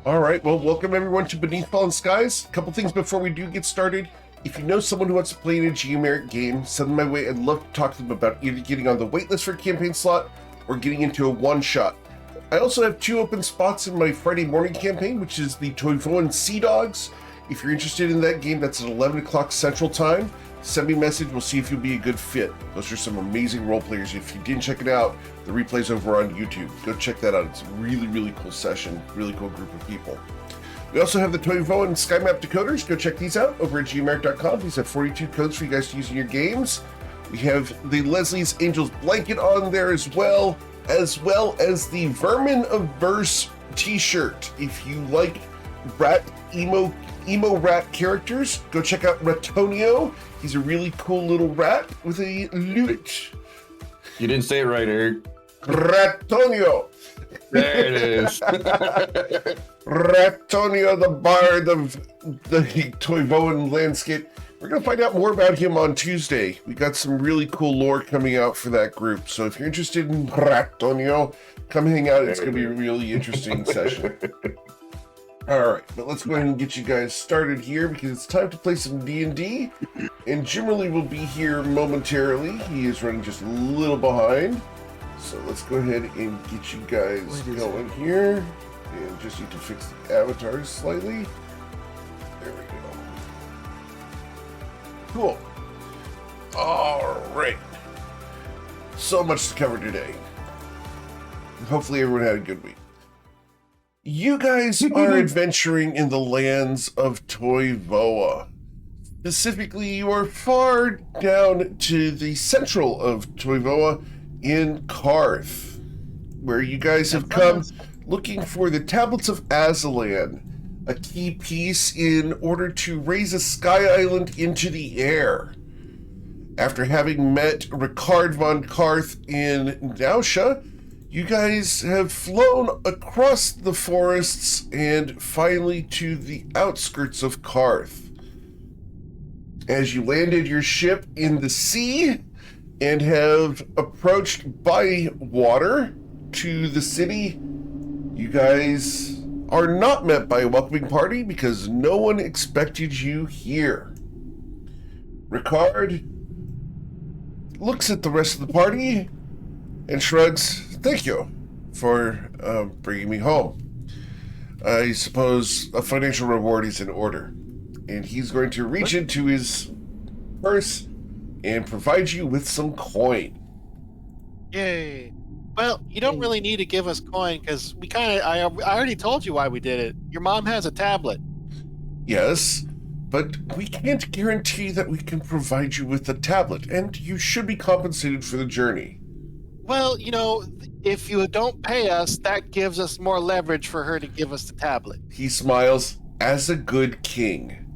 All right, well, welcome everyone to Beneath Fallen Skies. A couple things before we do get started. If you know someone who wants to play in a Geomeric game, send them my way. I'd love to talk to them about either getting on the waitlist for a campaign slot or getting into a one-shot. I also have 2 open spots in my Friday morning campaign, which is the Toivoan Sea Dogs. If you're interested in that game, that's at 11 o'clock Central Time. Send me a message. We'll see if you'll be a good fit. Those are some amazing role players. If you didn't check it out, the replay's over on YouTube. Go check that out. It's a really, really cool session. Really cool group of people. We also have the Toivoan SkyMap decoders. Go check these out over at gmeric.com. These have 42 codes for you guys to use in your games. We have the Leslie's Angels blanket on there as well as the Vermin of Verse t-shirt. If you like rat emo rat characters, go check out Ratonio. He's a really cool little rat with a lute. You didn't say it right, Eric. Ratonio. There it is. Ratonio, the bard of the Toivoan landscape. We're going to find out more about him on Tuesday. We got some really cool lore coming out for that group. So if you're interested in Ratonio, come hang out. It's going to be a really interesting session. All right, but let's go ahead and get you guys started here because it's time to play some D&D. And Jimmerly will be here momentarily. He is running just a little behind. So let's go ahead and get you guys going here. And just need to fix the avatars slightly. There we go. Cool. All right. So much to cover today. Hopefully everyone had a good week. You guys are adventuring in the lands of Toivoa. Specifically, you are far down to the central of Toivoa in Karth, where you guys have come looking for the Tablets of Azalan, a key piece in order to raise a sky island into the air. After having met Ricard von Karth in Nausha, you guys have flown across the forests and finally to the outskirts of Karth. As you landed your ship in the sea and have approached by water to the city, you guys are not met by a welcoming party because no one expected you here. Ricard looks at the rest of the party and shrugs. Thank you for bringing me home. I suppose a financial reward is in order. And he's going to reach into his purse and provide you with some coin. Yay. Well, you don't really need to give us coin because I already told you why we did it. Your mom has a tablet. Yes, but we can't guarantee that we can provide you with a tablet, and you should be compensated for the journey. Well, if you don't pay us, that gives us more leverage for her to give us the tablet. He smiles. As a good king,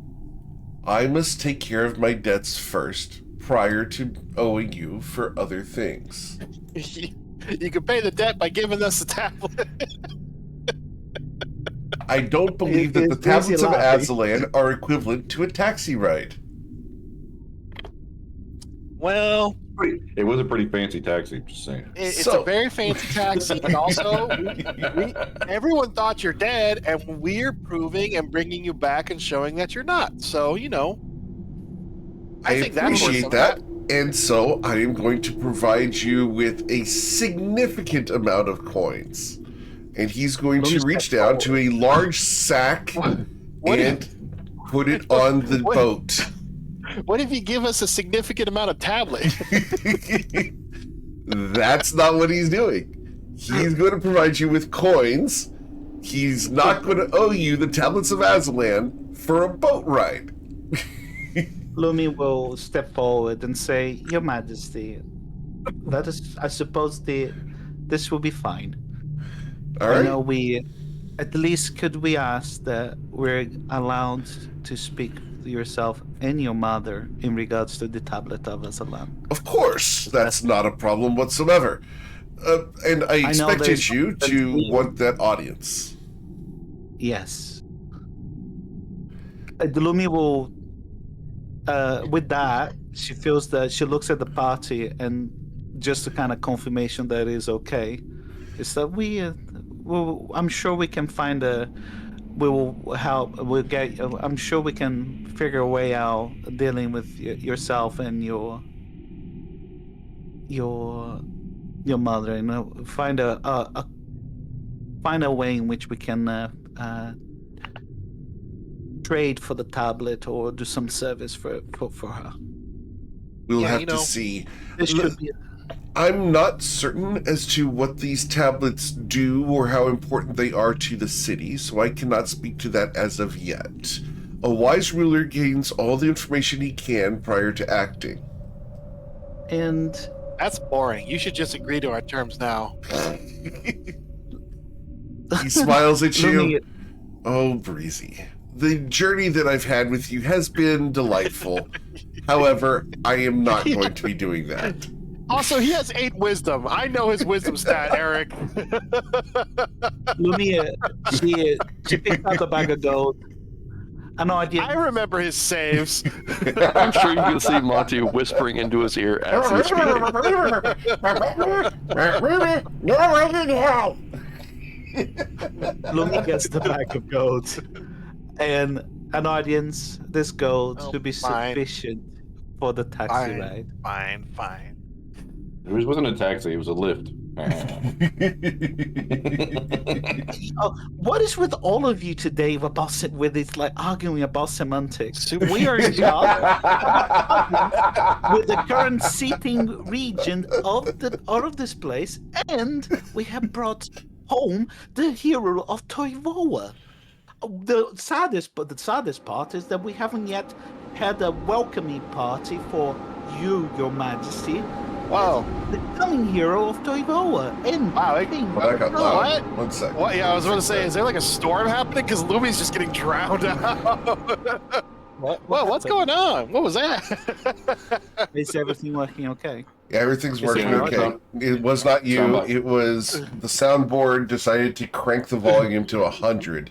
I must take care of my debts first, prior to owing you for other things. You can pay the debt by giving us the tablet. I don't believe that the Tablets of Azalan are equivalent to a taxi ride. Well, it was a pretty fancy taxi, just saying. It's a very fancy taxi, and also, everyone thought you're dead, and we're proving and bringing you back and showing that you're not. So, I think appreciate that. And so I am going to provide you with a significant amount of coins. And he's going to reach down to a large sack and put it on the boat. What if you give us a significant amount of tablet? That's not what he's doing. He's going to provide you with coins. He's not going to owe you the Tablets of Azalan for a boat ride. Lumi will step forward and say, Your Majesty, that is, I suppose this will be fine. All right. I know at least could we ask that we're allowed to speak to yourself and your mother in regards to the Tablet of Azalan? Of course, that's not a problem whatsoever. And I expected you to want that audience. Yes. Lumi will, with that, she feels that she looks at the party and just a kind of confirmation that is okay, is that I'm sure we can find we will help. We'll get. I'm sure we can figure a way out dealing with yourself and your mother, and find find a way in which we can trade for the tablet or do some service for her. We'll Yeah, have you to know, see. This should be. I'm not certain as to what these tablets do or how important they are to the city, so I cannot speak to that as of yet. A wise ruler gains all the information he can prior to acting. And that's boring. You should just agree to our terms now. He smiles at Lumi, you. Oh, Breezy. The journey that I've had with you has been delightful. However, I am not going to be doing that. Also, he has 8 wisdom. I know his wisdom stat, Eric. Lumi, she picked out a bag of gold. An idea. I remember his saves. I'm sure you can see Monty whispering into his ear as he's speaking. Lumi gets the bag of gold, and an audience. This gold Oh, should be fine. sufficient for the taxi Fine. ride. Fine. It wasn't a taxi, it was a lift. Oh, what is with all of you today with it's like arguing about semantics? Super- We are in charge with the current seating region of this place, and we have brought home the hero of Toivoa. The saddest part is that we haven't yet had a welcoming party for you, Your Majesty. Wow. The coming hero of Toivoa. And Wow, King. Back up loud. What? 1 second. What? Yeah, I was going to say, is there like a storm happening? Because Lumi's just getting drowned out. Whoa, what's going on? What was that? Is everything working okay? Yeah, everything's Is it working alright? okay. It was not you. Soundboard. It was the soundboard decided to crank the volume to 100.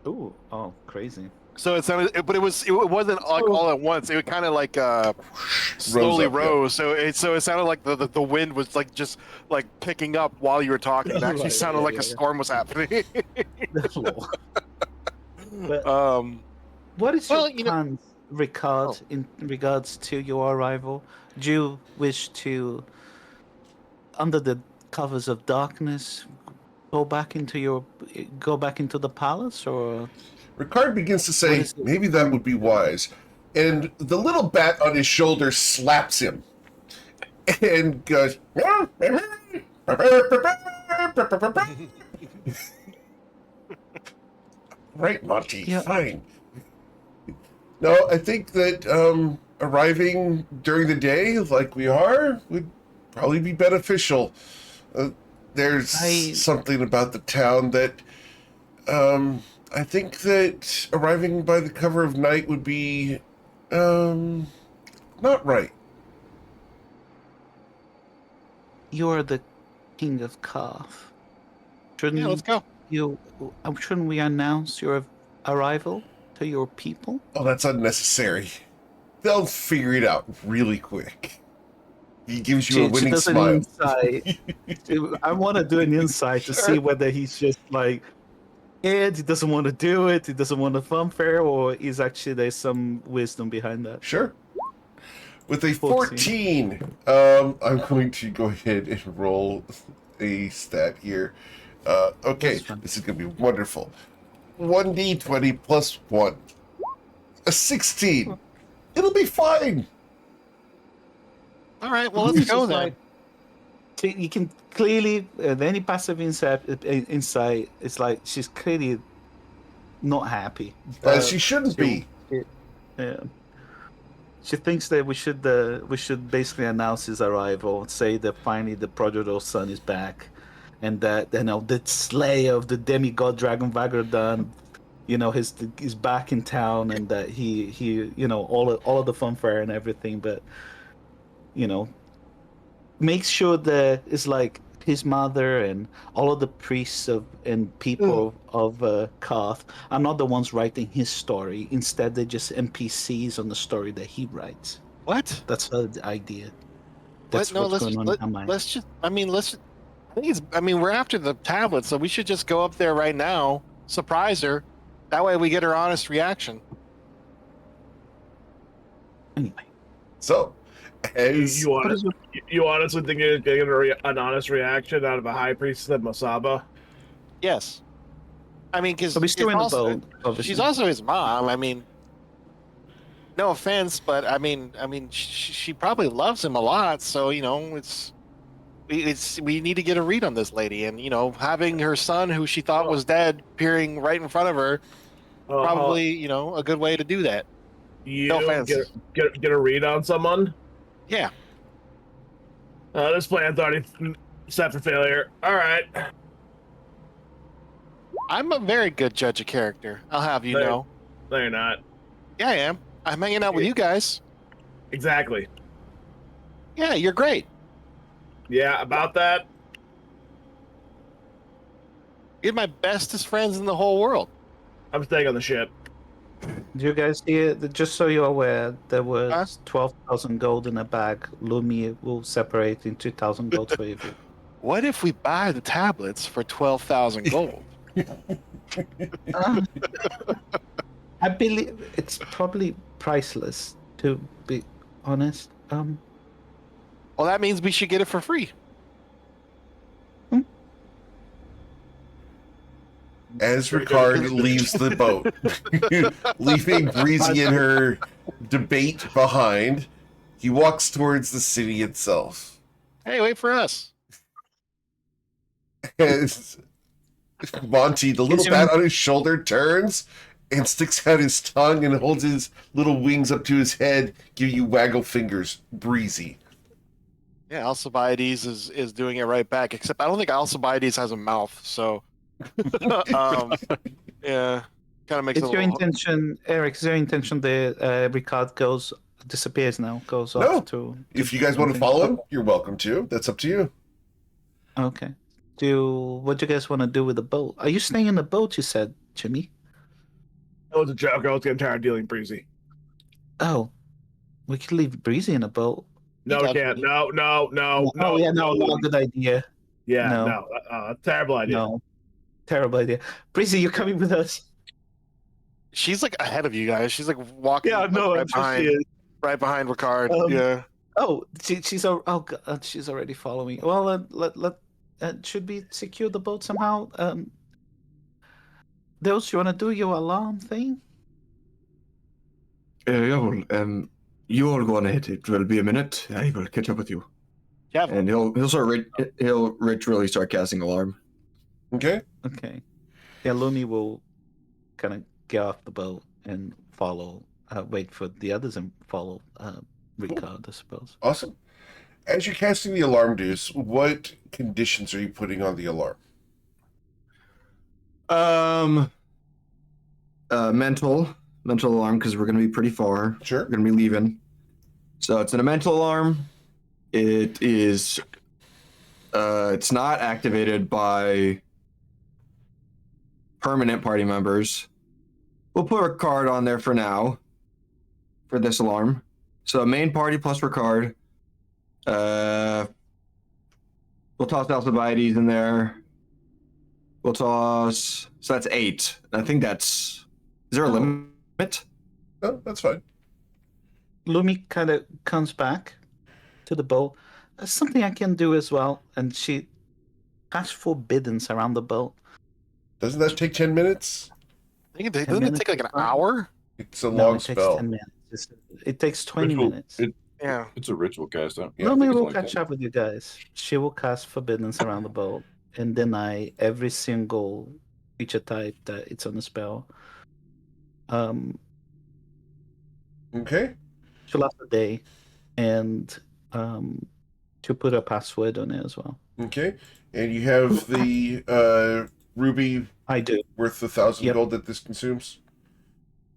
Ooh, oh, crazy. So it sounded, but it wasn't like all at once. It kind of like slowly up, yeah. rose. So it sounded like the wind was like just like picking up while you were talking. It actually Right, sounded yeah, like yeah, a yeah. storm was happening. But what is well, your you know- plans, Ricard, in regards to your arrival? Do you wish to, under the covers of darkness, go back into the palace, or? Ricard begins to What say, is it? maybe that would be wise. And the little bat on his shoulder slaps him and goes, right, Monty, Yeah. fine. No, I think that arriving during the day like we are would probably be beneficial. There's something about the town that I think that arriving by the cover of night would be not right. You are the king of Carth. Shouldn't Yeah, let's go. Shouldn't we announce your arrival to your people? Oh, that's unnecessary. They'll figure it out really quick. He gives you a She winning does an smile. insight. I want to do an insight to see whether he's just like, Ed, he doesn't want to do it, he doesn't want a fanfare, or is actually there's some wisdom behind that. Sure. With a 14. 14, I'm going to go ahead and roll a stat here. Okay, That's fine. this is going to be wonderful. 1d20 plus 1. A 16. It'll be fine. All right, well, let's go then. See, you can clearly, any passive insight, it's like she's clearly not happy. She shouldn't be. Yeah. She thinks that we should basically announce his arrival, say that finally the prodigal son is back, and that the slayer of the demigod dragon Vagradon, is back in town, and that he all of the fanfare and everything, but makes sure that it's like his mother and all of the priests and people of Carth are not the ones writing his story. Instead, they're just NPCs on the story that he writes. What? That's the idea. That's No, what's going on in her mind. let's just. I think we're after the tablet, so we should just go up there right now. surprise her. That way we get her honest reaction. Anyway, So, as You honestly think you're getting an honest reaction out of a high priestess of Masaba? Yes. I mean, because so we're still in the boat, obviously. she's also his mom. I mean, no offense, but I mean, she probably loves him a lot. So you know, we need to get a read on this lady, and you know, having her son, who she thought was dead, peering right in front of her, probably you know a good way to do that. You No offense. get a read on someone? Yeah. This plan's already set for failure. All right. I'm a very good judge of character. I'll have you know. No, you're not. Yeah, I am. I'm hanging out with you guys. Exactly. Yeah, you're great. Yeah, about that. You're my bestest friends in the whole world. I'm staying on the ship. Do you guys hear? Just so you're aware, there was 12,000 gold in a bag. Lumi will separate in 2,000 gold for you. What if we buy the tablets for 12,000 gold? I believe it's probably priceless, to be honest. Well, that means we should get it for free. as Ricard leaves the boat, leaving Breezy and her debate behind, he walks towards the city itself. Hey, wait for us. As Monty, the little bat on his shoulder, turns and sticks out his tongue and holds his little wings up to his head, giving you waggle fingers, Breezy. Yeah, Alcibiades is doing it right back, except I don't think Alcibiades has a mouth, so... yeah, kind of makes It's it your a little... intention, Eric, is your intention that Ricard disappears now, goes No. off to... If you guys want to follow him, you're welcome to. That's up to you. Okay. What do you guys want to do with the boat? Are you staying in the boat, you said, Jimmy? That was a joke. I was getting tired of dealing Breezy. Oh, we could leave Breezy in a boat. No, we can't. No. Oh, yeah, no, good idea. Yeah, No. terrible idea. No, terrible idea. Breezy, you're coming with us. She's like ahead of you guys. She's like walking Yeah, no, right behind Ricard. Yeah. Oh, she's already following. Well, should we secure the boat somehow? Dils, you want to do your alarm thing? Yeah, well, you all go on ahead. It will be a minute. I will catch up with you. Yeah. And he'll really start casting alarm. Okay. Okay. Yeah, Lumi will kind of get off the boat and follow. Wait for the others and follow Ricard, I suppose. Awesome. As you're casting the alarm, Deuce, what conditions are you putting on the alarm? Mental alarm, because we're going to be pretty far. Sure. We're going to be leaving. So it's a mental alarm. It is, it's not activated by permanent party members. We'll put Ricard on there for now, for this alarm. So main party plus Ricard. We'll toss Alcibiades in there. We'll toss... So that's 8. I think that's... Is there a limit? No, that's fine. Lumi kind of comes back to the boat. There's something I can do as well. And she casts forbiddance around the boat. Doesn't that take 10 minutes? Doesn't it take like an hour? It's a No, long it takes spell. 10 minutes. It takes 20 Ritual- minutes. Yeah. It's a ritual cast. Yeah, I Lumi think it's will only catch 10. up with you guys. She will cast forbiddance around the boat and deny every single creature type that it's on the spell. Okay. She'll last a day, and she'll put a password on it as well. Okay. And you have the ruby I do. worth 1,000 Yep. gold that this consumes?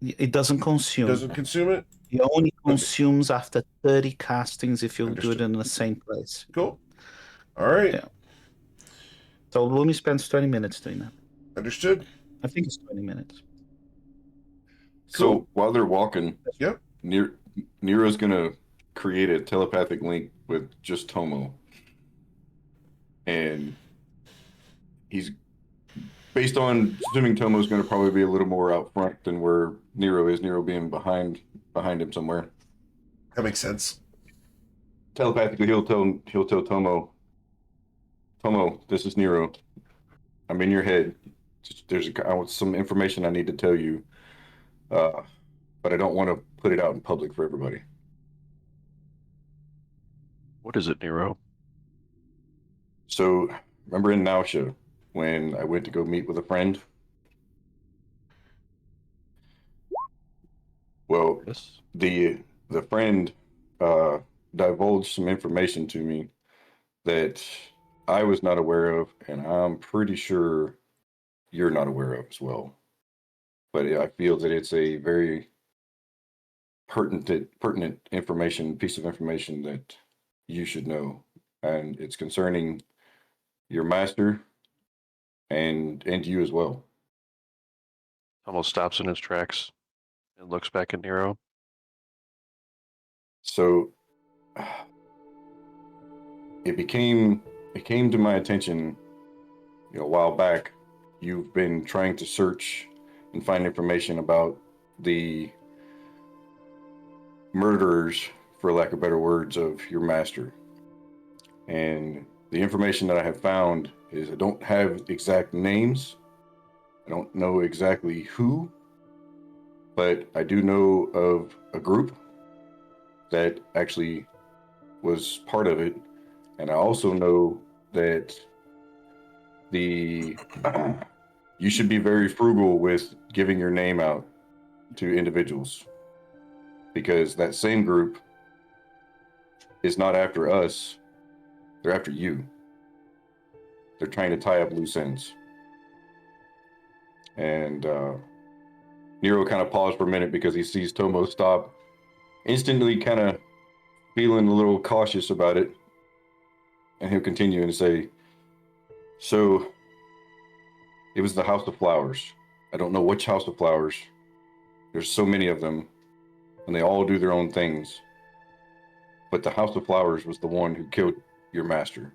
It doesn't consume. Doesn't consume it? It only consumes after 30 castings if you do Understood. it in the same place. Cool. All right. Yeah. So Lumi spends 20 minutes doing that. Understood. I think it's 20 minutes. So while they're walking, Yep. Nero's gonna create a telepathic link with just Tomo, and he's based on assuming Tomo's going to probably be a little more out front than where Nero is. Nero being behind him somewhere. That makes sense. Telepathically, he'll tell Tomo, this is Nero. I'm in your head. I want some information I need to tell you, but I don't want to put it out in public for everybody. What is it, Nero? So, remember in Nausea when I went to go meet with a friend? Well, Yes. the friend divulged some information to me that I was not aware of, and I'm pretty sure you're not aware of as well. But I feel that it's a very pertinent information, piece of information that you should know, and it's concerning your master and you as well. Almost stops in his tracks and looks back at Nero. So it came to my attention, a while back. You've been trying to search and find information about the murderers, for lack of better words, of your master. And the information that I have found is I don't have exact names. I don't know exactly who, but I do know of a group that actually was part of it. And I also know that you should be very frugal with giving your name out to individuals, because that same group is not after us, they're after you. They're trying to tie up loose ends. And Nero kind of paused for a minute because he sees Tomo stop, instantly kind of feeling a little cautious about it. And he'll continue and say, so it was the House of Flowers. I don't know which House of Flowers. There's so many of them, and they all do their own things. But the House of Flowers was the one who killed your master.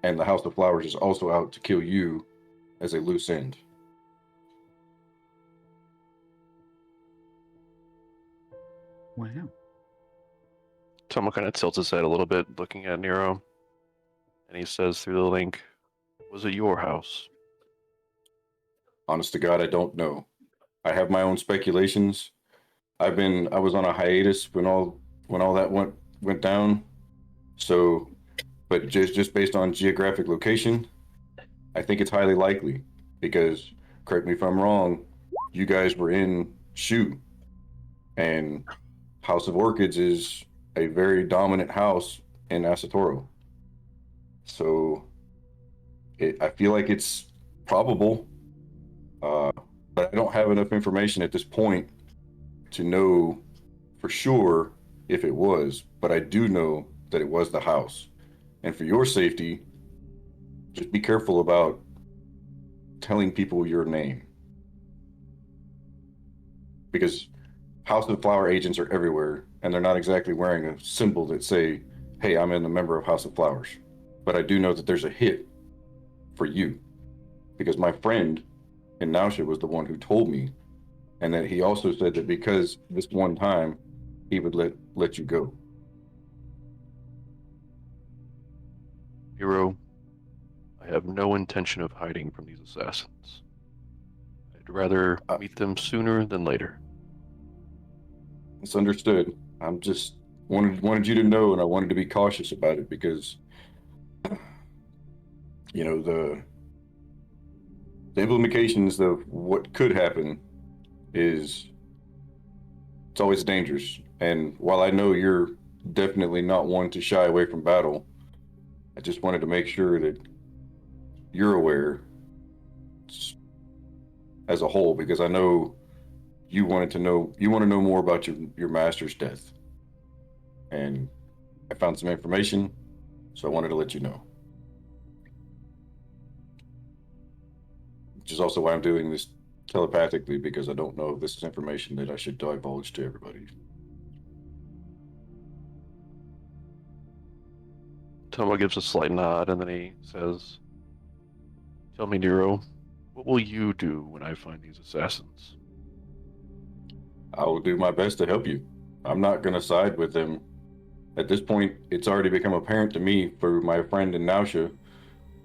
And the House of Flowers is also out to kill you as a loose end. Wow. Tomo kind of tilts his head a little bit, looking at Nero, and he says through the link, "Was it your house?" Honest to God, I don't know. I have my own speculations. I was on a hiatus when all that went down. So, but just based on geographic location, I think it's highly likely, because, correct me if I'm wrong, you guys were in Shu, and House of Orchids is a very dominant house in Asatoro. So I feel like it's probable, but I don't have enough information at this point to know for sure if it was, but I do know that it was the house. And for your safety, just be careful about telling people your name, because House of Flower agents are everywhere, and they're not exactly wearing a symbol that say, hey, I'm a member of House of Flowers. But I do know that there's a hit for you, because my friend in Nausea was the one who told me, and that he also said that because this one time he would let you go. Nero, I have no intention of hiding from these assassins. I'd rather meet them sooner than later. It's understood. I'm just wanted you to know, and I wanted to be cautious about it, because the implications of what could happen it's always dangerous. And while I know you're definitely not one to shy away from battle, I just wanted to make sure that you're aware as a whole, because I know you want to know more about your master's death. And I found some information, so I wanted to let you know. Which is also why I'm doing this telepathically, because I don't know if this is information that I should divulge to everybody. Tomo gives a slight nod, and then he says, "Tell me, Nero, What will you do when I find these assassins? I will do my best to help you. I'm not going to side with them. At this point, it's already become apparent to me through my friend in Nausea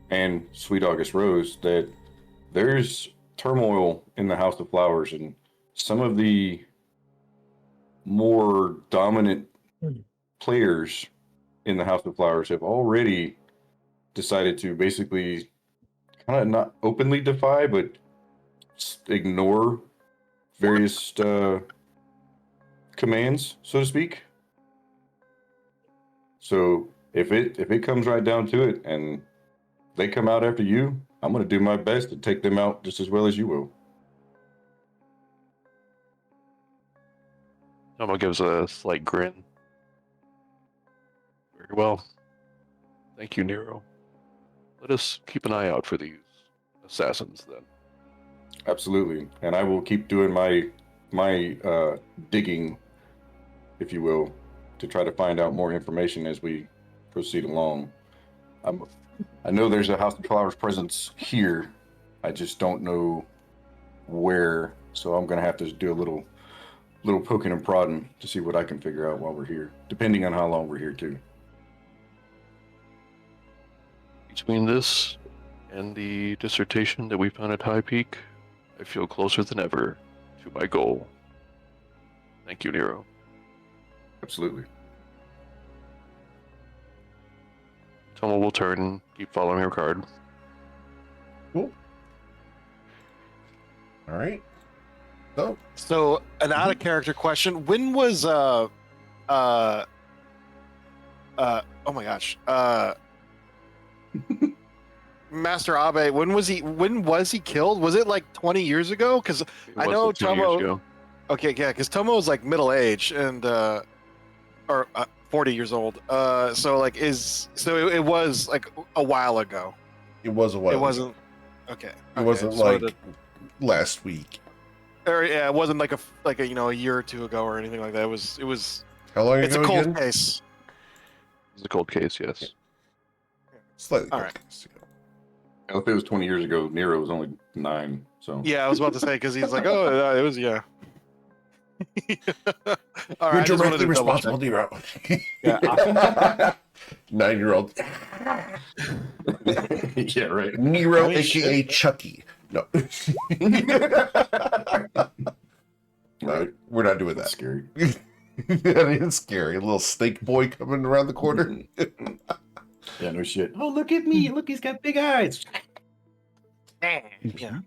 and Sweet August Rose that there's turmoil in the House of Flowers, and some of the more dominant players in the House of Flowers have already decided to basically kind of not openly defy, but ignore various commands, so to speak. So if it comes right down to it, and they come out after you, I'm going to do my best to take them out just as well as you will. Tomo gives a slight grin. Very well. Thank you, Nero. Let us keep an eye out for these assassins, then. Absolutely, and I will keep doing my digging, if you will, to try to find out more information as we proceed along. I know there's a House of Flowers presence here. I just don't know where, so I'm gonna have to do a little poking and prodding to see what I can figure out while we're here, depending on how long we're here too. Between this and the dissertation that we found at High Peak, I feel closer than ever to my goal. Thank you, Nero. Absolutely. Tomo will turn and keep following her card. Cool. All right. So an out of character question: when was oh my gosh, Master Abe? When was he killed? Was it like 20 years ago? Because I know Like 20 years Tomo. ago. Okay, yeah, because Tomo was like middle age and or 40 years old. It was like a while ago. It was a while. It wasn't. Okay. It wasn't just wanted like last week. Or yeah, it wasn't like a a year or two ago or anything like that. It was. How long It's ago a cold again? case. It's a cold case, yes. Slightly. All cold right. case. If it was 20 years ago, Nero was only 9. So Yeah, I was about to say because he's like, oh, it was yeah. All You're right, I just wanted directly to double check. responsible, Nero. Yeah, I think 9-year-old yeah, right. Nero, I mean, aka Chucky. No. Right. We're not doing That's that. scary. That is scary. A little snake boy coming around the corner. Yeah, no shit. Oh, look at me. Look, he's got big eyes. Yeah.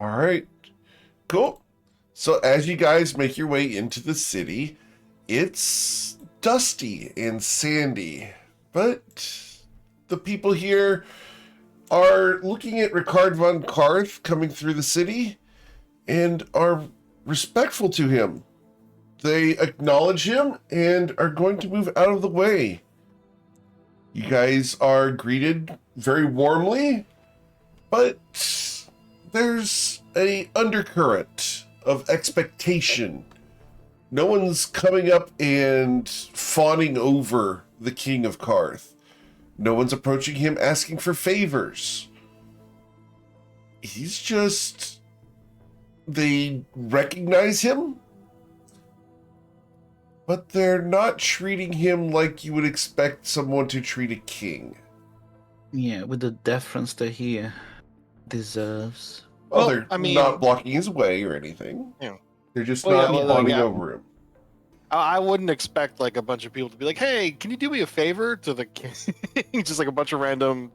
All right. Cool. So as you guys make your way into the city, it's dusty and sandy, but the people here are looking at Ricard von Karth coming through the city and are respectful to him. They acknowledge him and are going to move out of the way. You guys are greeted very warmly, but there's a undercurrent of expectation. No one's coming up and fawning over the King of Karth. No one's approaching him asking for favors. He's just... They recognize him, but they're not treating him like you would expect someone to treat a king. yeah, with the deference that he deserves. Well, Well, they're I mean- not blocking his way or anything. Yeah. They're just Well, not yeah, well, fawning yeah. over him. I wouldn't expect like a bunch of people to be like, "Hey, can you do me a favor?" to the king, just like a bunch of random.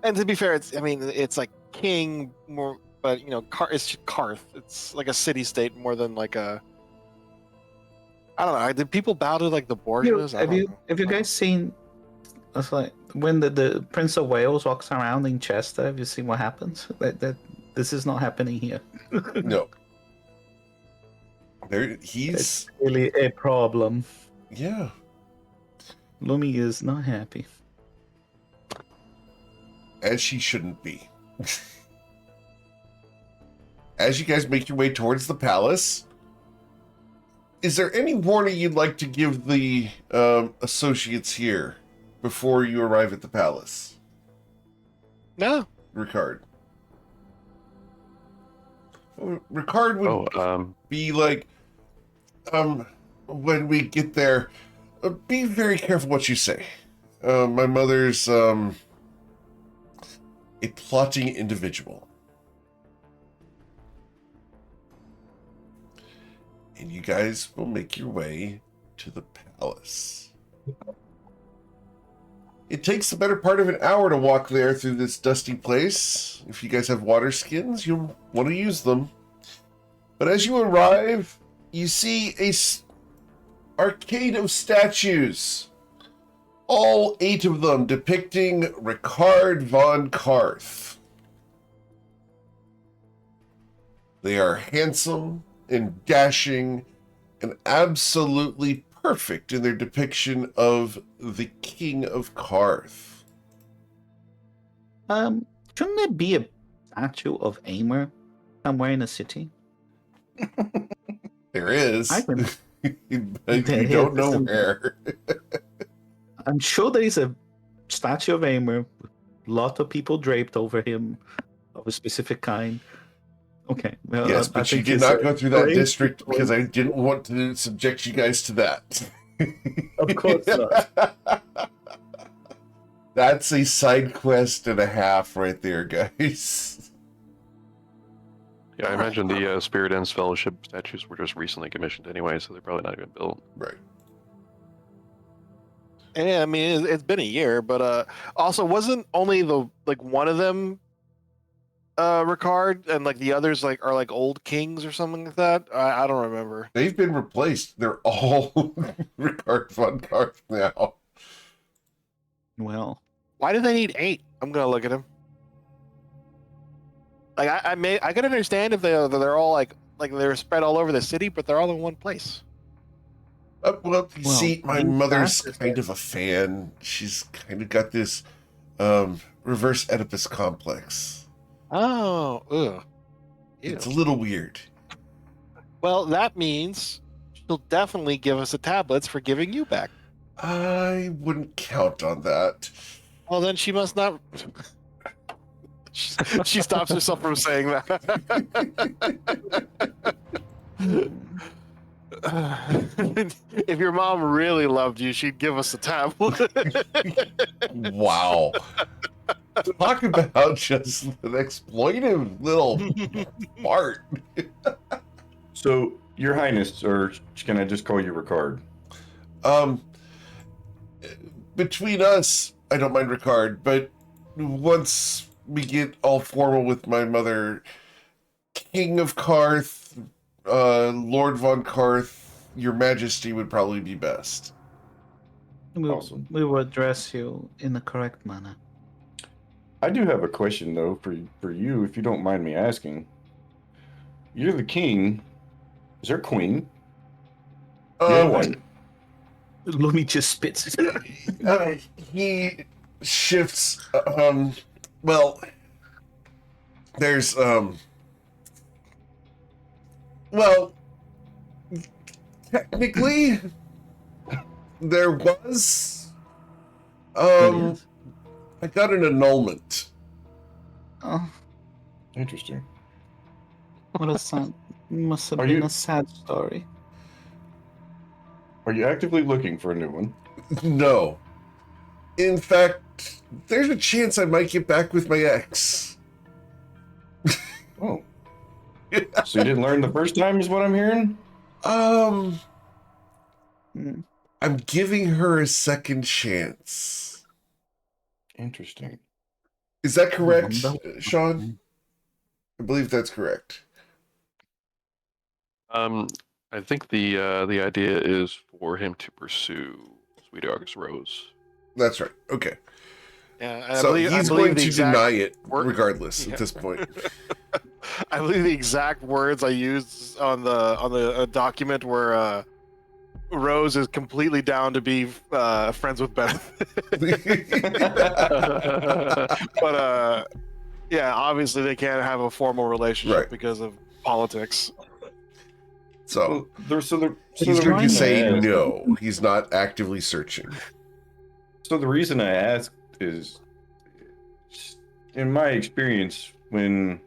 And to be fair, it's like king more, but it's Karth. It's like a city-state more than like a. I don't know. Did people bow to like the Borgias? I Have don't you know. have you guys seen? It's like when the Prince of Wales walks around in Chester. Have you seen what happens? That this is not happening here. No. He's It's really a problem. yeah. Lumi is not happy. As she shouldn't be. As you guys make your way towards the palace, is there any warning you'd like to give the associates here before you arrive at the palace? No, Ricard? Well, Ricard would be like, when we get there, be very careful what you say. My mother's a plotting individual. And you guys will make your way to the palace. It takes the better part of an hour to walk there through this dusty place. If you guys have water skins, you'll want to use them. But as you arrive, you see a arcade of statues. All 8 of them depicting Ricard von Karth. They are handsome and dashing and absolutely perfect in their depiction of the King of Karth. Shouldn't there be a statue of Aimer somewhere in the city? There is. But There you don't is, know isn't where. I'm sure there is a statue of Aimer with a lot of people draped over him of a specific kind. Okay. Well, Yes, but you did not go through that district because I didn't want to subject you guys to that. Of course not. That's a side quest and a half right there, guys. Yeah, I imagine the Spirit Ends Fellowship statues were just recently commissioned anyway, so they're probably not even built. Right. Yeah, I mean it's been a year, but also wasn't only the one of them Ricard and the others are old kings or something like that? I don't remember. They've been replaced. They're all Ricard von Karth now. Well, why do they need 8? I'm gonna look at him. I could understand if they're all they're spread all over the city, but they're all in one place. Well, you see, my mother's kind of a fan. She's kind of got this reverse Oedipus complex. Oh, ugh. It's a little weird. Well, that means she'll definitely give us the tablets for giving you back. I wouldn't count on that. Well, then she must not. She stops herself from saying that. If your mom really loved you, she'd give us the tablet. Wow. Talk about just an exploitive little part. So, Your Highness, or can I just call you Ricard? Between us, I don't mind Ricard, but once we get all formal with my mother, King of Karth, Lord von Karth, Your Majesty would probably be best. Awesome. We will address you in the correct manner. I do have a question, though, for you, if you don't mind me asking. You're the king. Is there a queen? One. Lumi just spits. He shifts. Well, there's well, technically, there was. I got an annulment. Oh, Interesting. what a sad. Must have Are been you- a sad story. Are you actively looking for a new one? No. In fact, there's a chance I might get back with my ex. Oh. So you didn't learn the first time, is what I'm hearing? Hmm. I'm giving her a second chance. Interesting. Is that correct, Sean? I believe that's correct. I think the idea is for him to pursue Sweet August Rose. That's right. Okay. Yeah, I So believe, he's I believe going the to exact deny it word- regardless Yeah. at this point. I believe the exact words I used on the document were Rose is completely down to be friends with Beth. But yeah, obviously they can't have a formal relationship Right. because of politics. So He's he's going to say no. He's not actively searching. So the reason I asked is, in my experience, when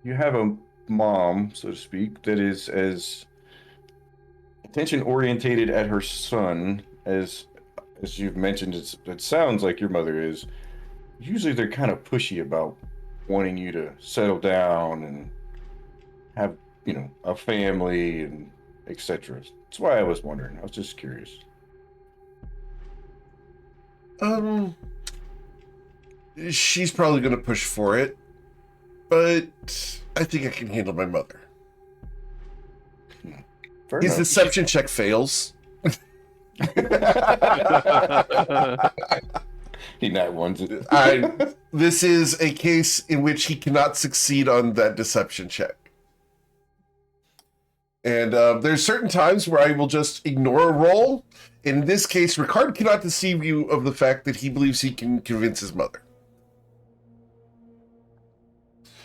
you have a mom, so to speak, that is as attention orientated at her son as you've mentioned, it sounds like your mother is. Usually, they're kind of pushy about wanting you to settle down and have, a family and etc. That's why I was wondering. I was just curious. She's probably going to push for it, but I think I can handle my mother. Fair His enough. deception check fails. He not wants it. This is a case in which he cannot succeed on that deception check. And there's certain times where I will just ignore a roll. In this case, Ricard cannot deceive you of the fact that he believes he can convince his mother.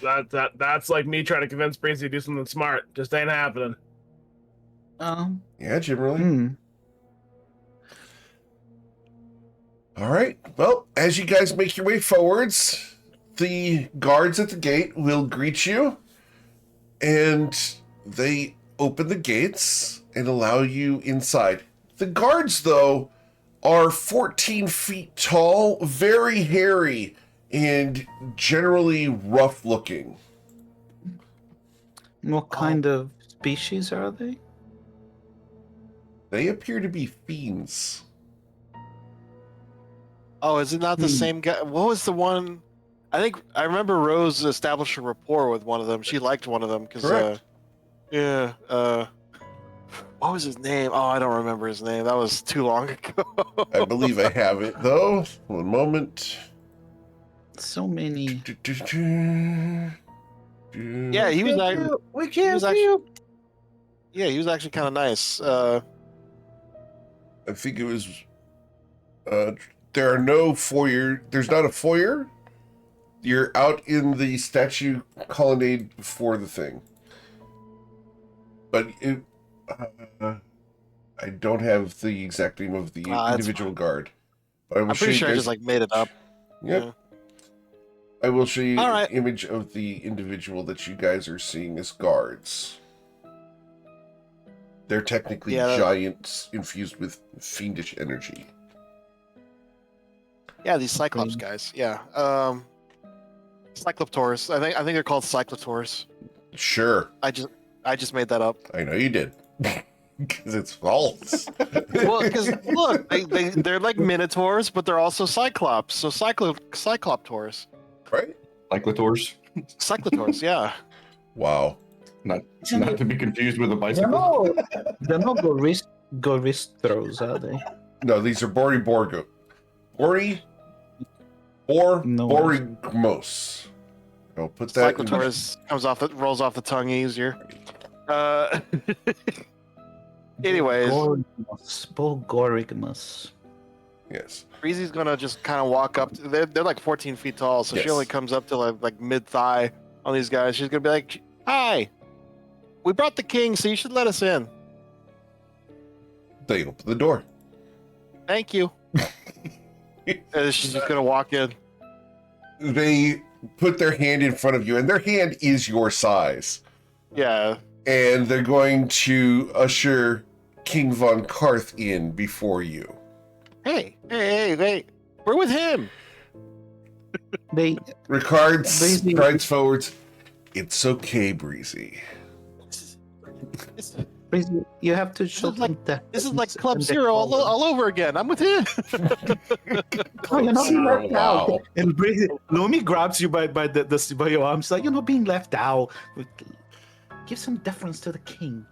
That's like me trying to convince Breezy to do something smart. Just ain't happening. Yeah, Jim, really? Hmm. All right. Well, as you guys make your way forwards, the guards at the gate will greet you, and they open the gates and allow you inside. The guards, though, are 14 feet tall, very hairy, and generally rough looking. What kind of species are they? They appear to be fiends. Oh, is it not the same guy? What was the one? I think I remember Rose established a rapport with one of them. She liked one of them because, Correct. what was his name? Oh, I don't remember his name. That was too long ago. I believe I have it, though. One moment. So many. Yeah, he was like, We he can't was see actually, you. yeah, he was actually kind of nice. I think it was. There are no foyer. There's not a foyer. You're out in the statue colonnade before the thing. But I don't have the exact name of the That's individual guard. But I will I'm show pretty you sure I guys. just like made it up. Yep. Yeah. I will show you All an right. image of the individual that you guys are seeing as guards. They're technically Yeah. giants infused with fiendish energy. Yeah, these Cyclops guys. Yeah. Cycloptors. I think they're called Cycloptors. Sure, I just made that up. I know you did. Because it's false. Well, because look, they're like minotaurs, but they're also Cyclops. So Cycloptors. Right? Cyclotors, Cyclotors, yeah. Wow. not to be confused with a bicycle. They're not Goristros, are they? No, these are Borigos. No. Borigmos. I'll put that in. Cyclotors rolls off the tongue easier. Anyways, Borigmus. Yes. Breezy's gonna just kind of walk up. They're like 14 feet tall, so Yes. she only comes up to like mid thigh on these guys. She's gonna be like, "Hi, we brought the king, so you should let us in. They open the door. Thank you." And she's just gonna walk in. They put their hand in front of you, and their hand is your size. Yeah. And they're going to usher King Von Karth in before you. Hey, we're with him. They Ricard Breezy. strides forwards. It's okay, Breezy. Breezy, you have to show is like- them that. This is like Club Zero all over again. I'm with him. Oh, you're not being left Wow. out. And Breezy, Lumi grabs you by your arms, like you're not being left out. Give some deference to the king.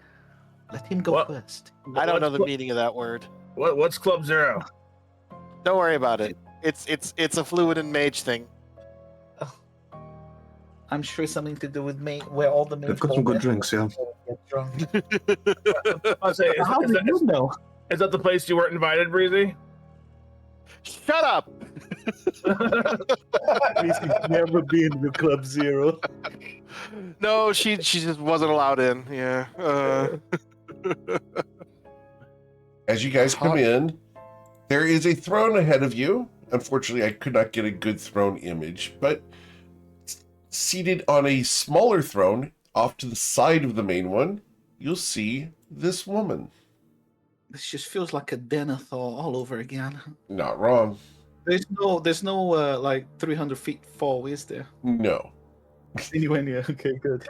Let him go What? first. I don't know the What's meaning of that word. What's Club Zero? Don't worry about it. It's a fluid and mage thing. I'm sure something to do with me, where all the men They've got some good drinks, yeah. get drunk. I'll say, How did you know? is that the place you weren't invited, Breezy? Shut up. Breezy's never been to Club Zero. No, she just wasn't allowed in. Yeah. As you guys come in, there is a throne ahead of you Unfortunately, I could not get a good throne image, but seated on a smaller throne off to the side of the main one, you'll see this woman. This just feels like a Denethor all over again. Not wrong. There's no like 300 feet fall, is there? No. Anywhere near. Okay, good.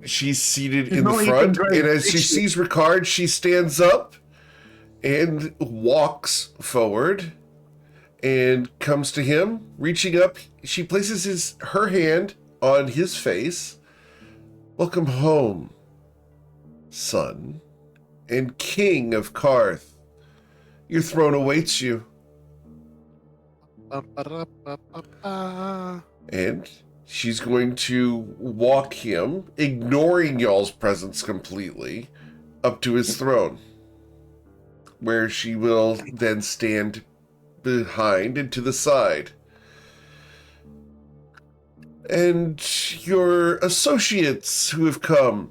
She's seated There's in the no front, even and as she sees Ricard, she stands up and walks forward and comes to him, reaching up. She places her hand on his face. Welcome home, son and king of Karth. Your throne awaits you. And she's going to walk him, ignoring y'all's presence completely, up to his throne, where she will then stand behind and to the side. And your associates who have come,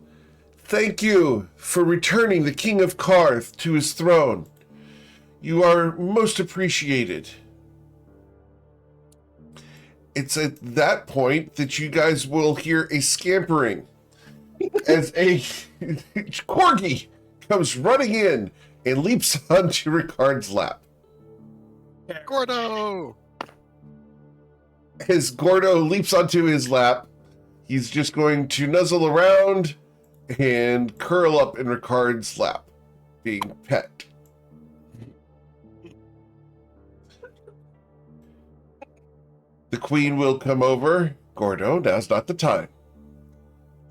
thank you for returning the King of Karth to his throne. You are most appreciated. It's at that point that you guys will hear a scampering as a corgi comes running in and leaps onto Ricard's lap. Gordo! As Gordo leaps onto his lap, he's just going to nuzzle around and curl up in Ricard's lap, being pet. The queen will come over. Gordo, now's not the time.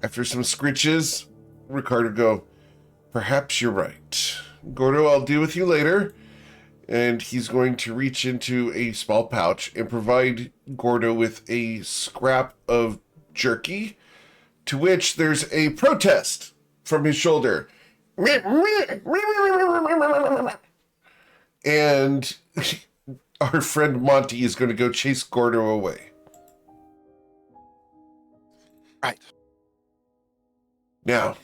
After some scritches, Ricard will go, perhaps you're right. Gordo, I'll deal with you later. And he's going to reach into a small pouch and provide Gordo with a scrap of jerky, to which there's a protest from his shoulder. And our friend Monty is going to go chase Gordo away. Right. Now,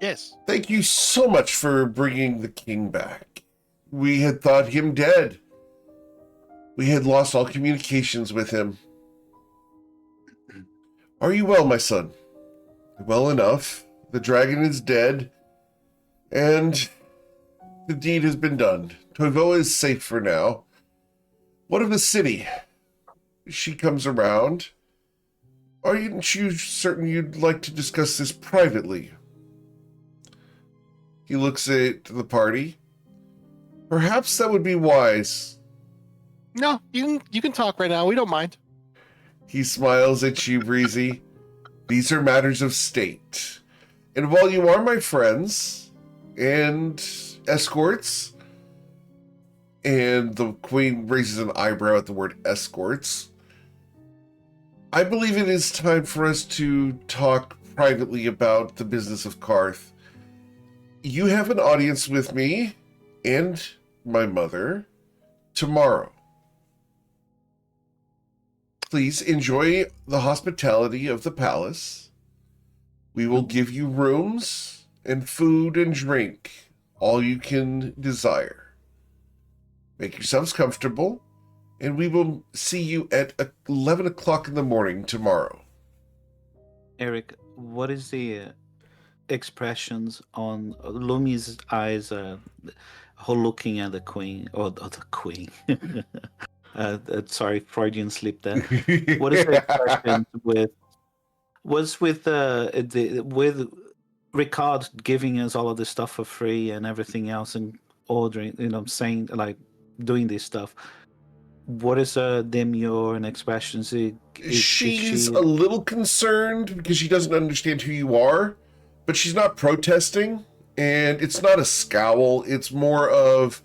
Yes. thank you so much for bringing the king back. We had thought him dead. We had lost all communications with him. Are you well, my son? Well enough. The dragon is dead, and the deed has been done. Toivoa is safe for now. What of the city? She comes around. Aren't you certain you'd like to discuss this privately? He looks at the party. Perhaps that would be wise. No, you can talk right now. We don't mind. He smiles at you, Breezy. These are matters of state. And while you are my friends and escorts, and the queen raises an eyebrow at the word escorts, I believe it is time for us to talk privately about the business of Karth. You have an audience with me and my mother tomorrow. Please enjoy the hospitality of the palace. We will give you rooms and food and drink, all you can desire. Make yourselves comfortable, and we will see you at 11 o'clock in the morning tomorrow. Eric, what is the expressions on Lumi's eyes? Her looking at the queen, or the queen. Sorry, Freudian slip there. What is the expression with with Ricard giving us all of this stuff for free and everything else and ordering, saying like doing this stuff? What is demure and expressions? She's a little concerned because she doesn't understand who you are, but she's not protesting, and it's not a scowl. It's more of,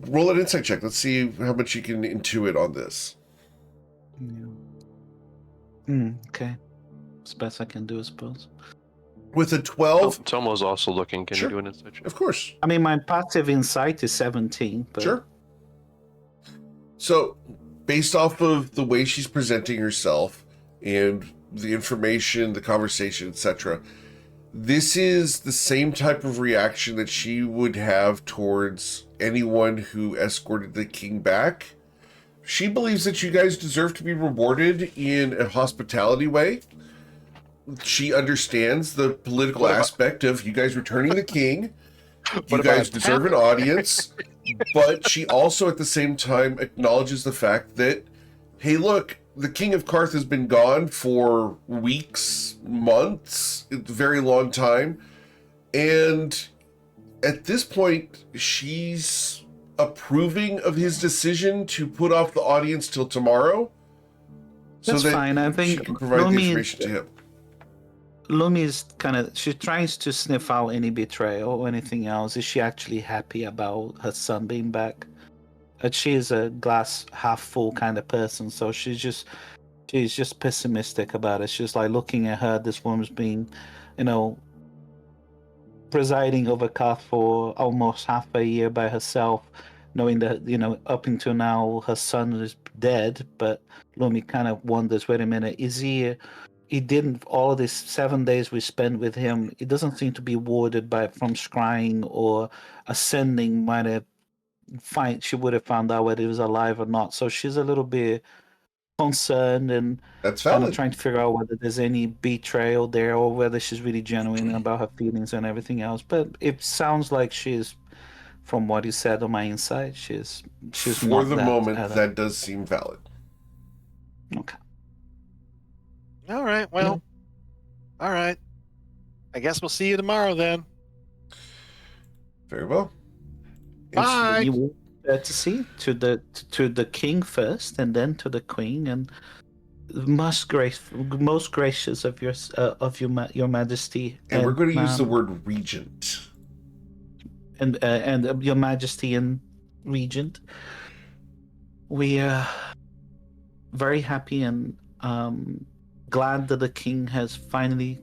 roll an insight check. Let's see how much you can intuit on this. Okay. It's the best I can do, I suppose. With a 12, Tomo's also looking. Can Sure. you do an insight check? of course. I mean, my passive insight is 17. But Sure. So, based off of the way she's presenting herself and the information, the conversation, etc., This is the same type of reaction that she would have towards anyone who escorted the king back. She believes that you guys deserve to be rewarded in a hospitality way. She understands the political aspect of you guys returning the king. You guys deserve an audience. But she also, at the same time, acknowledges the fact that, hey, look, the King of Karth has been gone for weeks, months, a very long time. And at this point, she's approving of his decision to put off the audience till tomorrow. That's so that fine. I think she can provide the information to him. Lumi is she tries to sniff out any betrayal or anything else. Is she actually happy about her son being back? She is a glass half full kind of person, so she's just pessimistic about it. She's like looking at her. This woman's been, presiding over Kath for almost half a year by herself, knowing that up until now her son is dead. But Lumi kind of wonders, wait a minute, is he? He didn't. All these 7 days we spent with him, it doesn't seem to be warded from scrying or ascending. She would have found out whether he was alive or not. So she's a little bit concerned and That's kind valid. of trying to figure out whether there's any betrayal there or whether she's really genuine about her feelings and everything else. But it sounds like she's, from what you said on my insight, she's For not the that, moment, that does seem valid. Okay. All right. Well, all right. I guess we'll see you tomorrow then. Very well. Bye. You will to see to the king first, and then to the queen, and most gracious of your Majesty. And we're going to use the word regent. And your Majesty and Regent. We are very happy and glad that the king has finally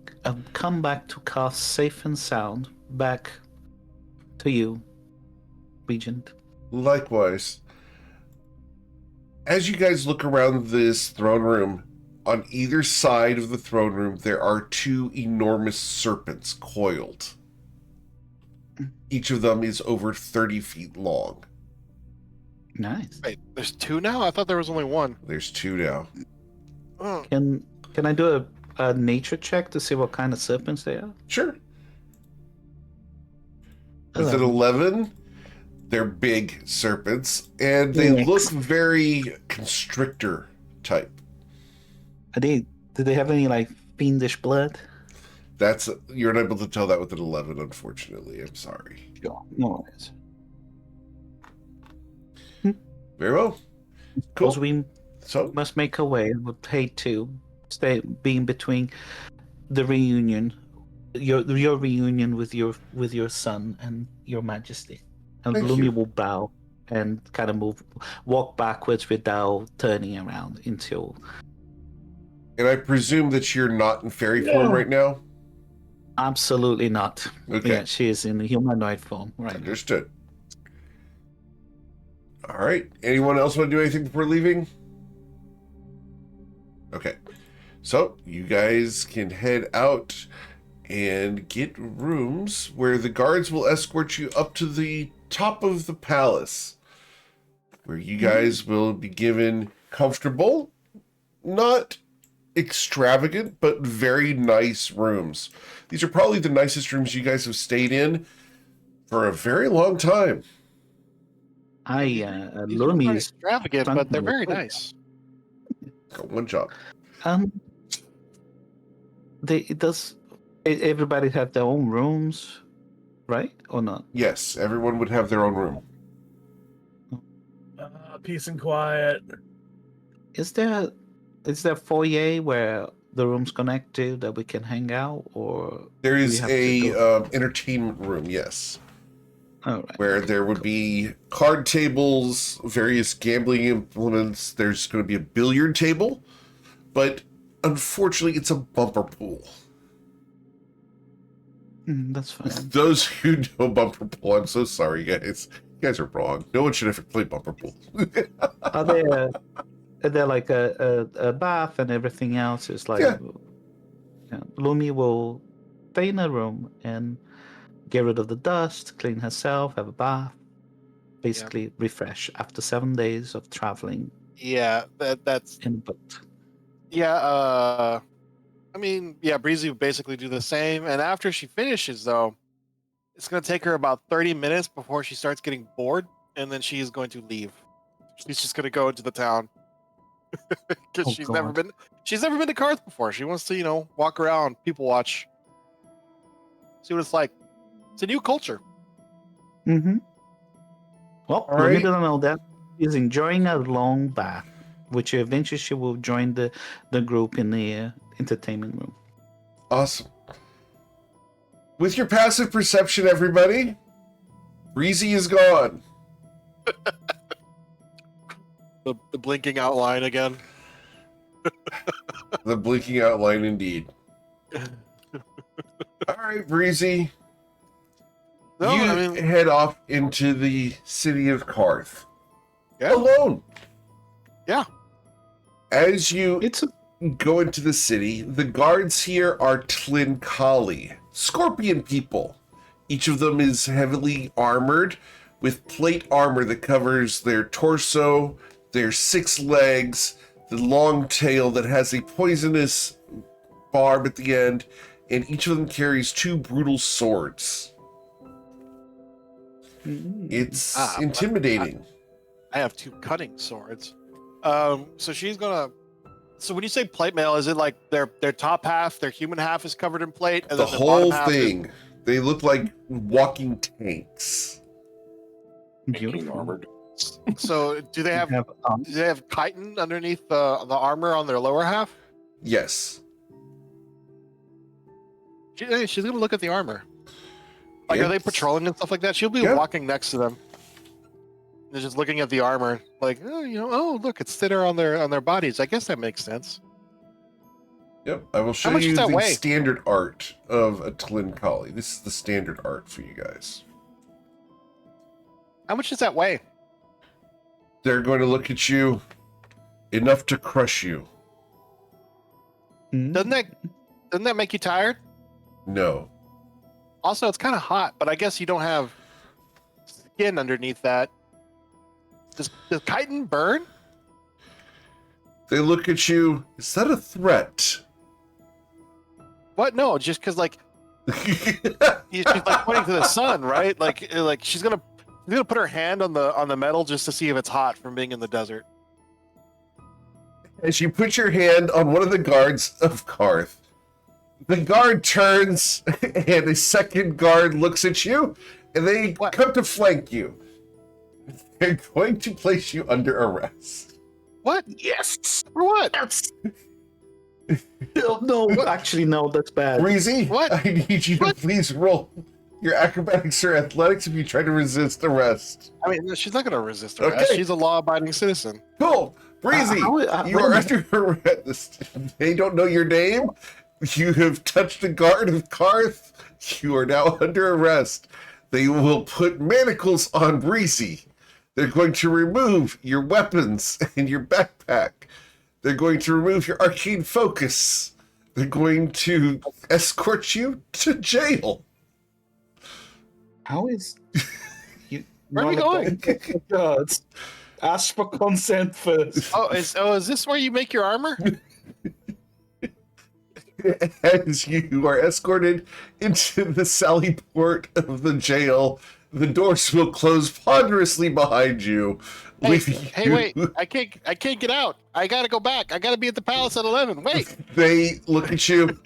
come back to Karth safe and sound. Back to you, Regent. Likewise. As you guys look around this throne room, on either side of the throne room, there are two enormous serpents coiled. Each of them is over 30 feet long. Nice. Wait, there's two now? I thought there was only one. There's two now. Oh. Can I do a nature check to see what kind of serpents they are? Sure. With an 11, they're big serpents, and they look very constrictor type. Do they have any like fiendish blood? You're unable to tell that with an 11, unfortunately. I'm sorry. Sure. No worries. Very well. Cool. Because we must make a way. I would hate to being between the reunion, your reunion with your son and your Majesty. And Lumi will bow and kind of walk backwards without turning around until. And I presume that you're not in fairy form right now? Absolutely not. Okay. Yeah, she is in humanoid form right now. Understood. All right. Anyone else want to do anything before leaving? Okay. So you guys can head out and get rooms where the guards will escort you up to the top of the palace, where you guys will be given comfortable, not extravagant, but very nice rooms. These are probably the nicest rooms you guys have stayed in for a very long time. Lumi is extravagant, but they're very nice. Got one job. Everybody have their own rooms, right? Or not? Yes, everyone would have their own room. Peace and quiet. Is there a foyer where the rooms connect to that we can hang out, or there is a entertainment room? Yes. All right. Where there would be card tables, various gambling implements. There's going to be a billiard table, but unfortunately, it's a bumper pool. That's fine. Those who know bumper pool, I'm so sorry, guys. You guys are wrong. No one should ever play bumper pool. Are there like a bath and everything else? It's like Lumi will entertainer room and get rid of the dust, clean herself, have a bath, basically refresh after 7 days of traveling Yeah, that's in a boat. yeah. I mean, yeah, Breezy would basically do the same. And after she finishes, though, it's going to take her about 30 minutes before she starts getting bored, and then she is going to leave. She's just going to go into the town because Oh, she's never God. been to Carth before. She wants to, walk around, people watch, see what it's like. It's a new culture. Mm-hmm. Well, All little right. did I know that is enjoying a long bath, which eventually she will join the group in the entertainment room. Awesome. With your passive perception, everybody, Breezy is gone. The blinking outline again. The blinking outline, indeed. All right, Breezy. No, you I mean, head off into the city of Carth. yeah, Alone. yeah. As you It's a go into the city, the guards here are Tlinkali, scorpion people. Each of them is heavily armored with plate armor that covers their torso, their 6 legs, the long tail that has a poisonous barb at the end, and each of them carries 2 brutal swords. It's intimidating. I have 2 cutting swords. So she's gonna. So when you say plate mail, is it like their top half, their human half is covered in plate, and The then whole bottom half thing. They look like walking tanks. Being armored. So do they have have do they have chitin underneath the armor on their lower half? Yes. She's gonna look at the armor. Like, are they It's- patrolling and stuff like that? She'll be Yeah. walking next to them. They're just looking at the armor, like, oh, look, it's thinner on their bodies. I guess that makes sense. Yep, I will show much you does that the weigh? standard art of a Tlinkali. This is the standard art for you guys. How much does that weigh? They're going to look at you enough to crush you. Doesn't that make you tired? No. Also, it's kind of hot, but I guess you don't have skin underneath that. Does chitin burn? They look at you. Is that a threat? What? No, just because she's like pointing to the sun, right? Like she's gonna put her hand on the metal just to see if it's hot from being in the desert. As you put your hand on one of the guards of Carth, the guard turns and a second guard looks at you and they What? come to flank you. They're going to place you under arrest. What? Yes. For what? That's no, actually, no, that's bad. Breezy, What? I need you to What? please roll your acrobatics or athletics if you try to resist arrest. I mean, she's not gonna resist arrest. Okay. She's a law-abiding citizen. Cool. Breezy, you you wait a are minute. under arrest. They don't know your name. You have touched a guard of Carth. You are now under arrest. They will put manacles on Breezy. They're going to remove your weapons and your backpack. They're going to remove your arcane focus. They're going to escort you to jail. How is you? Where are we going? Oh, God. Ask for consent first. Is this where you make your armor? As you are escorted into the sally port of the jail, the doors will close ponderously behind you. Hey, leaving hey, you- wait! I can't get out. I gotta go back. I gotta be at the palace at 11. Wait. They look at you.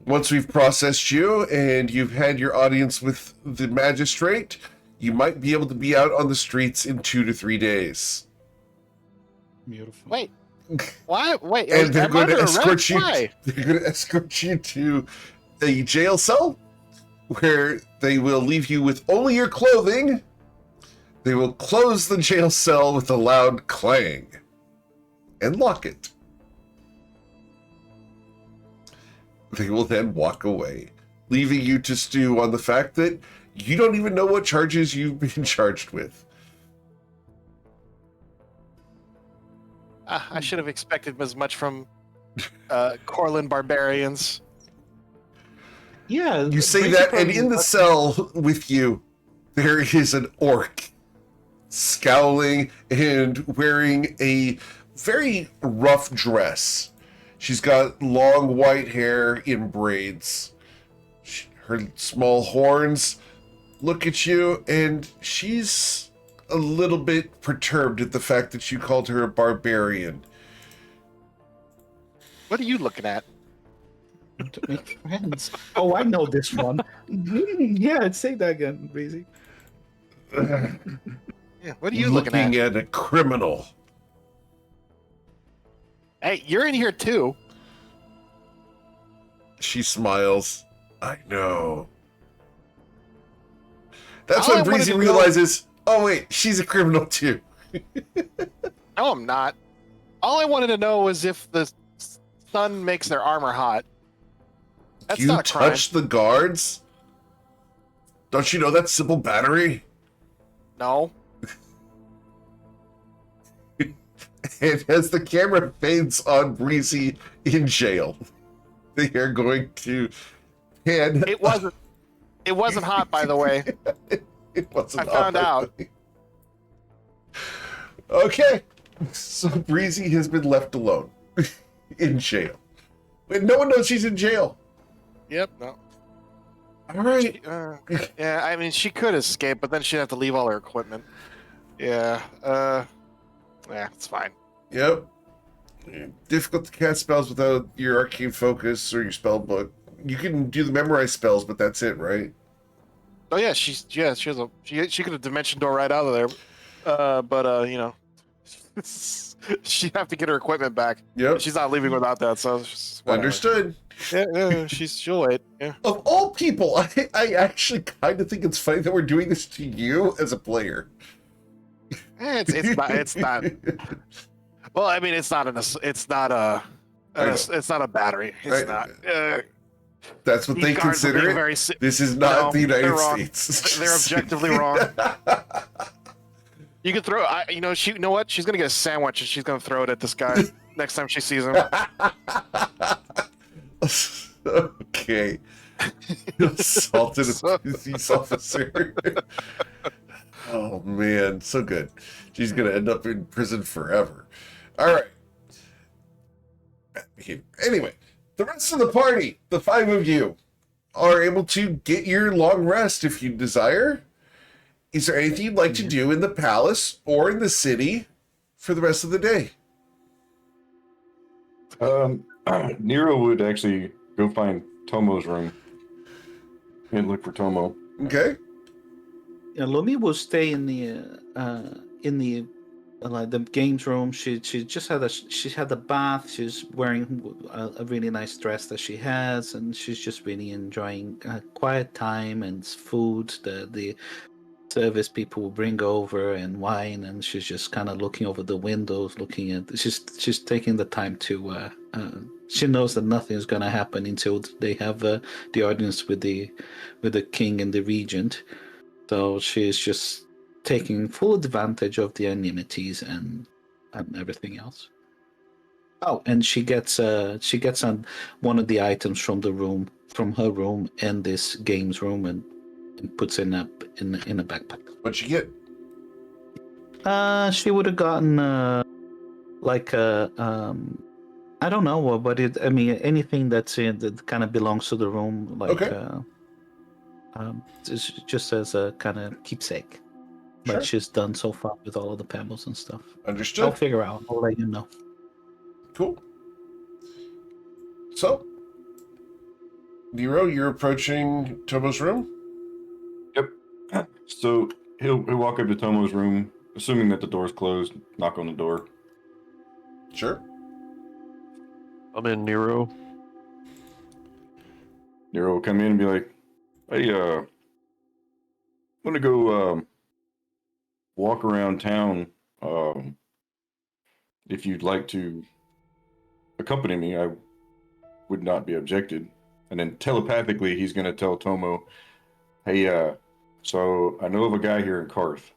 Once we've processed you and you've had your audience with the magistrate, you might be able to be out on the streets in 2 to 3 days. Beautiful. Wait. Why? Wait. And they're am I going to under escort arrest? you. Why? They're going to escort you to a jail cell where they will leave you with only your clothing. They will close the jail cell with a loud clang and lock it. They will then walk away, leaving you to stew on the fact that you don't even know what charges you've been charged with. I should have expected as much from Corlin barbarians. Yeah. You say Breezy that, and probably- in the cell with you, there is an orc scowling and wearing a very rough dress. She's got long white hair in braids. Her small horns look at you, and she's a little bit perturbed at the fact that you called her a barbarian. What are you looking at? to make friends. Oh, I know this one. Yeah, say that again, Breezy. Yeah, what are you looking at? A criminal. Hey, you're in here too. She smiles. I know. That's All when I wanted Breezy to know- realizes, oh wait, she's a criminal too. No, I'm not. All I wanted to know was if the sun makes their armor hot. That's You not a crime. touch the guards? Don't you know that's simple battery? No. And as the camera fades on Breezy in jail, they are going to pan. It wasn't. It wasn't hot, by the way. It wasn't. I found on. out. Okay, so Breezy has been left alone in jail. But no one knows she's in jail. Yep. No. All right. Yeah. I mean, she could escape, but then she'd have to leave all her equipment. Yeah. Yeah. It's fine. Yep. Difficult to cast spells without your arcane focus or your spell book. You can do the memorize spells, but that's it, right? Oh yeah. She has a. She could have dimension door right out of there. But you know, she'd have to get her equipment back. Yep. She's not leaving without that. So it's just whatever. Understood. Yeah. She'll wait. Yeah. Of all people, I actually kind of think it's funny that we're doing this to you as a player. It's not. Well, I mean, it's not a battery. It's not. That's what These they guards are consider being it. very This is not No, the United they're wrong. States. They're objectively wrong. You could throw. You know what? She's gonna get a sandwich and she's gonna throw it at this guy next time she sees him. Okay. You assaulted a police officer. Oh man, so good. She's gonna end up in prison forever. All right. Anyway, the rest of the party, the 5 of you, are able to get your long rest if you desire. Is there anything you'd like to do in the palace or in the city for the rest of the day? Nero would actually go find Tomo's room and look for Tomo. Okay. Yeah, Lumi will stay in the like the games room. She just had a bath. She's wearing a really nice dress that she has, and she's just really enjoying quiet time and food. The service people will bring over and wine, and she's just kind of looking over the windows, looking at. She's taking the time to. She knows that nothing is going to happen until they have the audience with the king and the regent. So she's just taking full advantage of the amenities and everything else. Oh, and she gets on one of the items from her room in this games room and puts it in a backpack. What'd you get? She would have gotten like I don't know, but anything that kind of belongs to the room, like Okay. just as a kind of keepsake. Sure. But she's done so far with all of the pebbles and stuff. Understood. I'll figure out. I'll let you know. Cool. So, Nero, you're approaching Tomo's room? Yep. So he'll walk up to Tomo's room, assuming that the door's closed, knock on the door. Sure. I'm in, Nero. Nero will come in and be like, hey, I'm gonna go walk around town. If you'd like to accompany me, I would not be objected. And then telepathically, he's gonna tell Tomo, hey, so I know of a guy here in Karth.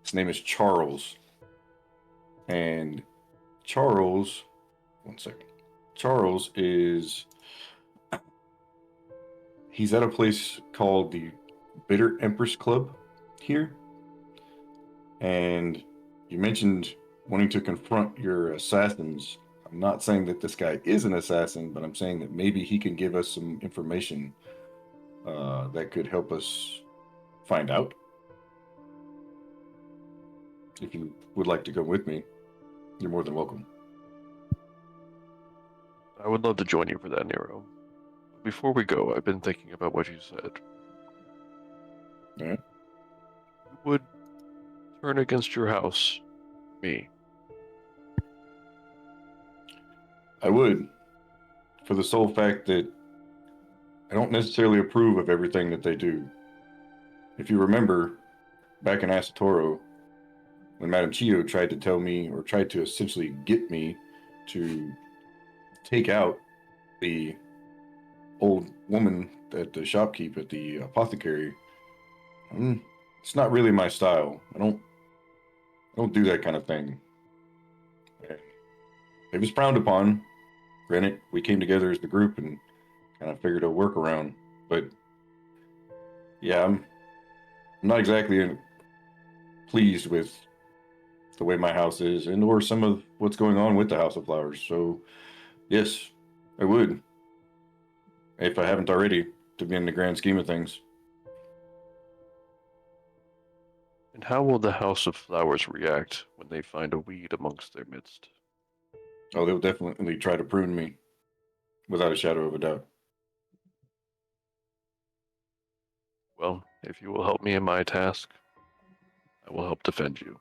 His name is Charles. And Charles, one second. Charles is He's at a place called the Bitter Empress Club here. And you mentioned wanting to confront your assassins. I'm not saying that this guy is an assassin, but I'm saying that maybe he can give us some information that could help us find out. If you would like to go with me, you're more than welcome. I would love to join you for that, Nero. Before we go, I've been thinking about what you said. Yeah. You would turn against your house, me. I would, for the sole fact that I don't necessarily approve of everything that they do. If you remember, back in Asatoro, when Madame Chio tried to tell me, or tried to essentially get me to take out the old woman at the shopkeep at the apothecary, it's not really my style. I don't do that kind of thing. It was frowned upon. Granted, we came together as the group and kind of figured a workaround. But yeah, I'm not exactly pleased with the way my house is, and or some of what's going on with the House of Flowers. So yes, I would, if I haven't already, to be in the grand scheme of things. And how will the House of Flowers react when they find a weed amongst their midst? Oh, they'll definitely try to prune me, without a shadow of a doubt. Well, if you will help me in my task, I will help defend you.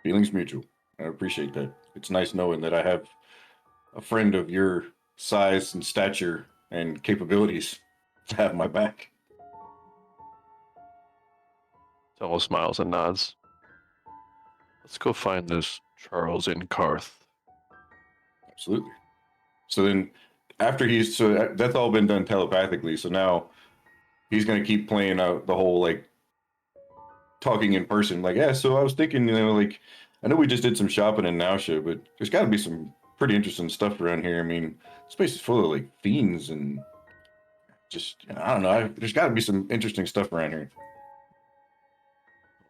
Feelings mutual. I appreciate that. It's nice knowing that I have a friend of your size and stature and capabilities to have my back. Tell smiles and nods. Let's go find this Charles in Karth. Absolutely. So then, after that's all been done telepathically. So now he's going to keep playing out the whole like talking in person. Like, yeah. So I was thinking, like, I know we just did some shopping in Nausea, but there's got to be some pretty interesting stuff around here. I mean, this place is full of like fiends and just I don't know. There's got to be some interesting stuff around here.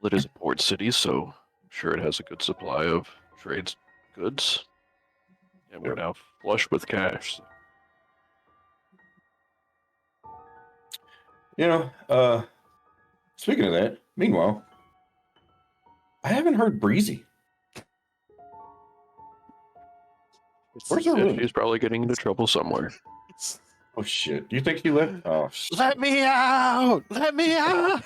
Well, it is a port city, so I'm sure it has a good supply of trade goods. And we're now flush with cash. So. Speaking of that, meanwhile, I haven't heard Breezy. Where's her room? She's probably getting into trouble somewhere. Oh shit! Do you think he left? Oh, Let me out! Let me out!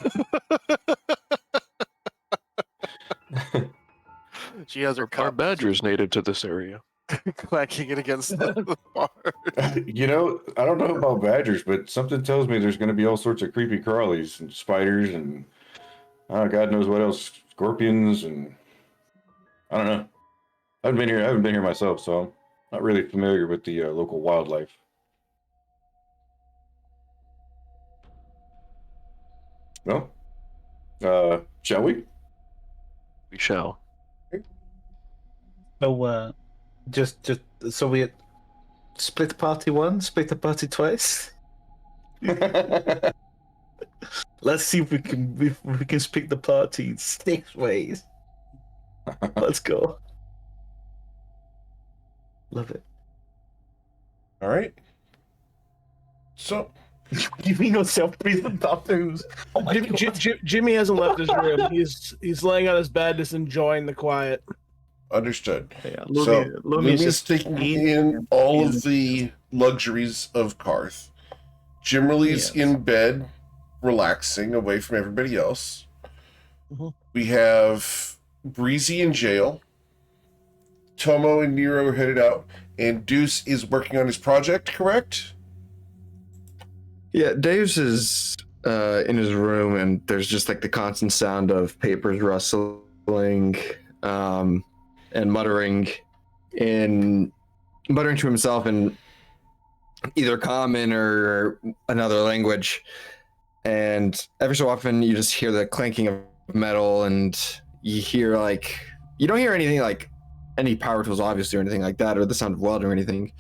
She has her Our cup badger's native to this area. clacking it against the bar. I don't know about badgers, but something tells me there's going to be all sorts of creepy crawlies and spiders and God knows what else, scorpions and I don't know. I haven't been here myself, so I'm not really familiar with the local wildlife. Well, shall we? We shall. So, just so we split party one, split the party twice. Let's see if we can split the party 6 ways. Let's go. Love it. All right. So, Giving yourself prison tattoos. Oh my God. Jimmy hasn't left his room. He's laying on his bed, just enjoying the quiet. understood. Yeah, So, Lumi's Lumi's taking in all of the luxuries of Karth. Jimmerly's Yes. in bed, relaxing away from everybody else. Mhm. We have Breezy in jail. Tomo and Nero are headed out, and Deuce is working on his project, correct? Yeah, Dave's is in his room, and there's just like the constant sound of papers rustling, and muttering to himself in either common or another language. And every so often, you just hear the clanking of metal, and you hear you don't hear anything like any power tools, obviously, or anything like that, or the sound of welding or anything.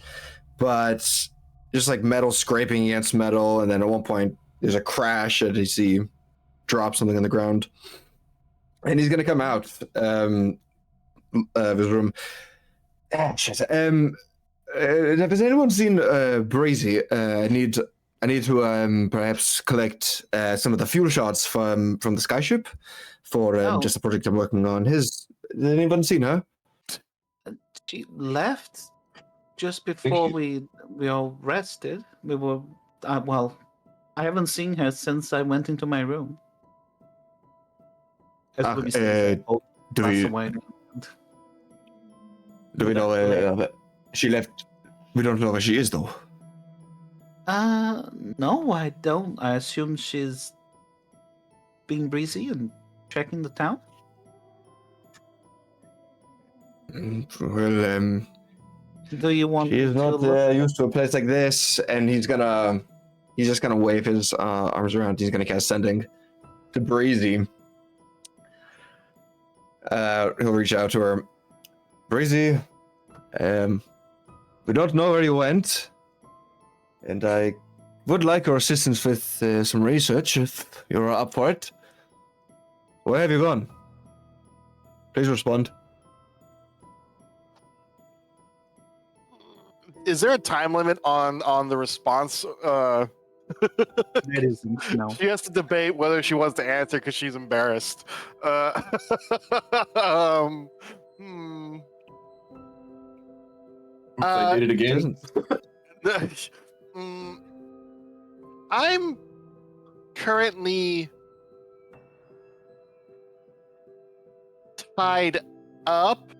But just like metal scraping against metal, and then at one point there's a crash, and you see drop something on the ground, and he's gonna come out of his room. Shit. Has anyone seen Brazy? I need to perhaps collect some of the fuel shots from the skyship for just a project I'm working on. Has anyone seen her? She left just before we all rested. We were well. I haven't seen her since I went into my room. Do we know that she left? We don't know where she is, though. No, I don't. I assume she's being breezy and checking the town. Well, do you want? She is not used to a place like this, and he's just gonna wave his arms around. He's gonna cast sending to Breezy. He'll reach out to her. Breezy, we don't know where you went, and I would like your assistance with some research if you're up for it. Where have you gone? Please respond. Is there a time limit on the response? It isn't. No. She has to debate whether she wants to answer because she's embarrassed. I did it again. I'm currently tied up.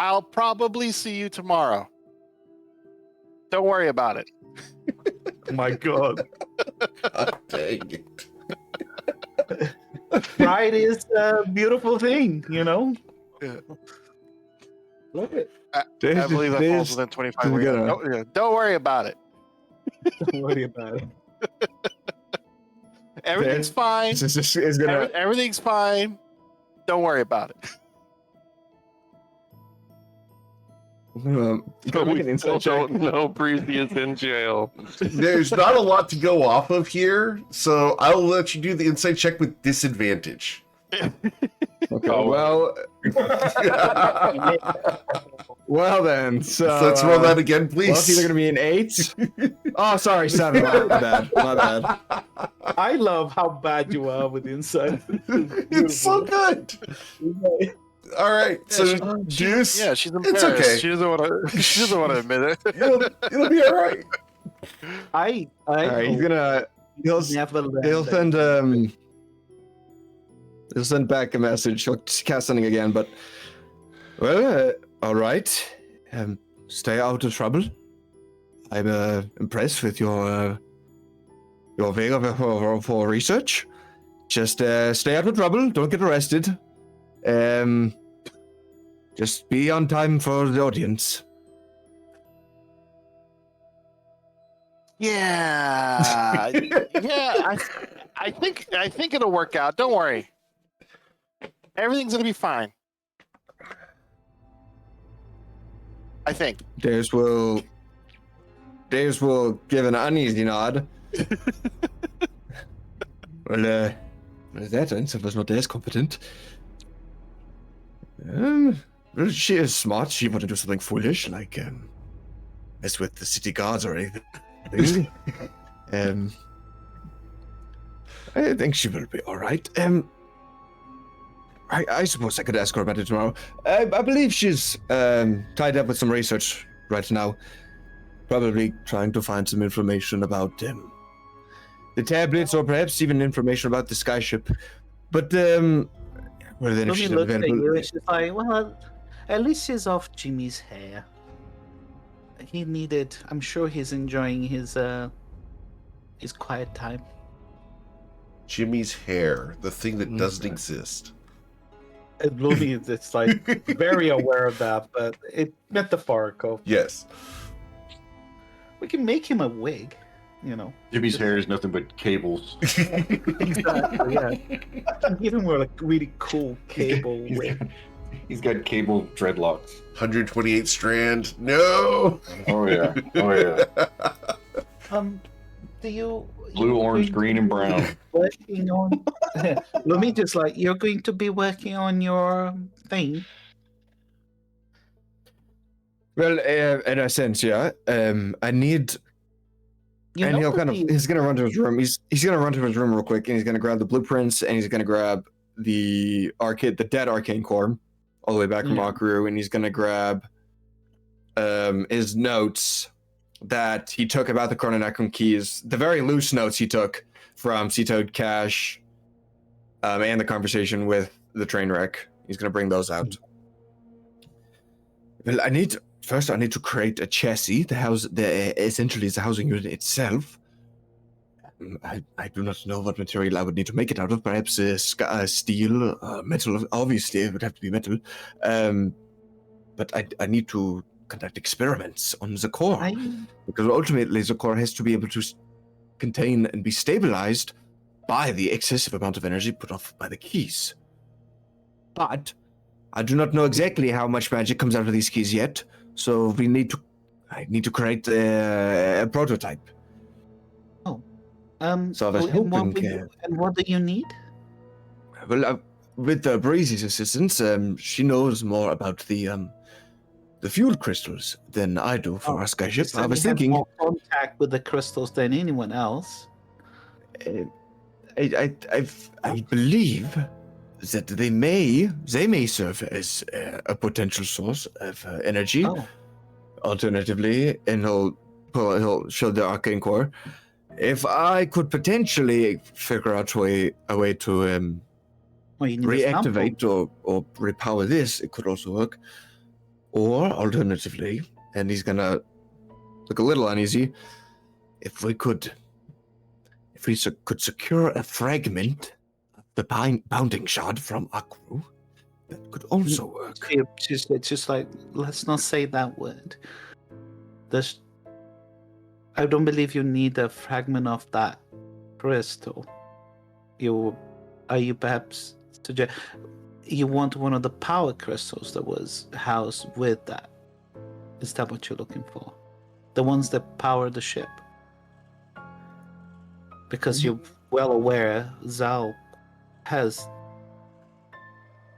I'll probably see you tomorrow. Don't worry about it. Oh my god. God dang it. Pride is a beautiful thing, you know? Yeah. Love it. I believe that falls within 25 weeks. Don't worry about it. Don't worry about it. Everything's fine. Everything's fine. Don't worry about it. But we still don't know Breezy is in jail. There's not a lot to go off of here, so I'll let you do the insight check with disadvantage. Okay. Well then. So let's roll that again, please. Well, it's either gonna be an 8. Oh, sorry, 7. My bad. My bad. I love how bad you are with insight. It's so good. All right, so Juice. Yeah, she's embarrassed. It's okay. She doesn't want to admit it. It'll be all right. All right, he'll send back a message. He'll cast something again, but all right. Stay out of trouble. I'm impressed with your vigor for research. Just stay out of trouble. Don't get arrested. Just be on time for the audience. Yeah, yeah. I think it'll work out. Don't worry. Everything's gonna be fine. I think. Dares will give an uneasy nod. Well, that answer was not as competent. Well, she is smart. She wouldn't do something foolish like mess with the city guards or anything. I think she will be all right. I suppose I could ask her about it tomorrow. I believe she's tied up with some research right now. Probably trying to find some information about the tablets, or perhaps even information about the skyship. But well, then if she's available. She's like, well, at least she's off Jimmy's hair. He needed. I'm sure he's enjoying his quiet time. Jimmy's hair, the thing that doesn't exist. Looney is like very aware of that, but it's metaphorical. Yes. We can make him a wig, you know. Jimmy's hair is nothing but cables. Exactly, yeah. Give him a like really cool cable wig. He's got cable dreadlocks. 128 strand. No. Oh yeah. Oh yeah. Do you Blue, you're orange, going green, to and be brown. working on? Let me just like you're going to be working on your thing. Well, in a sense, yeah. I need, You and know he'll that kind of, the- he's gonna run to his room. He's gonna run to his room real quick, and he's gonna grab the blueprints, and he's gonna grab the dead arcane core, all the way back from Yeah. Akaru, and he's gonna grab his notes that he took about the Chrononecron keys, the very loose notes he took from Toad Cash, and the conversation with the train wreck. He's gonna bring those out. Well, I need to create a chassis. Essentially is the housing unit itself. I do not know what material I would need to make it out of. Perhaps steel, metal. Obviously, it would have to be metal. But I need to conduct experiments on the core, because ultimately the core has to be able to contain and be stabilized by the excessive amount of energy put off by the keys. But I do not know exactly how much magic comes out of these keys yet, so I need to create a prototype. So I was and hoping, what do you need? well, with Breezy's assistance, she knows more about the fuel crystals than I do for our skyship. I was thinking, more contact with the crystals than anyone else. I believe that they may serve as a potential source of energy. Oh. Alternatively, and he'll show the arcane core. If I could potentially figure out a way to Well, you need a reactivate or repower this, it could also work. Or alternatively, and he's gonna look a little uneasy, if we could secure a fragment of the bounding shard from Akru, that could also work. It's just like, let's not say that word. I don't believe you need a fragment of that crystal. Are you perhaps suggest you want one of the power crystals that was housed with that? Is that what you're looking for? The ones that power the ship? Because you're well aware Zal has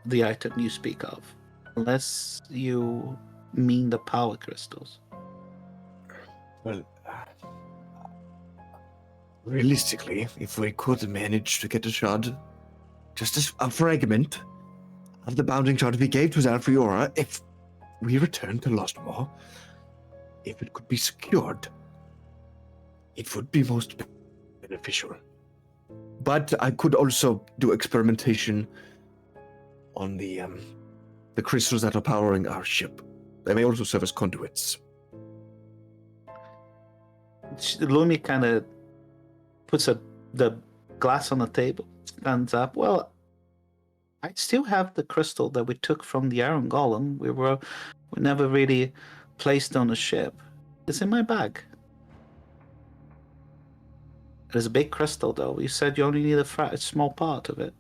the item you speak of. Unless you mean the power crystals. Well, realistically, if we could manage to get a shard, just a fragment of the bounding shard we gave to Zalfiora, if we return to Lostmore, if it could be secured, it would be most beneficial. But I could also do experimentation on the crystals that are powering our ship. They may also serve as conduits. Lumi kind of puts the glass on the table, stands up. Well, I still have the crystal that we took from the Iron Golem. We never really placed on the ship. It's in my bag. There's a big crystal, though. You said you only need a small part of it.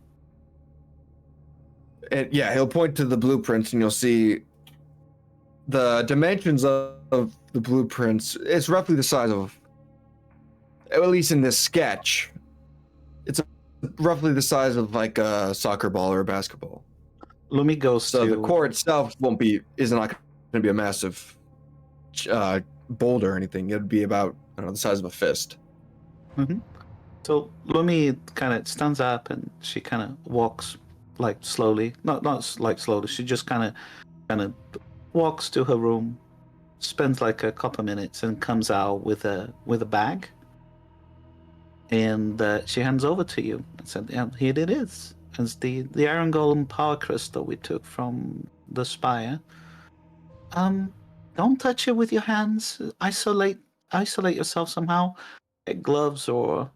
And yeah, he'll point to the blueprints, and you'll see the dimensions of the blueprints. It's roughly the size of, at least in this sketch, it's roughly the size of like a soccer ball or a basketball. Lumi goes So to the core itself is not going to be a massive boulder or anything. It'd be about, I don't know, the size of a fist. Mm-hmm. So Lumi kind of stands up and she kind of walks like slowly, not like slowly. She just kind of walks to her room, spends like a couple minutes, and comes out with a bag. And she hands over to you and said, "Yeah, here it is. It's the Iron Golem power crystal we took from the spire. Don't touch it with your hands. Isolate yourself somehow. Get gloves or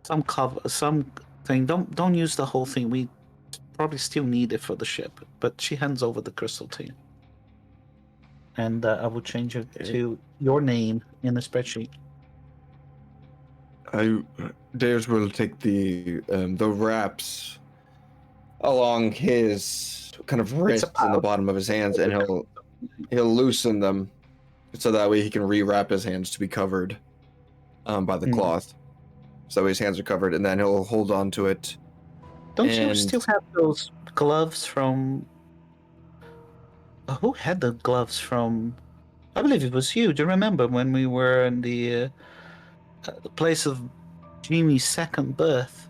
some cover, something. Don't use the whole thing. We probably still need it for the ship." But she hands over the crystal to you, and I will change it to your name in the spreadsheet. Dares will take the wraps along his kind of wrists in the bottom of his hands, and he'll loosen them so that way he can rewrap his hands to be covered by the cloth. So that way his hands are covered, and then he'll hold on to it. Don't you still have those gloves from? Who had the gloves from? I believe it was you. Do you remember when we were in the place of Jimmy's second birth?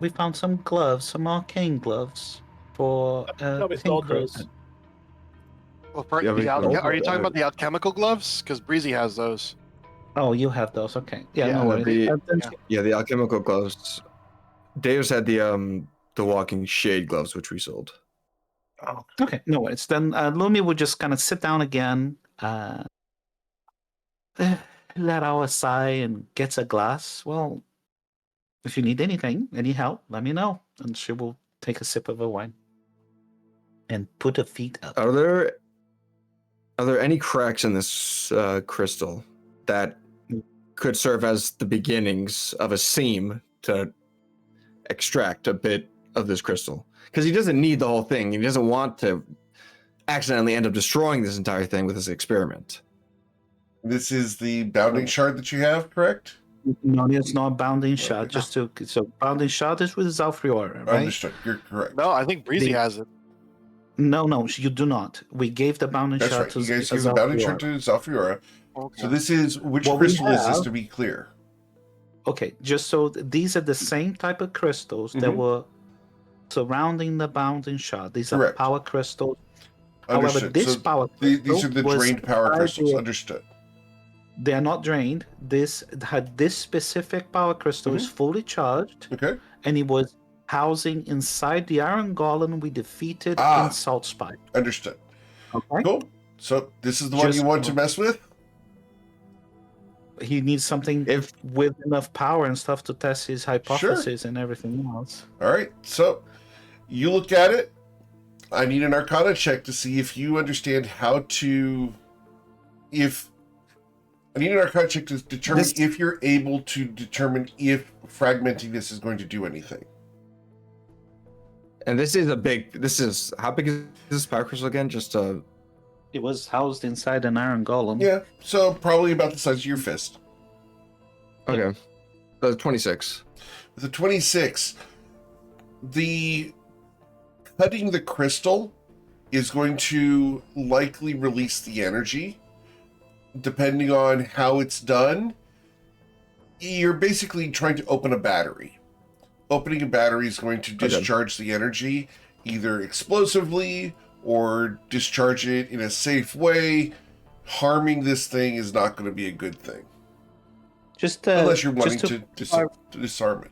We found some gloves, some arcane gloves for Probably sold Tinker. those. Well, for Yeah, we- are you talking about the alchemical gloves? Because Breezy has those. Oh, you have those. Okay. Yeah, Yeah, no worries. The alchemical gloves. Deus had the walking shade gloves, which we sold. Oh, Okay, no worries. Then Lumi would just kind of sit down again, let out a sigh, and gets a glass. Well, if you need anything, any help, let me know. And she will take a sip of her wine and put her feet up. Are there any cracks in this crystal that could serve as the beginnings of a seam to extract a bit of this crystal? Because he doesn't need the whole thing. He doesn't want to accidentally end up destroying this entire thing with this experiment. This is the bounding shard that you have, correct? No, it's not a bounding shot. Okay. So bounding shot is with Zalfriora, right? Understood. You're correct. No, I think Breezy has it. No, you do not. We gave the bounding That's shot right. to You guys give the bounding shard to Zalfriora. So this is which crystal is this, to be clear? Okay, just so these are the same type of crystals that were surrounding the bounding shard. These are power crystals. However, Understood. this So power these crystal are the was drained power inside crystals. the- Understood. They are not drained. This specific power crystal is fully charged, Okay. and it was housing inside the iron golem we defeated in Salt Spire. Understood. Okay. Cool. So this is the one Just- you want to mess with? He needs something with enough power and stuff to test his hypothesis and everything else. All right. So you look at it. I need an Arcana check to see if you understand how to. I need an Arcana check to determine if you're able to determine if fragmenting this is going to do anything. And this is how big is this power crystal again? Just It was housed inside an iron golem. Yeah. So probably about the size of your fist. okay. 26. With a 26, the cutting the crystal is going to likely release the energy. Depending on how it's done, you're basically trying to open a battery. Opening a battery is going to discharge the energy either explosively or discharge it in a safe way. Harming this thing is not going to be a good thing. Just unless you're wanting just to disarm it.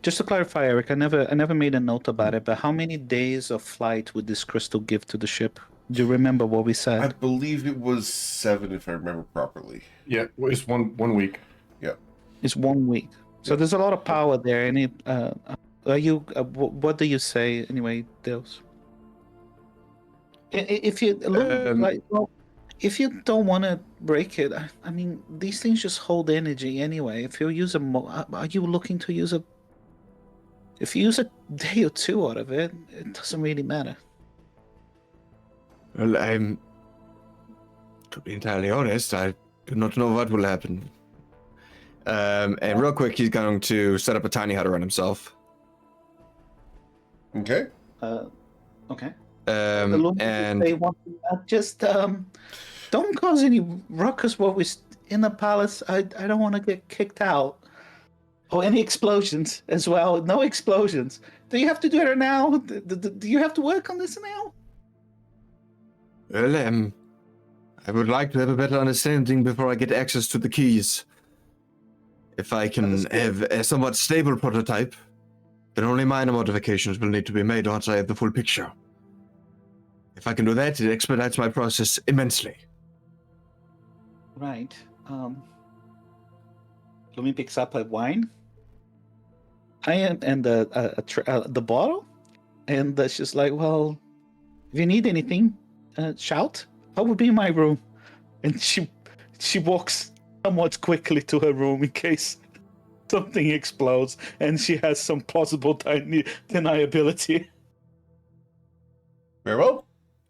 Just to clarify, Eric, I never made a note about it, but how many days of flight would this crystal give to the ship? Do you remember what we said? I believe it was 7, if I remember properly. Yeah, it's one week. Yeah. It's 1 week. So there's a lot of power there. And are you? What do you say anyway, Deus? If you look if you don't want to break it, I mean, these things just hold energy anyway. If you use are you looking to use a? If you use a day or two out of it, it doesn't really matter. Well, to be entirely honest, I do not know what will happen. And real quick, he's going to set up a tiny hut around himself. Okay. Okay. And they want just don't cause any ruckus while we're in the palace. I don't want to get kicked out. Or any explosions as well. No explosions. Do you have to do it now? Do you have to work on this now? well, I would like to have a better understanding before I get access to the keys. If I can have a somewhat stable prototype, then only minor modifications will need to be made once I have the full picture. If I can do that, it expedites my process immensely. Right. Lumi picks up a wine. And the bottle, and she's like, "Well, if you need anything, shout. I will be in my room." And she walks somewhat quickly to her room in case something explodes, and she has some plausible deniability. Very well.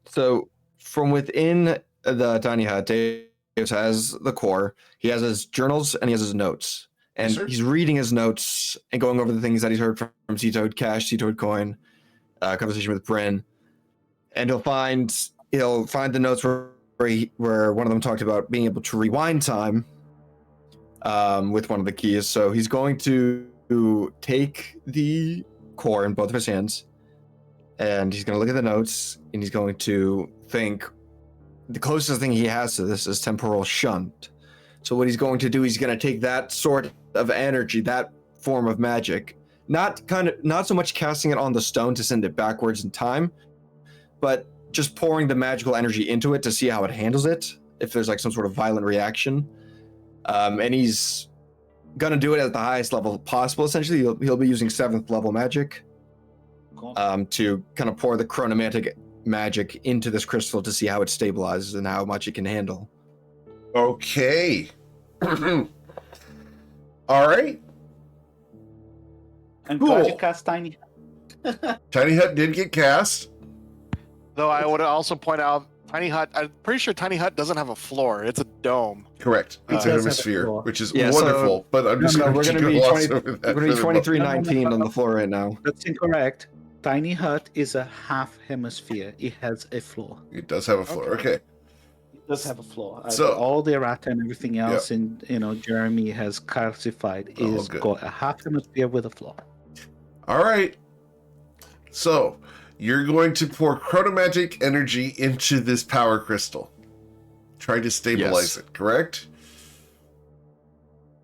So from within the tiny hut, Dave has the core. He has his journals and he has his notes. And Yes, sir. he's reading his notes and going over the things that he's heard from Sea-Toad Cash, Sea-Toad Coin, conversation with Bryn. And he'll find the notes where one of them talked about being able to rewind time with one of the keys. So he's going to take the core in both of his hands, and he's going to look at the notes, and he's going to think the closest thing he has to this is temporal shunt. So what he's going to do, he's going to take that sort of energy, that form of magic, not so much casting it on the stone to send it backwards in time, but just pouring the magical energy into it to see how it handles it, if there's like some sort of violent reaction. And he's gonna do it at the highest level possible. Essentially, he'll be using 7th level magic to kind of pour the chronomantic magic into this crystal to see how it stabilizes and how much it can handle. Okay. All right. I'm Cool. glad you cast Tiny. Tiny Hut did get cast. Though I would also point out, Tiny Hut. I'm pretty sure Tiny Hut doesn't have a floor. It's a dome. Correct. It's It a does have a hemisphere, floor. which is Yeah, so- wonderful. But I'm just No, going we're to gonna be gloss 20 over that. We're gonna be for the moment. 2319 on the floor right now. That's incorrect. Tiny Hut is a half hemisphere. It has a floor. It does have a floor. Okay. It does have a floor. So- All the errata and everything else, in Jeremy has classified, Oh, is good. got a half hemisphere with a floor. All right. So you're going to pour chronomagic energy into this power crystal, trying to stabilize Yes. it. Correct?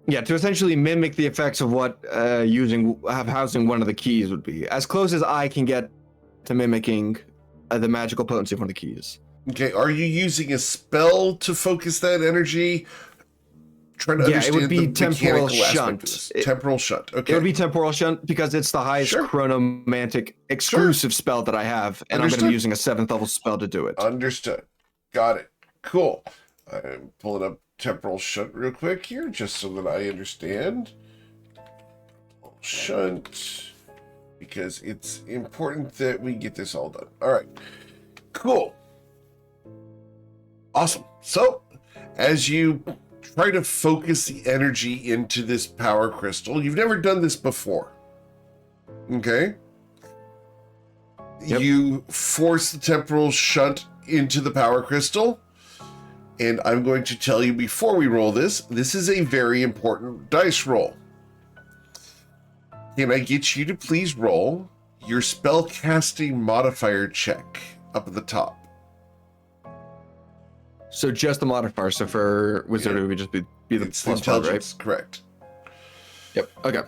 Yeah, to essentially mimic the effects of what housing one of the keys would be, as close as I can get to mimicking the magical potency of one of the keys. Okay. Are you using a spell to focus that energy? Trying to Yeah, it understand would be the temporal mechanical aspect shunt. of this. It- Temporal shunt. Okay. It would be temporal shunt because it's the highest Sure. chronomantic exclusive spell that I have, and I'm going to Understood. be using a 7th level spell to do it. Understood. Got it. Cool. I'm pulling up temporal shunt real quick here, just so that I understand. Shunt, because it's important that we get this all done. All right. Cool. Awesome. So, as you try to focus the energy into this power crystal, you've never done this before. Okay? Yep. You force the temporal shunt into the power crystal. And I'm going to tell you before we roll this is a very important dice roll. Can I get you to please roll your spell casting modifier check up at the top? So just the modifier. So for wizard, Yeah. it would just be the It's plus 5, right? intelligence, correct. Yep. Okay.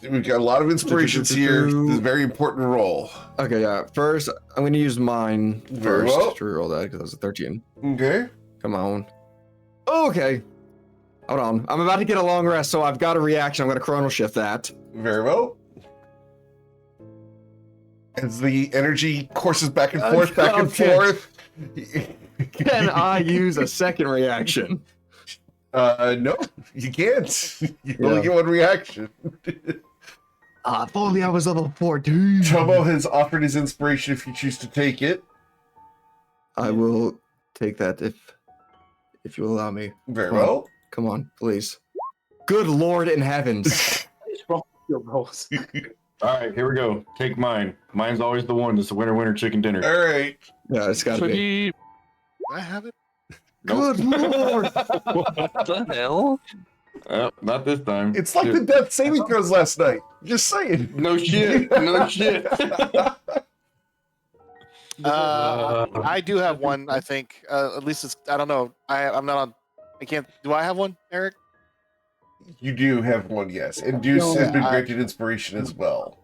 We've got a lot of inspirations here. This is a very important roll. Okay. Yeah. First, I'm going to use mine Very first well. to reroll that because that was a 13. Okay. Come on. Okay. Hold on. I'm about to get a long rest, so I've got a reaction. I'm going to chrono shift that. Very well. As the energy courses back and forth, back and Okay. forth. Can I use a second reaction? No, you can't. You only Yeah. get one reaction. If only I was level 14. Tomo has offered his inspiration if you choose to take it. I will take that if you allow me. Very Come on. well. Come on, please. Good Lord in heavens. What is wrong with your rolls? All right, here we go. Take mine. Mine's always the one. It's the winner chicken dinner. All right. Yeah, it's gotta be. Sweet. I have it. Good Lord. What the hell? Not this time. It's like the death saving throws last night. Just saying. No shit. No shit. I do have one. I think at least it's. I don't know. I'm not on. I can't. Do I have one, Eric? You do have one, yes. And Deuce has been I- granted inspiration as well.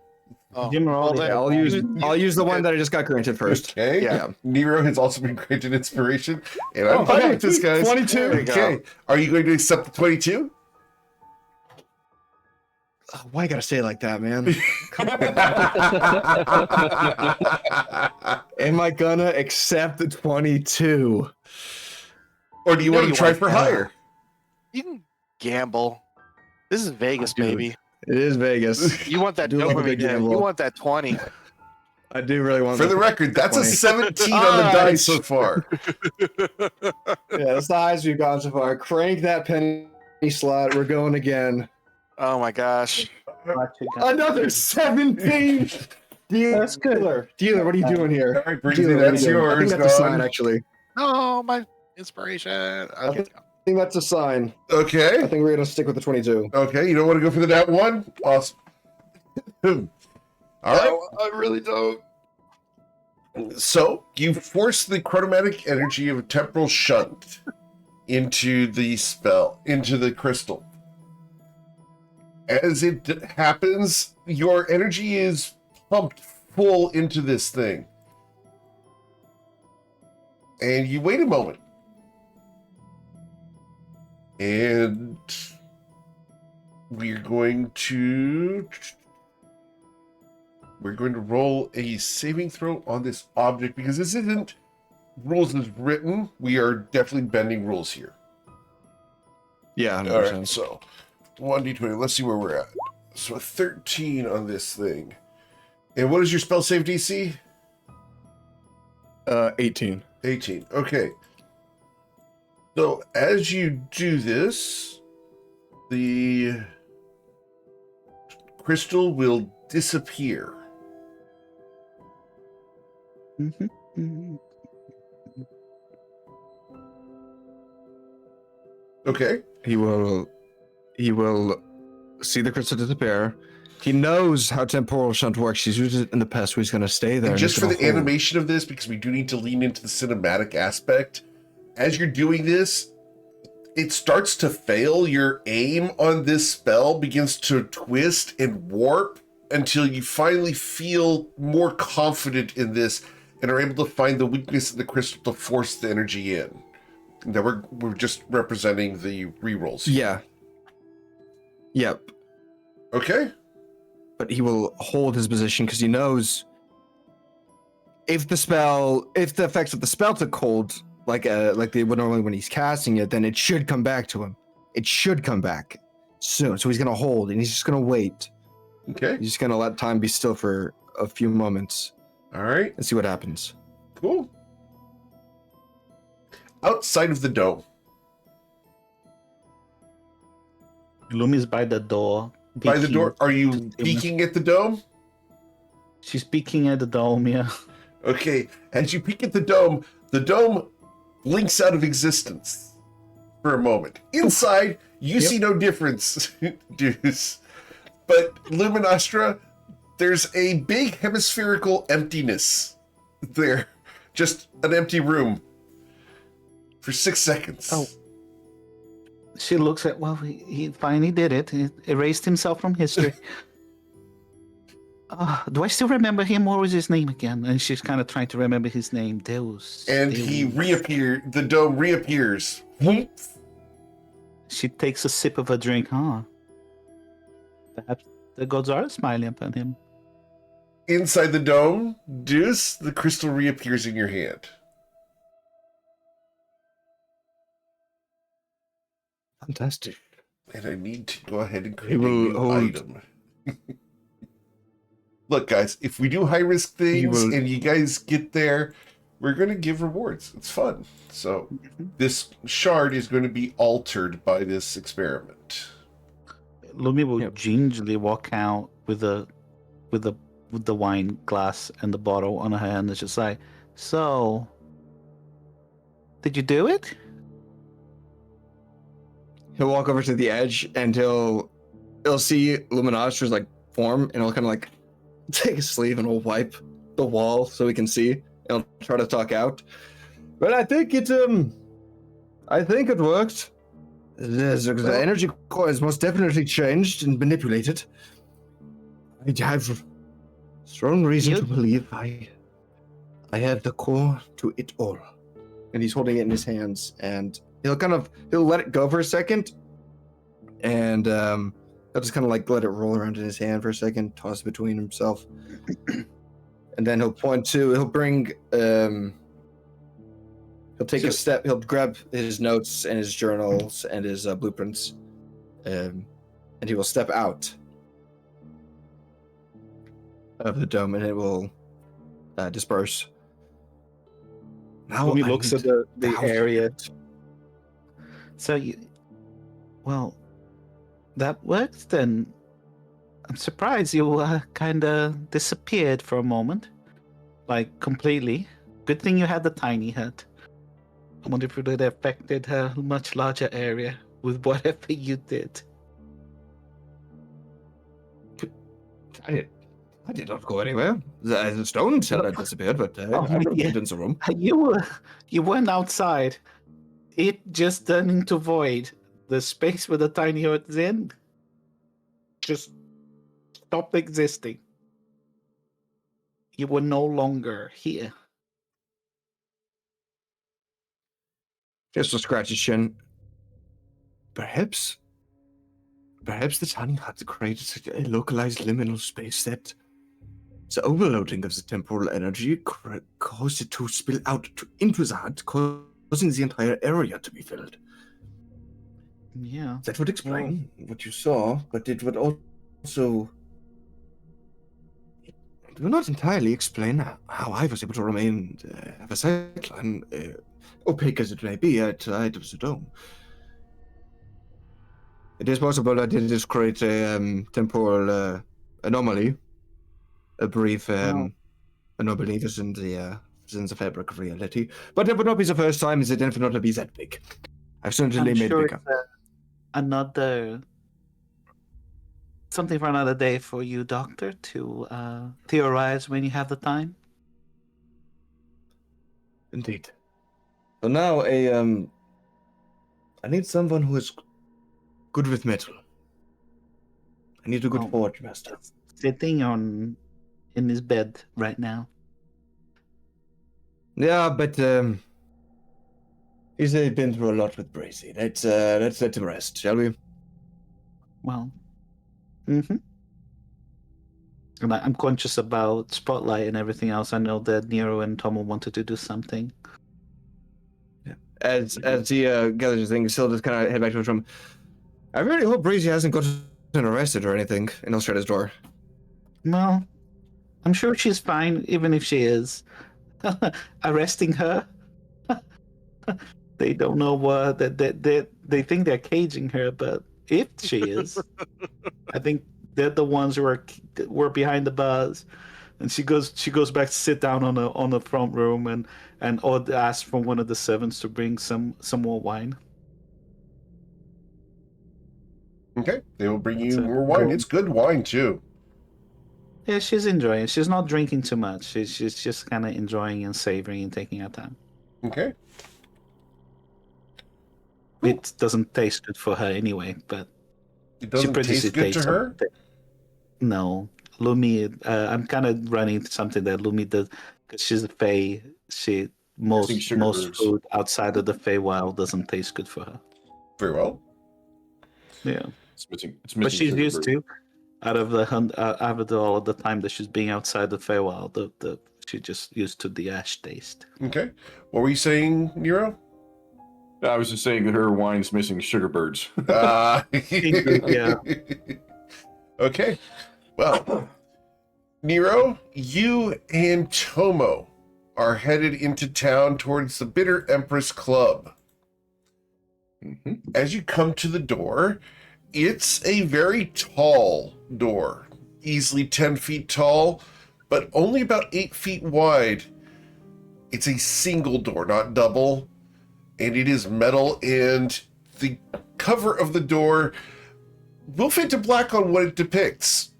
Oh, Jim well, rolled it. then- I'll use the one that I just got granted first. Okay. Yeah. Nero has also been granted inspiration. And I'm Oh, fine okay. with this, guys. 22. There you go. Okay. Are you going to accept the 22? Why you gotta say it like that, man? Am I gonna accept the 22? Or do you No, want to you try want- for higher? You can gamble. This is Vegas, Dude. baby. It is Vegas. You want that Do love a good dopamine hit. gamble. You want that 20. I do really want. For the record, that's a 20. 17 on the die so far. Yeah, that's the highest we've gotten so far. Crank that penny slot. We're going again. Oh my gosh. Another 17. That's good. Dealer, what are you doing All here? right, Breezy, Dealer, what are that's you doing? I think yours. that's a Gone. sign, actually. Oh, my inspiration. Okay. I think that's a sign. I Okay. think we're gonna stick with the 22. Okay, you don't want to go for the nat one? Awesome. All right. No, I really don't. So you force the chromatic energy of temporal shunt into the spell, into the crystal. As it happens, your energy is pumped full into this thing. And you wait a moment. And we're going to roll a saving throw on this object because this isn't rules as written. We are definitely bending rules here. Yeah, All 100%. right, so 1d20. Let's see where we're at. So a 13 on this thing. And what is your spell save DC? 18. 18. Okay. So as you do this, the crystal will disappear. Okay. He will see the crystal disappear. He knows how temporal shunt works. He's used it in the past where he's going to stay there. And just he's for gonna the hold. animation of this, because we do need to lean into the cinematic aspect, as you're doing this, it starts to fail. Your aim on this spell begins to twist and warp until you finally feel more confident in this and are able to find the weakness in the crystal to force the energy in. Now we're just representing the rerolls. Yeah. Yep. Okay. But he will hold his position because he knows if the effects of the spell took hold, like they would normally when he's casting it, then it should come back to him. It should come back soon. So he's gonna hold and he's just gonna wait. Okay. He's just gonna let time be still for a few moments All right. and see what happens. Cool. Outside of the dome. Lumi's by the door. By the peeking. door. Are you peeking at the dome? She's peeking at the dome, yeah. Okay. As you peek at the dome blinks out of existence for a moment. Inside, you see no difference, Deuce. But Luminostra, there's a big hemispherical emptiness there. Just an empty room for 6 seconds. Oh. She looks at, well, he finally did it. He erased himself from history. Do I still remember him? What was his name again? And she's kind of trying to remember his name. Deus. And Deus. he reappeared. The dome reappears. She takes a sip of a drink, Perhaps the gods are smiling upon him. Inside the dome, Deuce, the crystal reappears in your hand. Fantastic. And I need to go ahead and create He a will new hold- item. Look, guys, if we do high-risk things will- and you guys get there, we're going to give rewards. It's fun. So this shard is going to be altered by this experiment. Lumi will Yep. gingerly walk out with the wine glass and the bottle on her hand and just like, so, did you do it? He'll walk over to the edge and he'll see Luminostra's like form and he'll kind of like take his sleeve and he'll wipe the wall so he can see. And he'll try to talk out. But I think it worked. The energy core is most definitely changed and manipulated. I have strong reason to believe I have the core to it all. And he's holding it in his hands and he'll let it go for a second, and he'll just kind of like let it roll around in his hand for a second, toss it between himself, and then he'll take a step. He'll grab his notes and his journals and his blueprints, and he will step out of the dome, and it will disperse. Now Lumi I looks need at the house area. kept. So well, that works then. I'm surprised you kind of disappeared for a moment, like completely. Good thing you had the tiny hut. I wonder if it would have affected a much larger area with whatever you did. I did not go anywhere. The stone said I disappeared, but I moved yeah. into the room. You went outside. It just turned into void. The space where the tiny hut is in just stopped existing. You were no longer here. Just to scratch his chin. Perhaps the tiny hut created a localized liminal space that the overloading of the temporal energy caused it to spill out into the hut, causing the entire area to be filled. Yeah. That would explain what you saw, but it would also... It will not entirely explain how I was able to remain versatile and opaque as it may be outside of the dome. It is possible I did just create a temporal anomaly, a brief anomaly that's in the fabric of reality. But it would not be the first time, it would not be that big. I've certainly I'm made sure bigger. it's another something for another day for you, Doctor, to theorize when you have the time. Indeed. So now I need someone who is good with metal. I need a good forge master. Sitting in his bed right now. Yeah, but he's been through a lot with Bracy. Let's let him rest, shall we? Well, and I'm conscious about Spotlight and everything else. I know that Nero and Tomo wanted to do something. Yeah. As he gathers his things, he'll just kind of head back to his room. I really hope Bracy hasn't gotten arrested or anything, and he'll shut his door. Well, I'm sure she's fine, even if she is. Arresting her? They don't know what they think they're caging her, but if she is, I think they're the ones who were behind the bars. And she goes back to sit down on the front room and asks from one of the servants to bring some more wine. Okay, they will bring you more wine. It's good wine too. Yeah, she's enjoying. She's not drinking too much. She's just kind of enjoying and savoring and taking her time. Okay. It doesn't taste good for her anyway, but it doesn't taste good to her. No, Lumi. I'm kind of running something that Lumi does because she's a Fae. Most food outside of the Feywild doesn't taste good for her. Very well. Yeah, it's missing but she's used bird. to. Out of all of the time that she's being outside the Feywild, she's just used to the ash taste. Okay, what were you saying, Nero? I was just saying that her wine's missing sugar birds. Yeah. Okay. Well, Nero, you and Tomo are headed into town towards the Bitter Empress Club. Mm-hmm. As you come to the door, it's a very tall door, easily 10 feet tall, but only about 8 feet wide. It's a single door, not double, and it is metal, and the cover of the door will fade to black on what it depicts.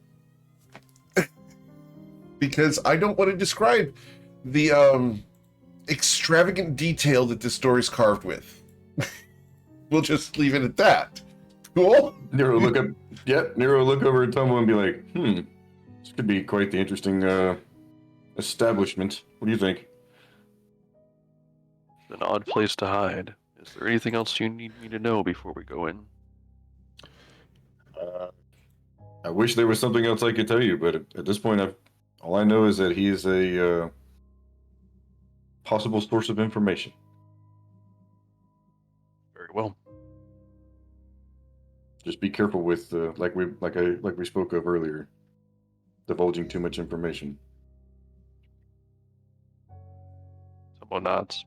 Because I don't want to describe the extravagant detail that this door is carved with. We'll just leave it at that. Cool? Nero look over at Tomo and be like, this could be quite the interesting establishment. What do you think? An odd place to hide. Is there anything else you need me to know before we go in? I wish there was something else I could tell you, but at this point, all I know is that he is a possible source of information. Very well. Just be careful with like we spoke of earlier, divulging too much information. Tomo nods.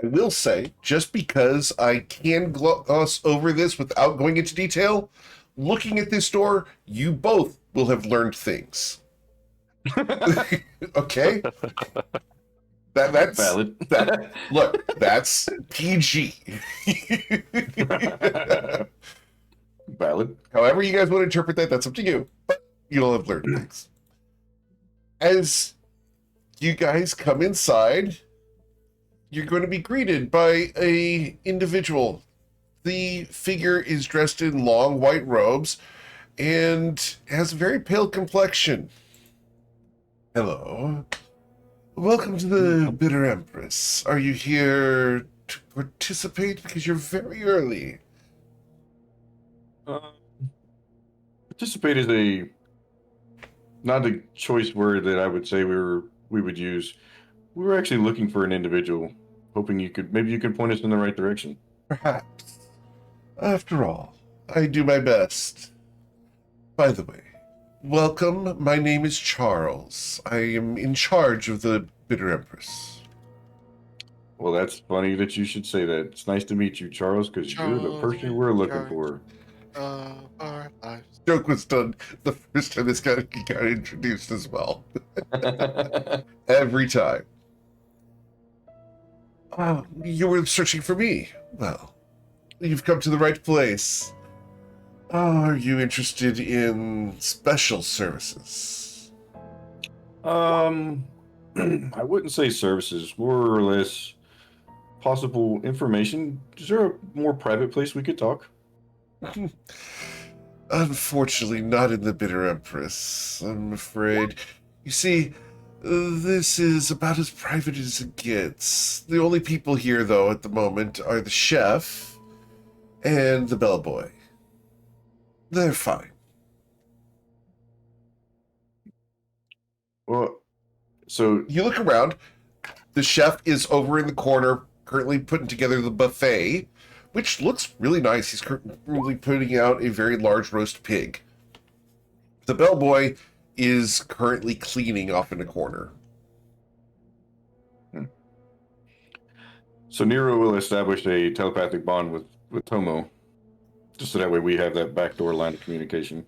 I will say, just because I can gloss over this without going into detail, looking at this door, you both will have learned things. Okay? That's valid. Look, that's PG. Valid. However you guys want to interpret that, that's up to you. But you'll have learned things. As you guys come inside, you're going to be greeted by a individual. The figure is dressed in long white robes and has a very pale complexion. Hello. Welcome to the Bitter Empress. Are you here to participate? Because you're very early. Participate is not a choice word that I would say we would use. We were actually looking for an individual, hoping you could point us in the right direction. Perhaps. After all, I do my best. By the way, welcome. My name is Charles. I am in charge of the Bitter Empress. Well, that's funny that you should say that. It's nice to meet you, Charles, because you're the person we're looking for. Our lives. Joke was done the first time this guy got introduced as well. Every time. You were searching for me. Well, you've come to the right place. Are you interested in special services? I wouldn't say services, more or less possible information. Is there a more private place we could talk? Unfortunately, not in the Bitter Empress, I'm afraid. You see, this is about as private as it gets. The only people here, though, at the moment are the chef and the bellboy. They're fine. Well, so You look around. The chef is over in the corner, currently putting together the buffet, which looks really nice. He's currently putting out a very large roast pig. The bellboy is currently cleaning off in a corner. So Nero will establish a telepathic bond with Tomo, just so that way we have that backdoor line of communication.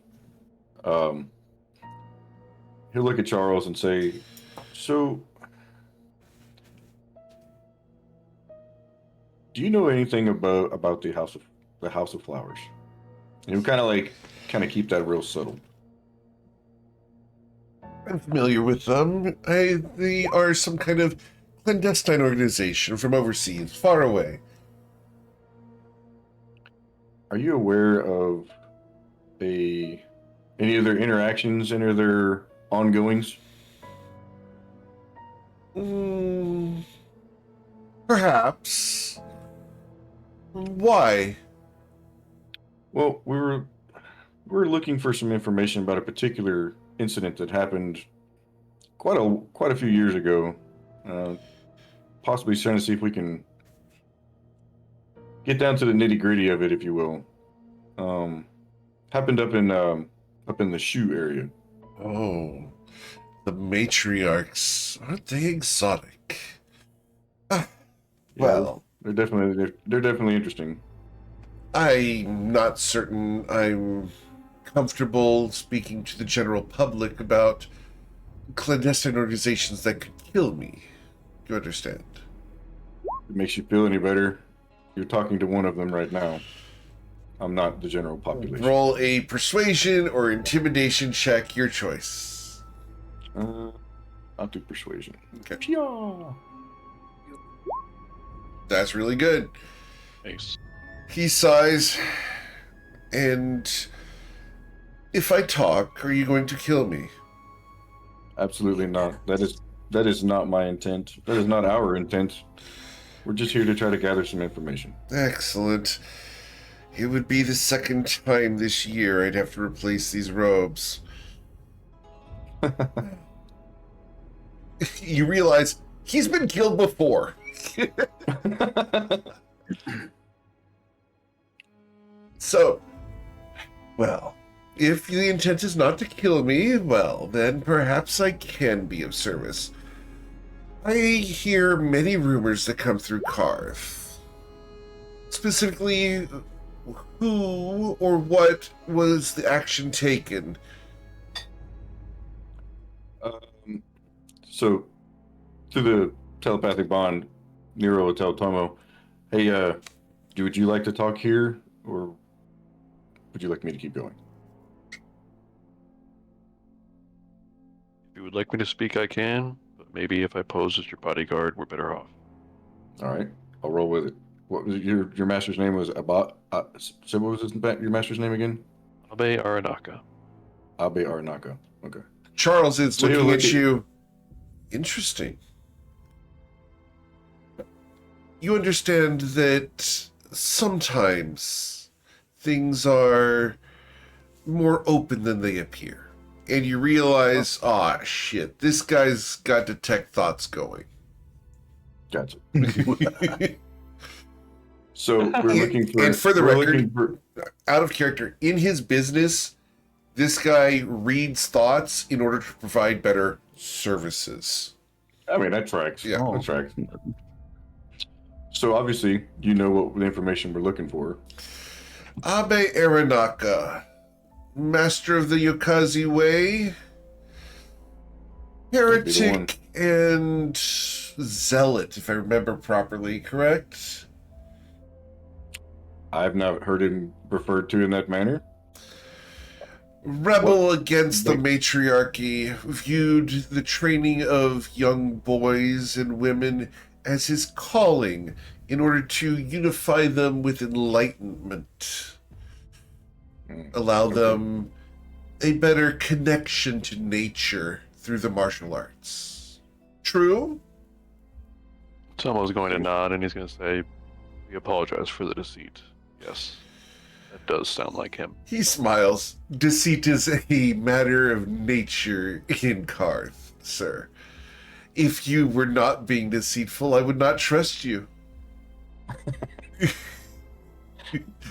He'll look at Charles and say, "So, do you know anything about the House of Flowers?" And he'll kind of keep that real subtle. I'm familiar with them. They are some kind of clandestine organization from overseas, far away. Are you aware of any of their interactions, any of their ongoings? Perhaps. Why? Well, we were looking for some information about a particular incident that happened quite a few years ago. Possibly trying to see if we can get down to the nitty gritty of it, if you will. Happened up in the shoe area. Oh, the matriarchs. Aren't they exotic? Well, they're definitely interesting. I'm not certain I'm comfortable speaking to the general public about clandestine organizations that could kill me. You understand? If it makes you feel any better, you're talking to one of them right now. I'm not the general population. Roll a persuasion or intimidation check, your choice. I'll do persuasion. Okay. Pia! That's really good. Nice. He sighs, and if I talk, are you going to kill me? Absolutely not. That is not my intent. That is not our intent. We're just here to try to gather some information. Excellent. It would be the second time this year I'd have to replace these robes. You realize he's been killed before. So, well, if the intent is not to kill me, well, then perhaps I can be of service. I hear many rumors that come through Karth. Specifically, who or what was the action taken? So, through the telepathic bond, Nero will tell Tomo, "Hey, would you like to talk here, or would you like me to keep going?" If you would like me to speak, I can, but maybe if I pose as your bodyguard, we're better off. All right, I'll roll with it. What was your master's name? Was Abba? So what was your master's name again? Abe Aranaka. Abe Arnaka. Okay. Charles is So looking you'll at look at- you. Interesting. You understand that sometimes things are more open than they appear. And you realize, shit, this guy's got detect thoughts going. Gotcha. So we're looking for. And for the we're record, looking for- out of character, in his business, this guy reads thoughts in order to provide better services. I mean, that tracks. Yeah. That tracks. So obviously, you know what the information we're looking for. Abe Aranaka, master of the Yokazi Way, heretic and zealot, if I remember properly, correct? I've not heard him referred to in that manner. Rebel against the matriarchy, viewed the training of young boys and women as his calling in order to unify them with enlightenment. Allow them a better connection to nature through the martial arts. True? Tomo's going to nod and he's going to say, "We apologize for the deceit." Yes, that does sound like him. He smiles. Deceit is a matter of nature in Karth, sir. If you were not being deceitful, I would not trust you.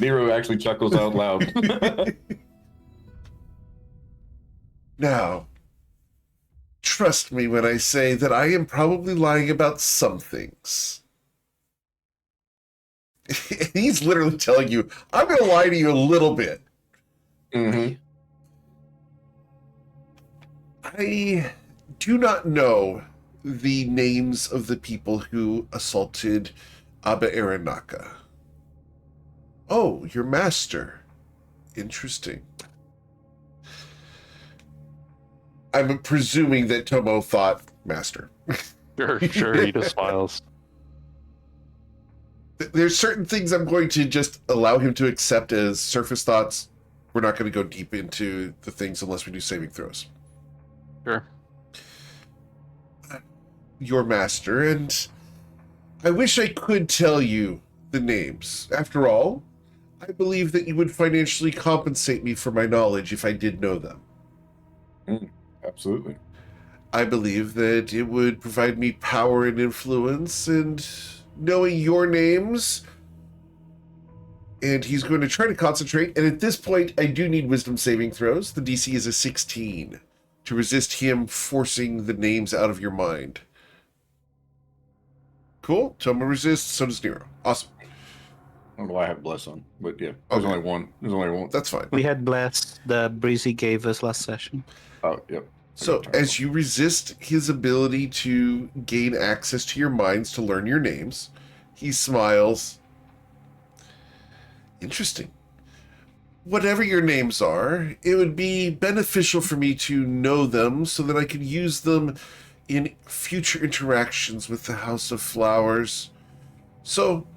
Nero actually chuckles out loud. Now, trust me when I say that I am probably lying about some things. He's literally telling you, I'm going to lie to you a little bit. Mm-hmm. I do not know the names of the people who assaulted Abe Aranaka. Oh, your master. Interesting. I'm presuming that Tomo thought master. Sure, he just smiles. There's certain things I'm going to just allow him to accept as surface thoughts. We're not going to go deep into the things unless we do saving throws. Sure. Your master, and I wish I could tell you the names. After all, I believe that you would financially compensate me for my knowledge if I did know them. Absolutely. I believe that it would provide me power and influence, and knowing your names. And he's going to try to concentrate, and at this point, I do need wisdom saving throws. The DC is a 16 to resist him forcing the names out of your mind. Cool. Tomo resists, so does Nero. Awesome. I don't know why I have bless on, but yeah, there's Okay. only one. There's only one. That's fine. We had blessed the breezy gave us last session. Oh, yep. So, as you resist his ability to gain access to your minds to learn your names, he smiles. Interesting. Whatever your names are, it would be beneficial for me to know them so that I could use them in future interactions with the House of Flowers. So,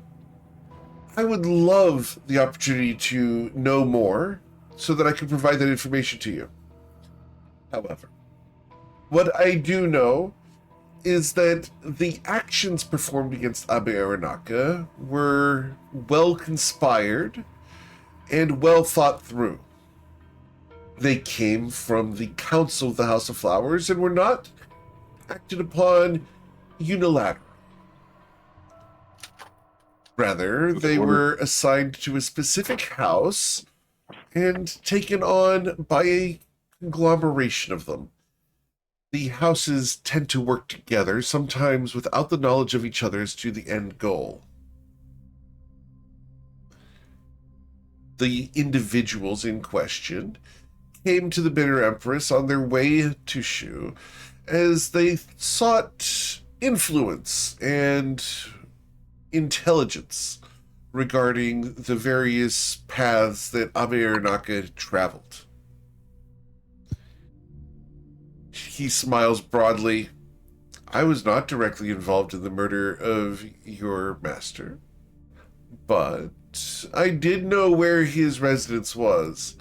I would love the opportunity to know more so that I could provide that information to you. However, what I do know is that the actions performed against Abe Aranaka were well conspired and well thought through. They came from the Council of the House of Flowers and were not acted upon unilaterally. Rather, they were assigned to a specific house and taken on by a conglomeration of them. the houses tend to work together, sometimes without the knowledge of each other as to the end goal. The individuals in question came to the Bitter Empress on their way to Shu as they sought influence and intelligence regarding the various paths that Abe Aranaka traveled. He smiles broadly. I was not directly involved in the murder of your master, but I did know where his residence was,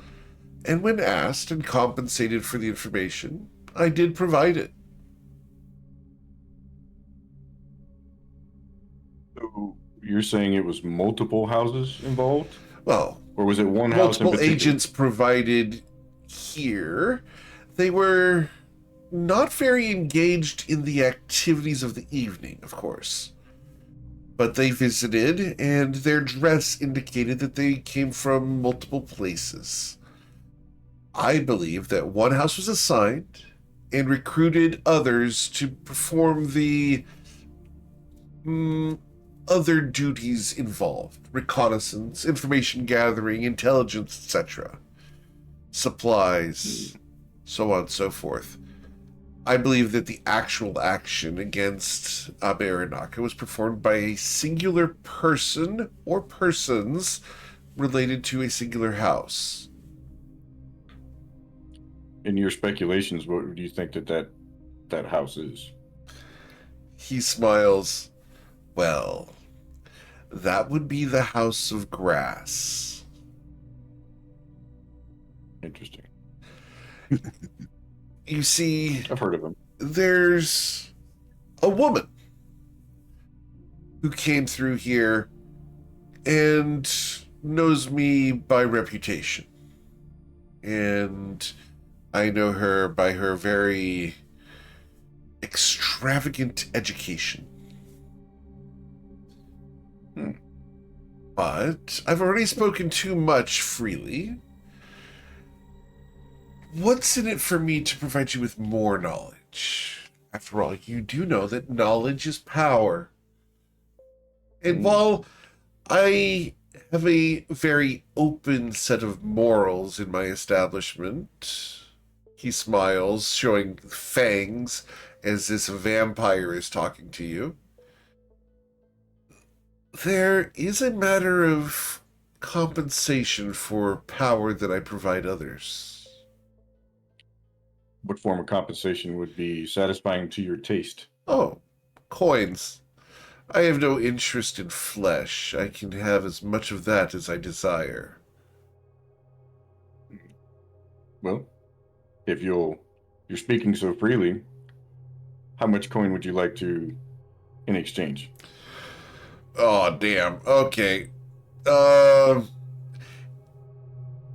and when asked and compensated for the information, I did provide it. So you're saying it was multiple houses involved? Well, Or was it one house in multiple particular? agents provided here. They were not very engaged in the activities of the evening, of course. But they visited, and their dress indicated that they came from multiple places. I believe that one house was assigned and recruited others to perform the other duties involved: reconnaissance, information gathering, intelligence, etc. Supplies, so on and so forth. I believe that the actual action against Abe Aranaka was performed by a singular person or persons related to a singular house. In your speculations, what do you think that house is? He smiles. Well, that would be the House of Grass. Interesting. You see, I've heard of him. there's a woman who came through here and knows me by reputation. And I know her by her very extravagant education. But I've already spoken too much freely. What's in it for me to provide you with more knowledge? After all, you do know that knowledge is power. And while I have a very open set of morals in my establishment, he smiles, showing fangs as this vampire is talking to you. There is a matter of compensation for power that I provide others. What form of compensation would be satisfying to your taste? Oh, coins. I have no interest in flesh. I can have as much of that as I desire. Well, if you're speaking so freely, how much coin would you like to in exchange? Oh, damn. Okay.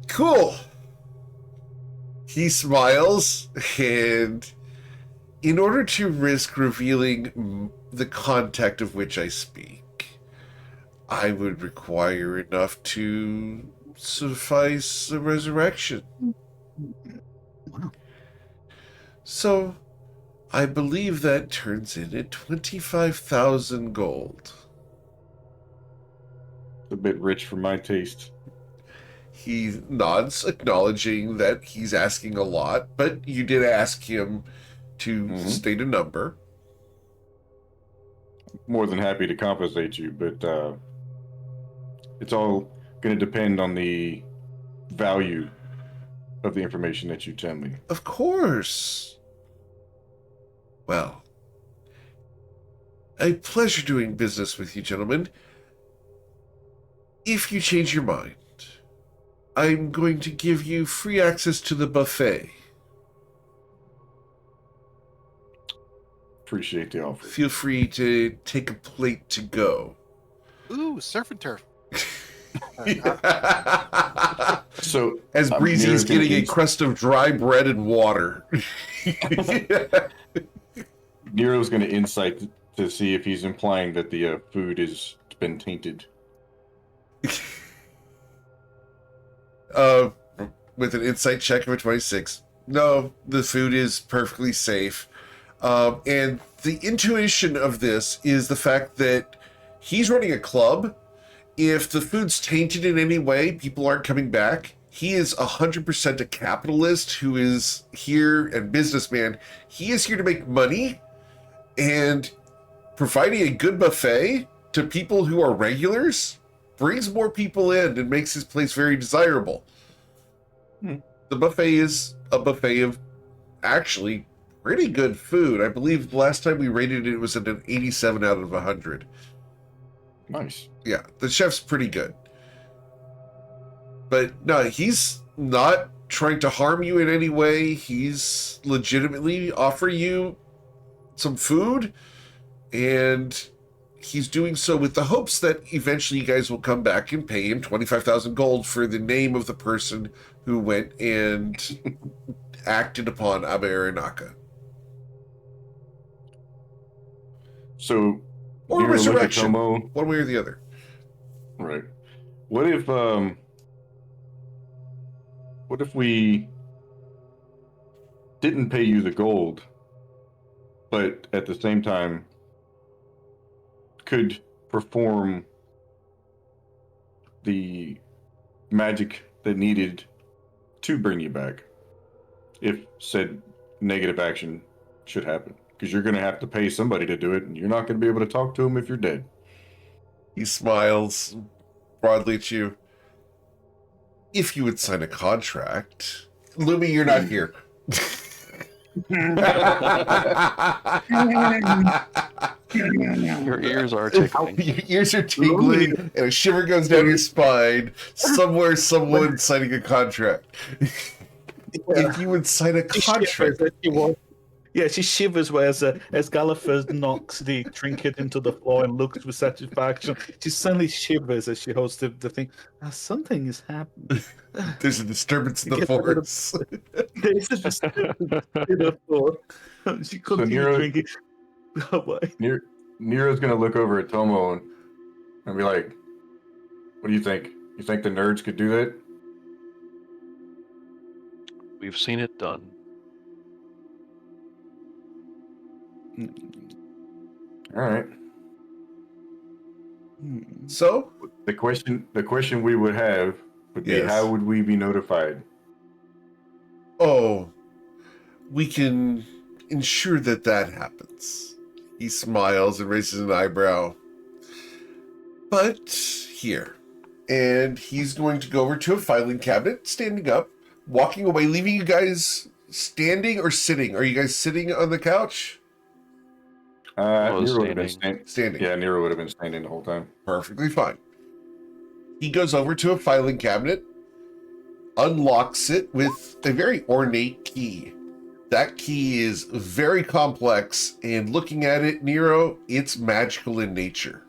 Cool. He smiles, and in order to risk revealing the contact of which I speak, I would require enough to suffice a resurrection. Wow. So, I believe that turns in at 25,000 gold. It's a bit rich for my taste. He nods, acknowledging that he's asking a lot, but you did ask him to state a number. More than happy to compensate you, but it's all going to depend on the value of the information that you tell me. Of course. Well, a pleasure doing business with you, gentlemen. If you change your mind, I'm going to give you free access to the buffet. Appreciate the offer. Feel free to take a plate to go. Ooh, surf and turf. So, As Breezy's Nero's gonna getting a ins- crust of dry bread and water. Nero's going to insight to see if he's implying that the food has been tainted. With an insight check of a 26. No, the food is perfectly safe. And the intuition of this is the fact that he's running a club. If the food's tainted in any way, people aren't coming back. He is 100% a capitalist who is here, and businessman. He is here to make money, and providing a good buffet to people who are regulars brings more people in and makes his place very desirable. The buffet is a buffet of actually pretty good food. I believe the last time we rated it was at an 87 out of 100. Nice. Yeah, the chef's pretty good. But no, he's not trying to harm you in any way. He's legitimately offering you some food, and he's doing so with the hopes that eventually you guys will come back and pay him 25,000 gold for the name of the person who went and acted upon Abe Aranaka. So, Or you're gonna look at resurrection. Tomo. One way or the other. Right. What if we didn't pay you the gold, but at the same time could perform the magic that needed to bring you back if said negative action should happen? Because you're going to have to pay somebody to do it, and you're not going to be able to talk to them if you're dead. He smiles broadly at you. If you would sign a contract. Lumi, you're not here. Your ears are tickling. Your ears are tingling, and a shiver goes down your spine. Somewhere, someone signing a contract. If you would sign a contract. Yeah, she shivers as Galliford knocks the trinket into the floor and looks with satisfaction. She suddenly shivers as she holds the thing. Something is happening. There's a disturbance in the Get rid of- force. There's a disturbance in the floor. She continues Nero- drinking. Oh boy. Nero's going to look over at Tomo and be like, what do you think? You think the nerds could do that? We've seen it done. All right. So, The question we would have would be, Yes. how would we be notified? we can ensure that happens. He smiles and raises an eyebrow. But here. And he's going to go over to a filing cabinet, standing up, walking away, leaving you guys standing or sitting. Are you guys sitting on the couch? Oh, Nero would have been standing. Standing. Yeah, Nero would have been standing the whole time. Perfectly fine. He goes over to a filing cabinet, unlocks it with a very ornate key. That key is very complex, and looking at it, Nero, it's magical in nature.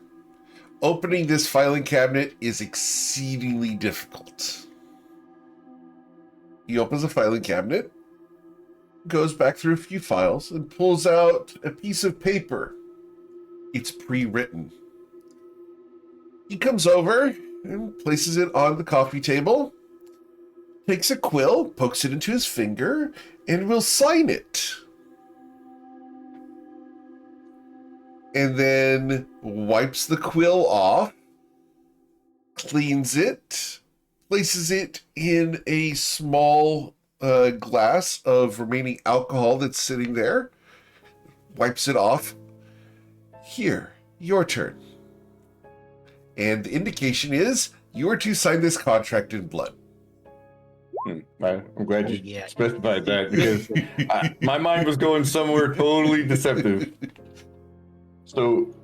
Opening this filing cabinet is exceedingly difficult. He opens a filing cabinet, goes back through a few files, and pulls out a piece of paper. It's pre-written. He comes over and places it on the coffee table, takes a quill, pokes it into his finger, and will sign it. And then wipes the quill off, cleans it, places it in a small glass of remaining alcohol that's sitting there, wipes it off. Here, your turn. And the indication is you are to sign this contract in blood. I'm glad you yeah. specified that, because my mind was going somewhere totally deceptive. So,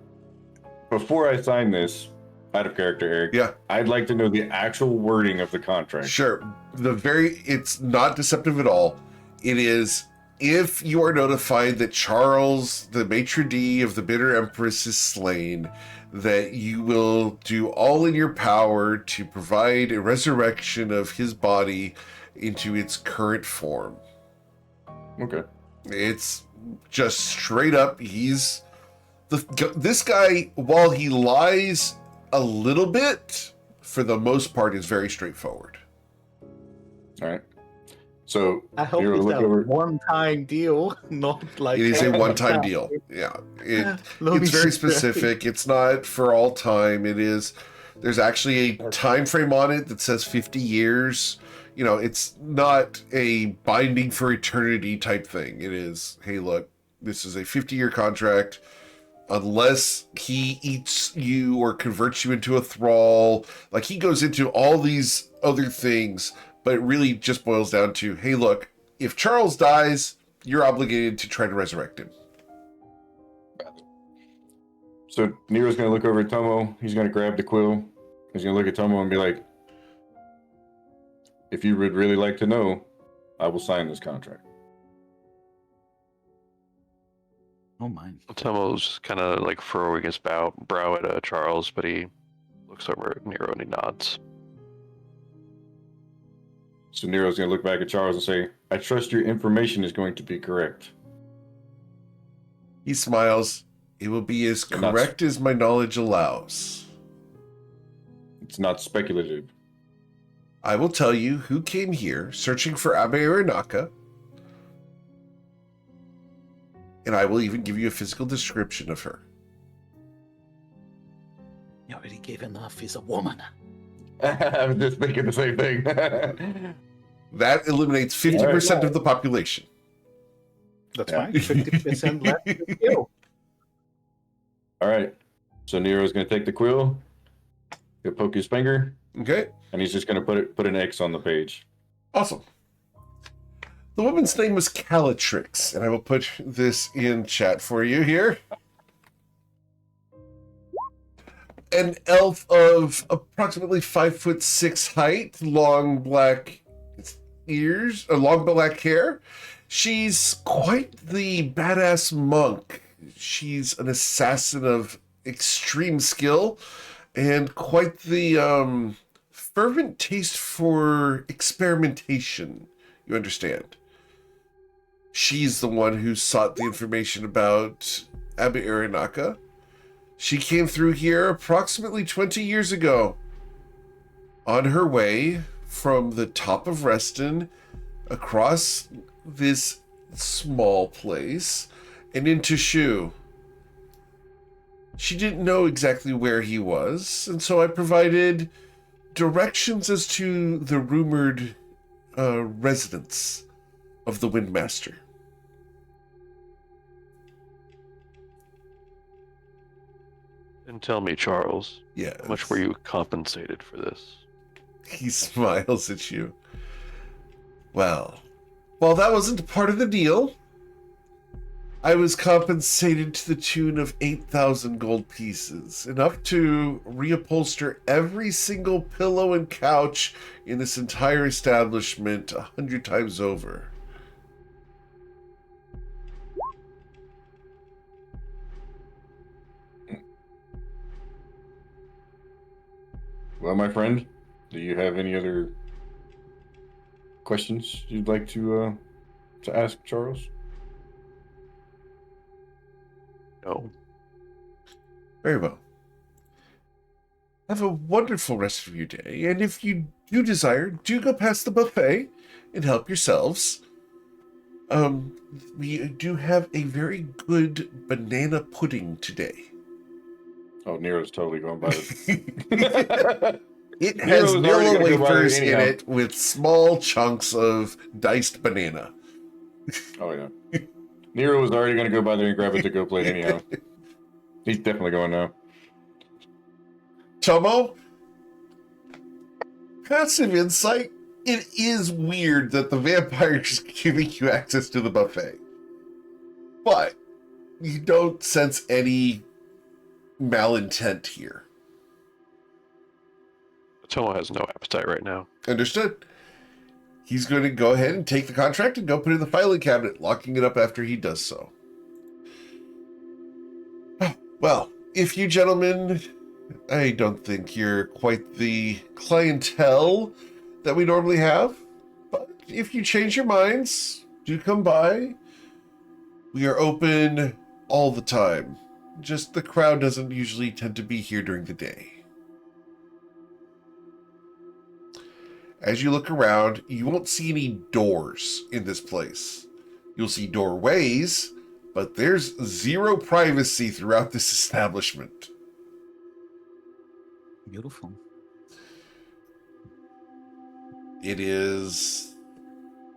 before I sign this, out of character, Eric, Yeah. I'd like to know the actual wording of the contract. Sure. It's not deceptive at all. It is, if you are notified that Charles, the maitre d' of the Bitter Empress, is slain, that you will do all in your power to provide a resurrection of his body into its current form. Okay. It's just straight up. This guy, while he lies a little bit, for the most part, is very straightforward. All right. So I hope Nero it's look a over. one-time deal, not like It is a one-time deal. Yeah, it's very specific. It's not for all time. There's actually a time frame on it that says 50 years. You know, it's not a binding for eternity type thing. It is, hey, look, this is a 50-year contract. Unless he eats you or converts you into a thrall, like he goes into all these other things, but it really just boils down to, hey, look, if Charles dies, you're obligated to try to resurrect him. So Nero's gonna look over at Tomo. He's gonna grab the quill. He's gonna look at Tomo and be like, "If you would really like to know, I will sign this contract." Oh my. Tomo's just kind of like furrowing his brow at Charles, but he looks over at Nero and he nods. So Nero's gonna look back at Charles and say, "I trust your information is going to be correct." He smiles. It will be as correct as my knowledge allows. It's not speculative. I will tell you who came here searching for Abe Aranaka, and I will even give you a physical description of her. You already gave enough. He's a woman. I was just thinking the same thing. That eliminates 50% of the population. That's fine. 50% left to kill. All right. So Nero's gonna take the quill. He'll poke his finger, Okay, and he's just gonna put an X on the page. awesome. The woman's name was Calatrix, and I will put this in chat for you here. An elf of approximately 5'6" height, long black ears, long black hair. She's quite the badass monk. She's an assassin of extreme skill and quite the fervent taste for experimentation. You understand? She's the one who sought the information about Abe Aranaka. She came through here approximately 20 years ago on her way from the top of Reston across this small place and into Shu. She didn't know exactly where he was, and so I provided directions as to the rumored residence of the Windmaster. And tell me, Charles, Yes. how much were you compensated for this? He smiles at you. Well, while that wasn't part of the deal, I was compensated to the tune of 8,000 gold pieces, enough to reupholster every single pillow and couch in this entire establishment 100 times over. Well, my friend, do you have any other questions you'd like to ask Charles? No. Very well. Have a wonderful rest of your day, and if you do desire, do go past the buffet and help yourselves. We do have a very good banana pudding today. Oh, Nero's totally going by this. It has Nero's already vanilla gonna go by wafers it in anyhow. it with small chunks of diced banana. Oh yeah. Nero was already going to go by there and grab a to-go plate anyhow. He's definitely going now. Tomo, passive insight. It is weird that the vampire is giving you access to the buffet, but you don't sense any malintent here. Tomo has no appetite right now. Understood. He's going to go ahead and take the contract and go put it in the filing cabinet, locking it up after he does so. Well, if you gentlemen, I don't think you're quite the clientele that we normally have, but if you change your minds, do come by. We are open all the time. Just the crowd doesn't usually tend to be here during the day. As you look around, you won't see any doors in this place. You'll see doorways, but there's zero privacy throughout this establishment. Beautiful. It is,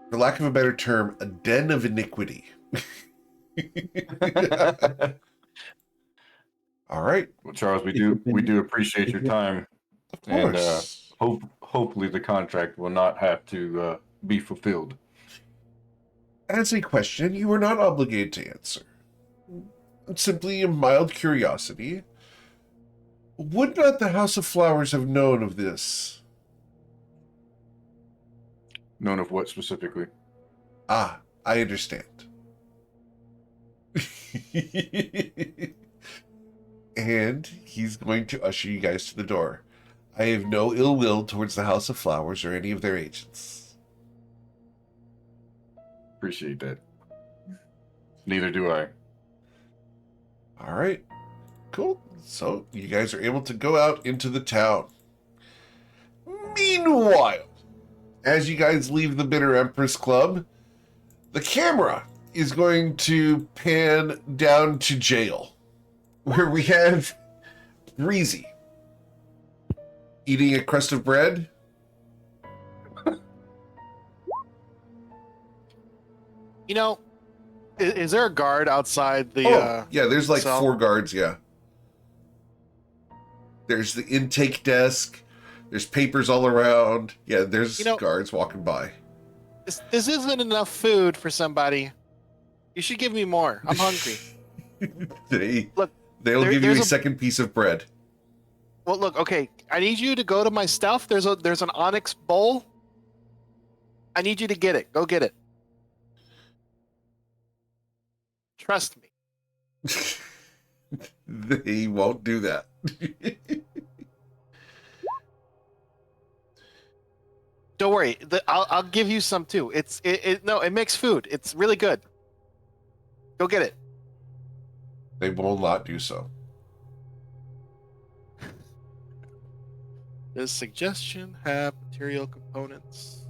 for lack of a better term, a den of iniquity. All right. Well, Charles, we do appreciate your time, Of and course. hopefully the contract will not have to be fulfilled. As a question you are not obligated to answer. It's simply a mild curiosity. Would not the House of Flowers have known of this? Known of what specifically? Ah, I understand. And he's going to usher you guys to the door. I have no ill will towards the House of Flowers or any of their agents. Appreciate that. Neither do I. All right. Cool. So you guys are able to go out into the town. Meanwhile, as you guys leave the Bitter Empress Club, the camera is going to pan down to jail, where we have Breezy eating a crust of bread. You know, is there a guard outside the? Yeah, there's like cell? 4 guards. Yeah, there's the intake desk. There's papers all around. Yeah, there's guards walking by. This isn't enough food for somebody. You should give me more. I'm hungry. They'll give you a second piece of bread. Well, look, okay. I need you to go to my stuff. There's an onyx bowl. I need you to get it. Go get it. Trust me. They won't do that. Don't worry. I'll give you some too. It makes food. It's really good. Go get it. They will not do so. Does suggestion have material components?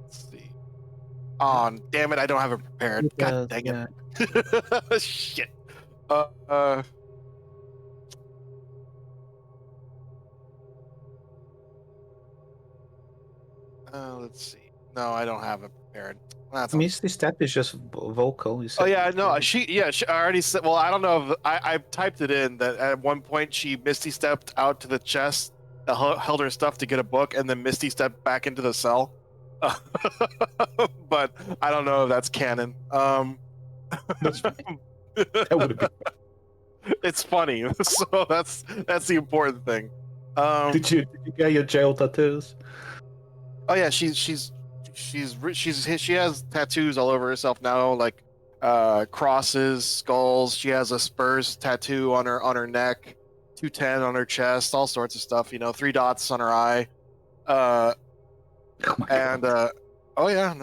Let's see. Oh, damn it! I don't have it prepared. God dang it! Shit. Let's see. No, I don't have it prepared. That's Misty Step is just vocal. You said. Oh yeah, no, she I already said. Well, I don't know if I typed it in that at one point she Misty stepped out to the chest, held her stuff to get a book, and then Misty stepped back into the cell. But I don't know if that's canon. That would be. It's funny, so that's the important thing. Did you get your jail tattoos? Oh yeah, she has tattoos all over herself now, like crosses, skulls. She has a Spurs tattoo on her neck, 210 on her chest, all sorts of stuff. 3 dots on her eye. Oh my and God. Oh yeah,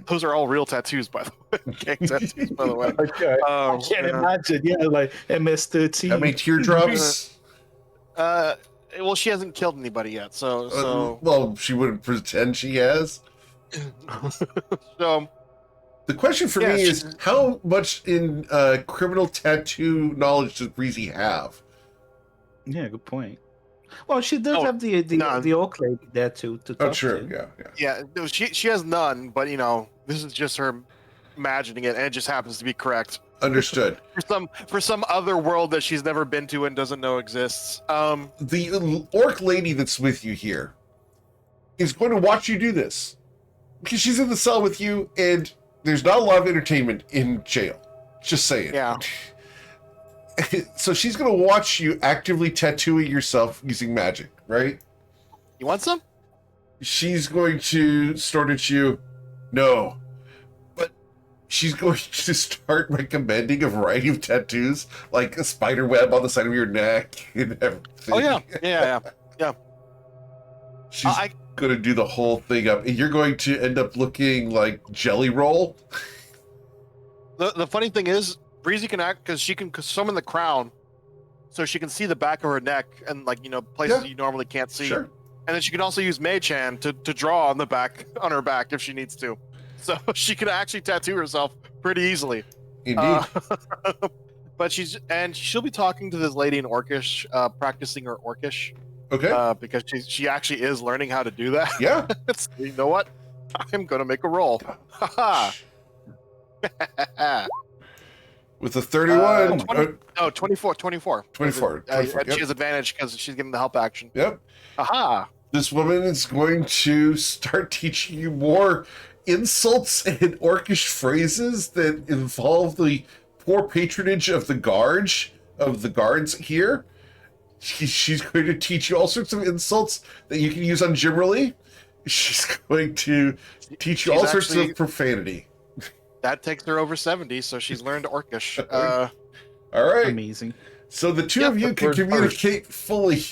those are all real tattoos, by the way. Gang tattoos, by the way. Okay. I can't imagine. Yeah, like MS-13. How many teardrops? Well, she hasn't killed anybody yet, so. Well, she wouldn't pretend she has. So. The question for me is, how much in criminal tattoo knowledge does Breezy have? Yeah, good point. Well, she does have the Oak Lady there to talk Oh, sure. to. Yeah. No, she has none, but this is just her imagining it, and it just happens to be correct. Understood. for some other world that she's never been to and doesn't know exists. The orc lady that's with you here is going to watch you do this because she's in the cell with you, and there's not a lot of entertainment in jail. Just saying. Yeah. So she's going to watch you actively tattooing yourself using magic, right? You want some? She's going to snort at you. No. But she's going to start recommending a variety of tattoos, like a spider web on the side of your neck and everything. Oh, yeah. She's going to do the whole thing up. And you're going to end up looking like Jelly Roll. The funny thing is, Breezy can act because she can summon the crown, so she can see the back of her neck and places you normally can't see. Sure. And then she can also use Mage Hand to draw on her back if she needs to. So she can actually tattoo herself pretty easily. Indeed. But she'll be talking to this lady in Orcish, practicing her Orcish. Okay. Because she actually is learning how to do that. Yeah. So, you know what? I'm gonna make a roll. Haha. With a 31. 24. 24. She has advantage because she's getting the help action. Yep. Aha. This woman is going to start teaching you more insults and Orcish phrases that involve the poor patronage of the guards here. She's going to teach you all sorts of insults that you can use on Gimmerly. She's going to teach you all sorts of profanity. That takes her over 70, so she's learned Orcish. All right. Amazing. So the two of you can communicate fully.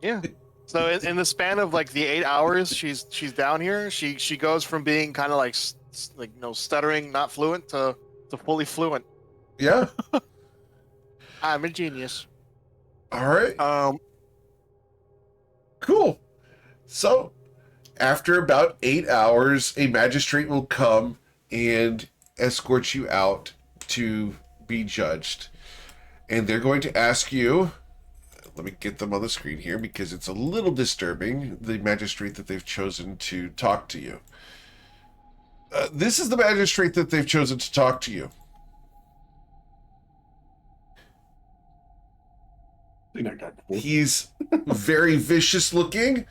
Yeah. So in the span of like the 8 hours she's down here, she goes from being kind of like stuttering, not fluent to fully fluent. Yeah. I'm a genius. All right. Cool. So, after about 8 hours, a magistrate will come and escort you out to be judged. And they're going to ask you, let me get them on the screen here because it's a little disturbing, the magistrate that they've chosen to talk to you. This is the magistrate that they've chosen to talk to you. He's very vicious looking,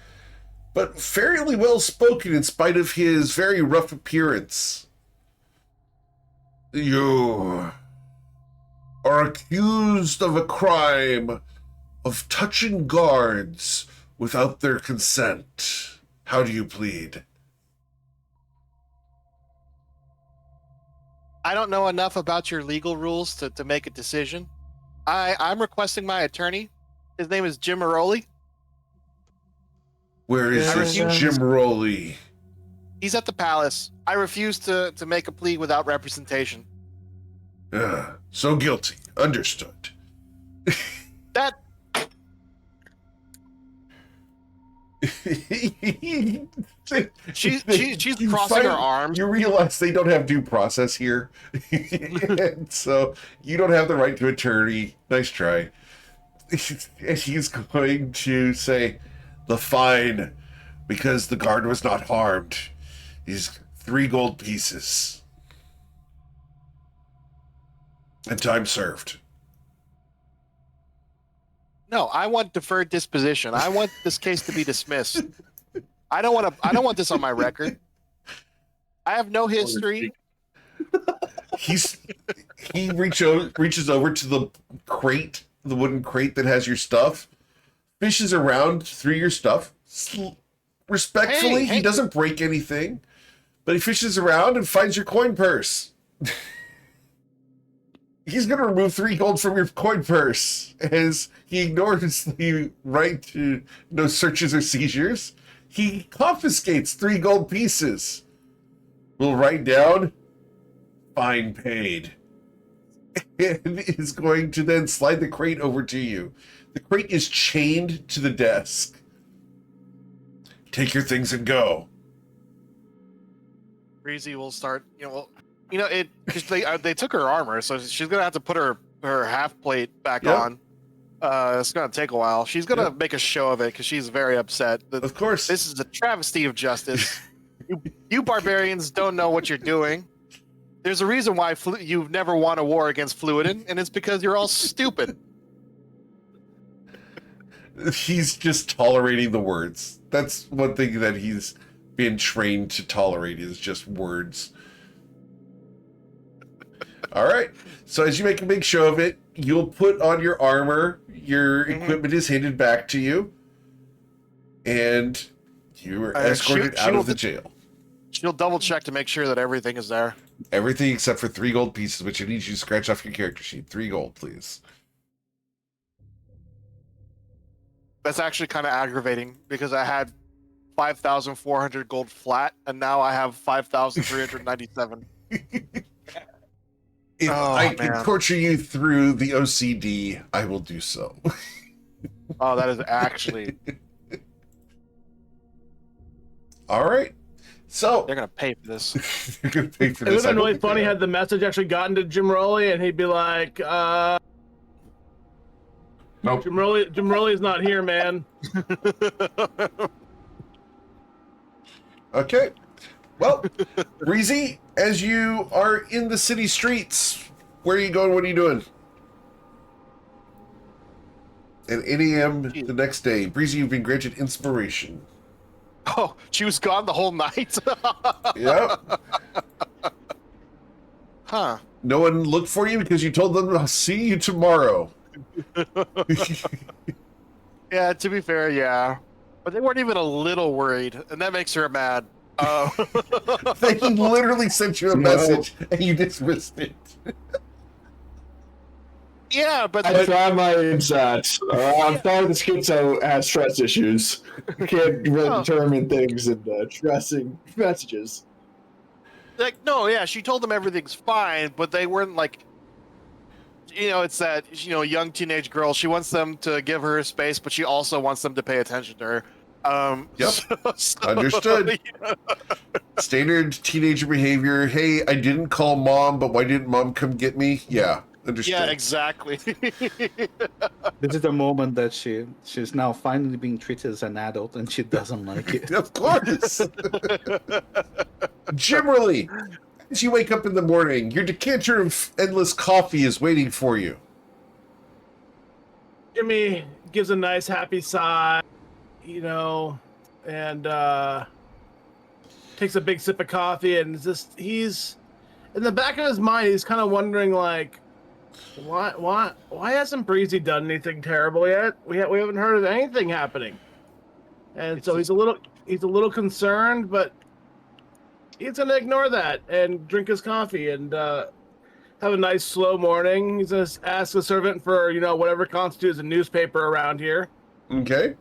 but fairly well spoken in spite of his very rough appearance. You are accused of a crime of touching guards without their consent. How do you plead? I don't know enough about your legal rules to make a decision. I'm requesting my attorney. His name is Jim Maroli. Where is this Jim Rowley? He's at the palace. I refuse to make a plea without representation. So guilty. Understood. That... she's crossing her arms. You realize they don't have due process here. And so you don't have the right to attorney. Nice try. And he's going to say, the fine, because the guard was not harmed, is 3 gold pieces. And time served. No, I want deferred disposition. I want this case to be dismissed. I don't want this on my record. I have no history. He reaches over to the crate, the wooden crate that has your stuff, fishes around through your stuff. Respectfully, he doesn't break anything, but he fishes around and finds your coin purse. He's going to remove 3 gold from your coin purse as he ignores the right to no searches or seizures. He confiscates 3 gold pieces. We'll write down, fine paid. And is going to then slide the crate over to you. The crate is chained to the desk. Take your things and go. Breezy will start, because they took her armor, so she's gonna have to put her half plate back on. It's gonna take a while. She's gonna make a show of it because she's very upset. Of course, this is a travesty of justice. you barbarians don't know what you're doing. There's a reason why you've never won a war against Fluidin, and it's because you're all stupid. He's just tolerating the words. That's one thing that he's been trained to tolerate is just words. All right. So as you make a big show of it, you'll put on your armor. Your equipment is handed back to you, and you are escorted out of the jail. She'll double check to make sure that everything is there. Everything except for 3 gold pieces, which I need you to scratch off your character sheet. 3 gold, please. That's actually kind of aggravating because I had 5,400 gold flat, and now I have 5,397. If I can torture you through the OCD, I will do so. Oh, that is actually All right. So They're gonna pay for this. you're gonna pay for It would this. have I been don't really think they funny are. had the message actually gotten to Jim Rowley and he'd be like, Nope. Jim Rowley's not here, man. Okay. Well, Breezy, as you are in the city streets, where are you going? What are you doing? At 8 a.m. the next day, Breezy, you've been granted inspiration. Oh, she was gone the whole night. Yep. Huh. No one looked for you because you told them, I'll see you tomorrow. Yeah, to be fair, yeah. But they weren't even a little worried, and that makes her mad. They literally sent you a No. message and you dismissed it. Yeah, but I tried my insights. I'm sorry the schizo has trust issues. Can't really Oh. determine things in trusting messages. like, no, yeah, she told them everything's fine, but they weren't like, it's that, young teenage girl. She wants them to give her space, but she also wants them to pay attention to her. Yep. Understood. Standard teenager behavior. Hey, I didn't call mom, but why didn't mom come get me? Yeah, understood. Yeah, exactly. This is the moment that she's now finally being treated as an adult, and she doesn't like it. Of course. Generally, as you wake up in the morning, your decanter of endless coffee is waiting for you. Jimmy gives a nice happy sigh, and takes a big sip of coffee, and he's in the back of his mind, he's kind of wondering like, why hasn't Breezy done anything terrible yet? We haven't heard of anything happening, and so he's a little concerned, but he's gonna ignore that and drink his coffee and have a nice slow morning. He's gonna ask the servant for whatever constitutes a newspaper around here. Okay.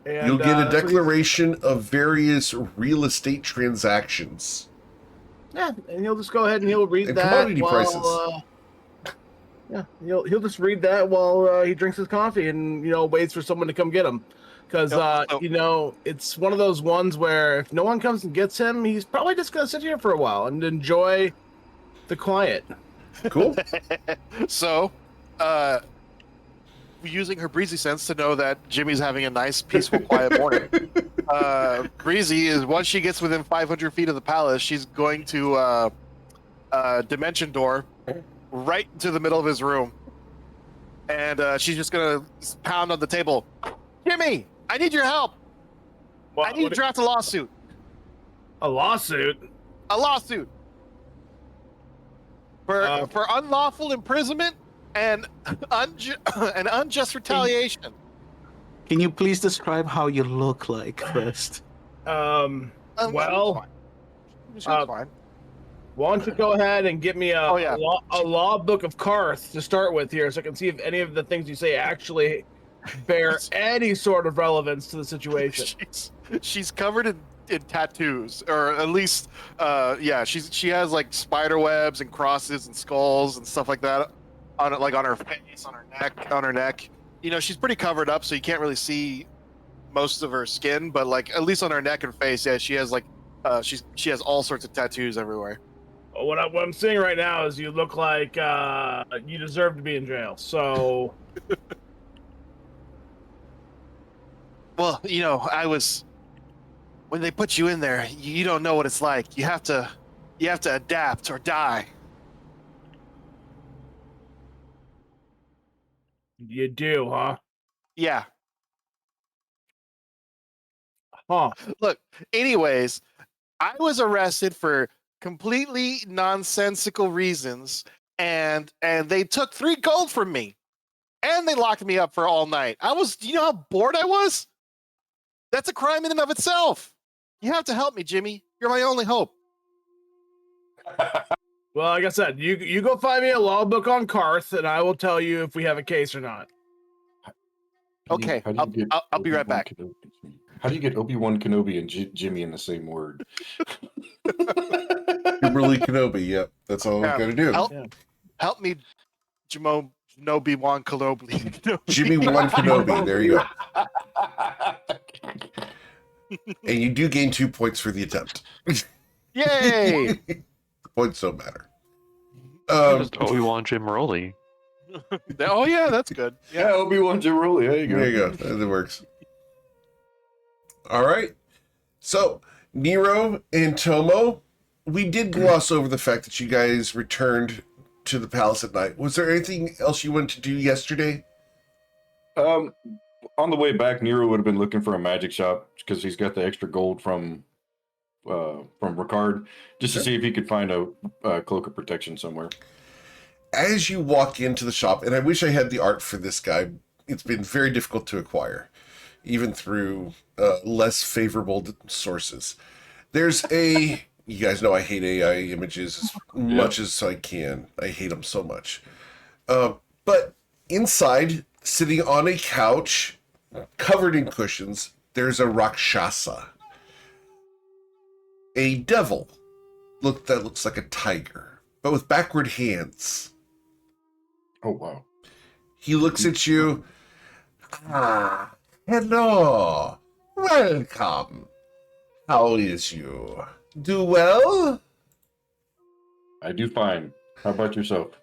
And, You'll get a that's what declaration of various real estate transactions. Yeah, and he'll just go ahead and he'll read And that commodity while, prices. Yeah, he'll just read that while he drinks his coffee and waits for someone to come get him, because it's one of those ones where if no one comes and gets him, he's probably just gonna sit here for a while and enjoy the quiet. Cool. So, using her breezy sense to know that Jimmy's having a nice, peaceful, quiet morning. Breezy is, once she gets within 500 feet of the palace, she's going to dimension door right into the middle of his room, and she's just gonna pound on the table. Jimmy, I need your help. I need to draft a lawsuit. A lawsuit? A lawsuit for unlawful imprisonment and unjust retaliation. Can you please describe how you look like first? Well, She's fine. why don't you go ahead and get me a law book of Karth to start with here, so I can see if any of the things you say actually bear any sort of relevance to the situation. She's covered in tattoos, or at least, she has like spider webs and crosses and skulls and stuff like that on her face, on her neck. She's pretty covered up, so you can't really see most of her skin, but like at least on her neck and face, yeah, she has like she has all sorts of tattoos everywhere. What I'm seeing right now is you look like you deserve to be in jail. So, well, when they put you in there, you don't know what it's like. You have to adapt or die. you do, huh? Yeah. Huh. Look, anyways, I was arrested for completely nonsensical reasons, and they took 3 gold from me, and they locked me up for all night. Do you know how bored I was? That's a crime in and of itself. You have to help me, Jimmy. You're my only hope. Well, like I said, you go find me a law book on Karth, and I will tell you if we have a case or not. Okay, I'll be right back. How do you get Obi-Wan Kenobi and Jimmy in the same word? Kimberly Kenobi, yep. That's all we've got to do. Help me, Jimobi Wan Kenobi. Jimmy Wan Kenobi, there you go. And you do gain 2 points for the attempt. Yay! The points don't matter. Just Obi-Wan Jim Rowley. Oh yeah, that's good. Yeah, Obi-Wan Jiroli. There you go. There you go. That works. All right. So, Nero and Tomo, we did gloss over the fact that you guys returned to the palace at night. Was there anything else you wanted to do yesterday? On the way back, Nero would have been looking for a magic shop because he's got the extra gold from Ricard, just to see if he could find a cloak of protection somewhere. As you walk into the shop, and I wish I had the art for this guy, it's been very difficult to acquire, even through less favorable sources. There's you guys know I hate AI images as much as I can. I hate them so much. But inside, sitting on a couch, covered in cushions, there's a Rakshasa. A devil that looks like a tiger, but with backward hands. Oh, wow. He looks at you. Ah, hello. Welcome. How is you? Do well? I do fine. How about yourself?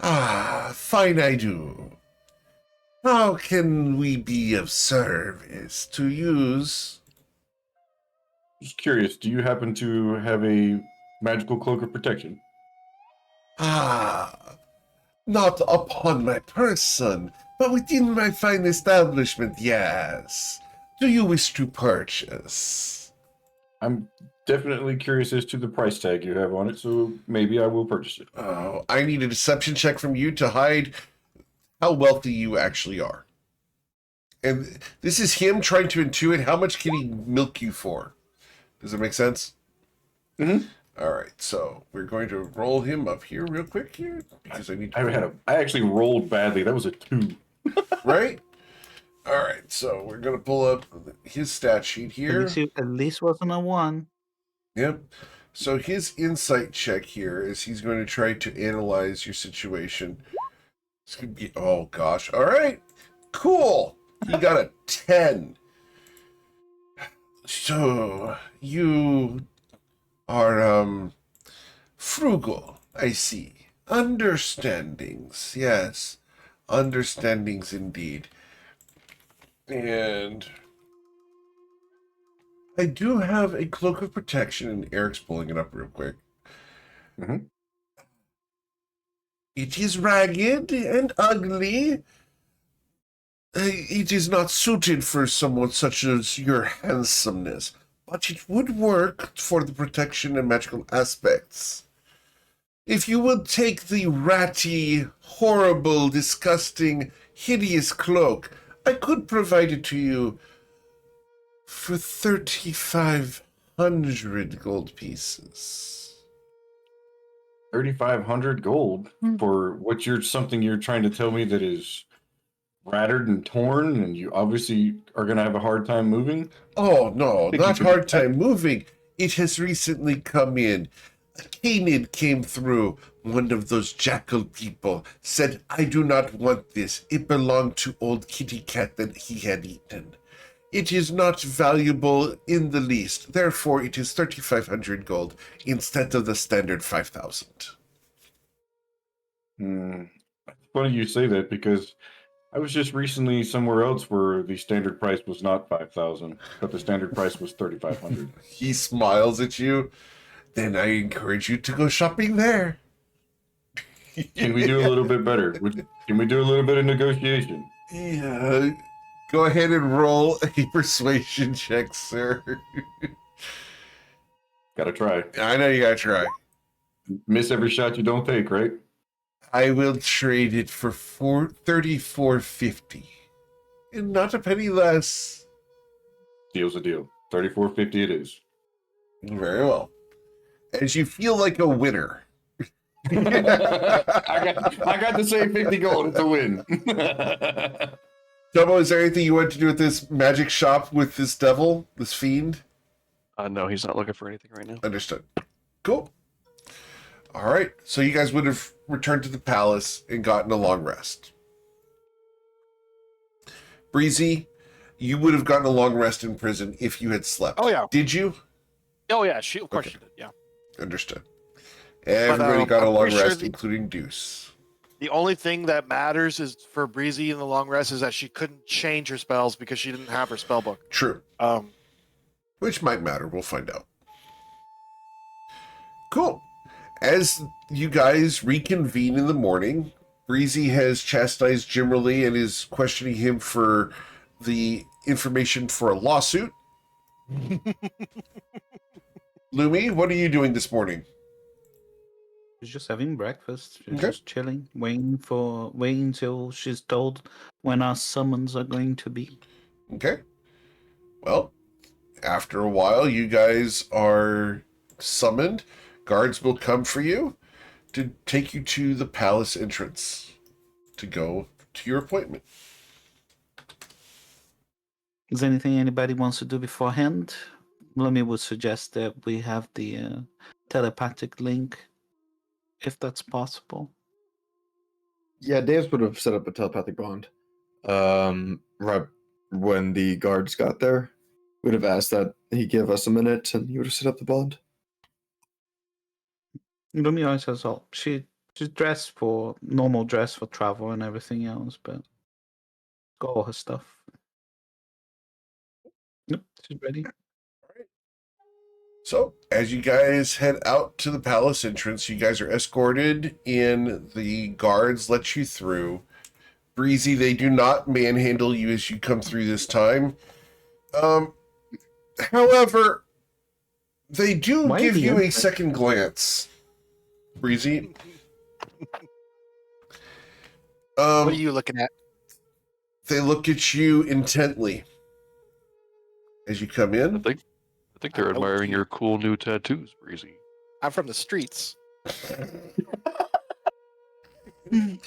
Ah, fine I do. How can we be of service to use? Just curious, do you happen to have a magical cloak of protection? Ah, not upon my person, but within my fine establishment, yes. Do you wish to purchase? I'm definitely curious as to the price tag you have on it, so maybe I will purchase it. Oh, I need a deception check from you to hide how wealthy you actually are. And this is him trying to intuit how much can he milk you for. Does that make sense? Mm-hmm. All right, so we're going to roll him up here real quick here because I need to. I actually rolled badly. That was a 2. Right? All right, so we're going to pull up his stat sheet here. At least wasn't a 1. Yep. So his insight check here is he's going to try to analyze your situation. This could be, oh gosh. All right. Cool. He got a 10. So you are frugal, I see. Understandings, yes. Understandings indeed. And I do have a cloak of protection, and Eric's pulling it up real quick. Mm-hmm. It is ragged and ugly. It is not suited for someone such as your handsomeness, but it would work for the protection and magical aspects. If you would take the ratty, horrible, disgusting, hideous cloak, I could provide it to you for 3,500 gold pieces. 3,500 gold for something you're trying to tell me that is rattered and torn, and you obviously are going to have a hard time moving? Oh, no, not hard time moving. It has recently come in. A Canaan came through. One of those jackal people said, I do not want this. It belonged to old kitty cat that he had eaten. It is not valuable in the least. Therefore, it is 3,500 gold instead of the standard 5,000. It's funny you say that because I was just recently somewhere else where the standard price was not 5,000, but the standard price was 3,500. He smiles at you. Then I encourage you to go shopping there. Can we do a little bit better? Can we do a little bit of negotiation? Yeah. Go ahead and roll a persuasion check, sir. Gotta try. I know you gotta try. Miss every shot you don't take, right? I will trade it for 34.50, and not a penny less. Deal's a deal. 34.50 it is. Very well. As you feel like a winner. I got the same 50 gold. It's a win. Tomo, is there anything you want to do with this magic shop with this devil, this fiend? No, he's not looking for anything right now. Understood. Cool. All right. So you guys would have returned to the palace and gotten a long rest. Breezy, You would have gotten a long rest in prison if you had slept. Oh, yeah. Did you? Oh yeah, of course Okay. she did. Yeah. Understood. Everybody got a I'm long pretty sure rest, including Deuce. The only thing that matters is for Breezy in the long rest is that she couldn't change her spells because she didn't have her spell book. True. Which might matter. We'll find out. Cool. As you guys reconvene in the morning, Breezy has chastised Jimmerly and is questioning him for the information for a lawsuit. Lumi, what are you doing this morning? She's just having breakfast. She's Okay. just chilling, waiting until she's told when our summons are going to be. Okay. Well, after a while, you guys are summoned. Guards will come for you to take you to the palace entrance to go to your appointment. Is there anything anybody wants to do beforehand? Lumi would suggest that we have the telepathic link, if that's possible. Yeah, Dave's would have set up a telepathic bond. Right when the guards got there, would have asked that he give us a minute, and he would have set up the bond. Lumi always has all. She's dressed for normal dress for travel and everything else, but got all her stuff. Yep, she's ready. So, as you guys head out to the palace entrance, you guys are escorted in. The guards let you through. Breezy, they do not manhandle you as you come through this time. However, they do Why give the you a entrance? second glance. Breezy. What are you looking at? They look at you intently as you come I in. think they're admiring your cool new tattoos, Breezy. I'm from the streets. One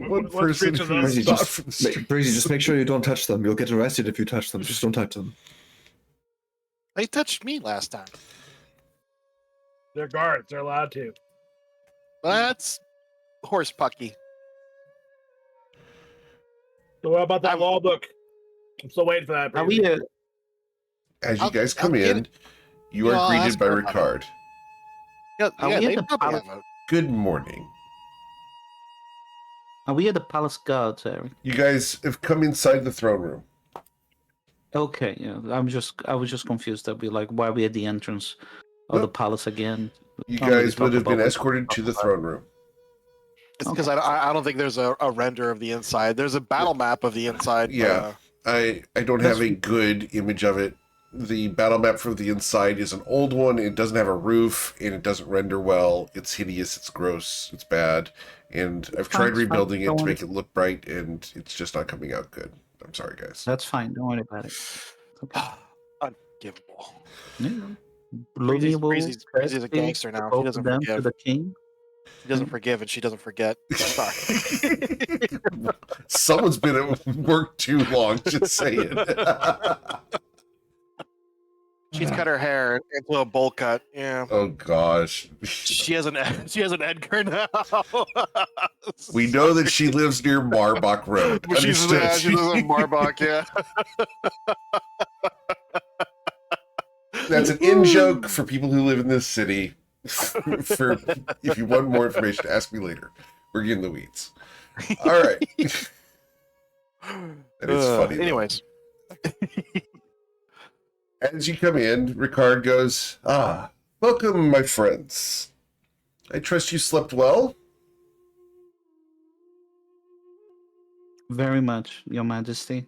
What person streets are who's those? not Just- from the streets. Breezy, just make sure you don't touch them. You'll get arrested if you touch them. Just don't touch them. They touched me last time. They're guards. They're allowed to. That's horse pucky. So what about that I'm- law book? I'm still waiting for that. Are Breezy. we? As you I'll- guys come I'll get in, it. you Yeah, are I'll greeted ask by her about it. Ricard. Yeah, Are yeah we they at the probably palace? have a- Good morning. Are we at the palace guards, Eric? You guys have come inside the throne room. Okay, yeah. I was just confused. That we like, why are we at the entrance of the Nope. palace again? You Normally we guys talk would have about been what we escorted talk to the about. throne room. It's because Okay. I don't think there's a render of the inside. There's a battle map of the inside. but, Yeah. I don't That's- have a good image of it. The battle map for the inside is an old one. It doesn't have a roof, and it doesn't render well. It's hideous. It's gross. It's bad. And I've tried It's fine, rebuilding it don't to worry. make it look bright, and it's just not coming out good. I'm sorry, guys. That's fine. Don't worry about it. It's okay. Unforgivable. Yeah. Breezy's- Lumi will Breezy's a courtesy gangster now. She both of doesn't them forgive. to the king. She doesn't forgive and she doesn't forget. Sorry. Someone's been at work too long, just saying. She's cut her hair into a bowl cut. Yeah. Oh, gosh. She has an Edgar now. We know that she lives near Marbach Road. But she's Understood. she lives in Marbach, yeah. That's an in joke for people who live in this city. For if you want more information, ask me later. We're getting the weeds. All right. That is funny. though. Anyways, As you come in, Ricard goes, welcome, my friends. I trust you slept well. Very much, Your Majesty.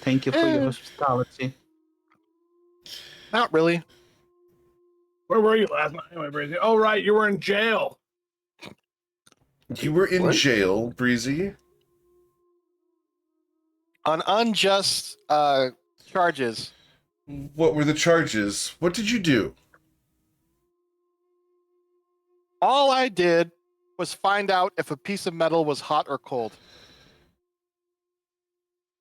Thank you for your hospitality. not really. Where were you last night? Anyway, Breezy. Oh, right. You were in jail. You were in What? jail, Breezy. On unjust charges. What were the charges? What did you do? All I did was find out if a piece of metal was hot or cold.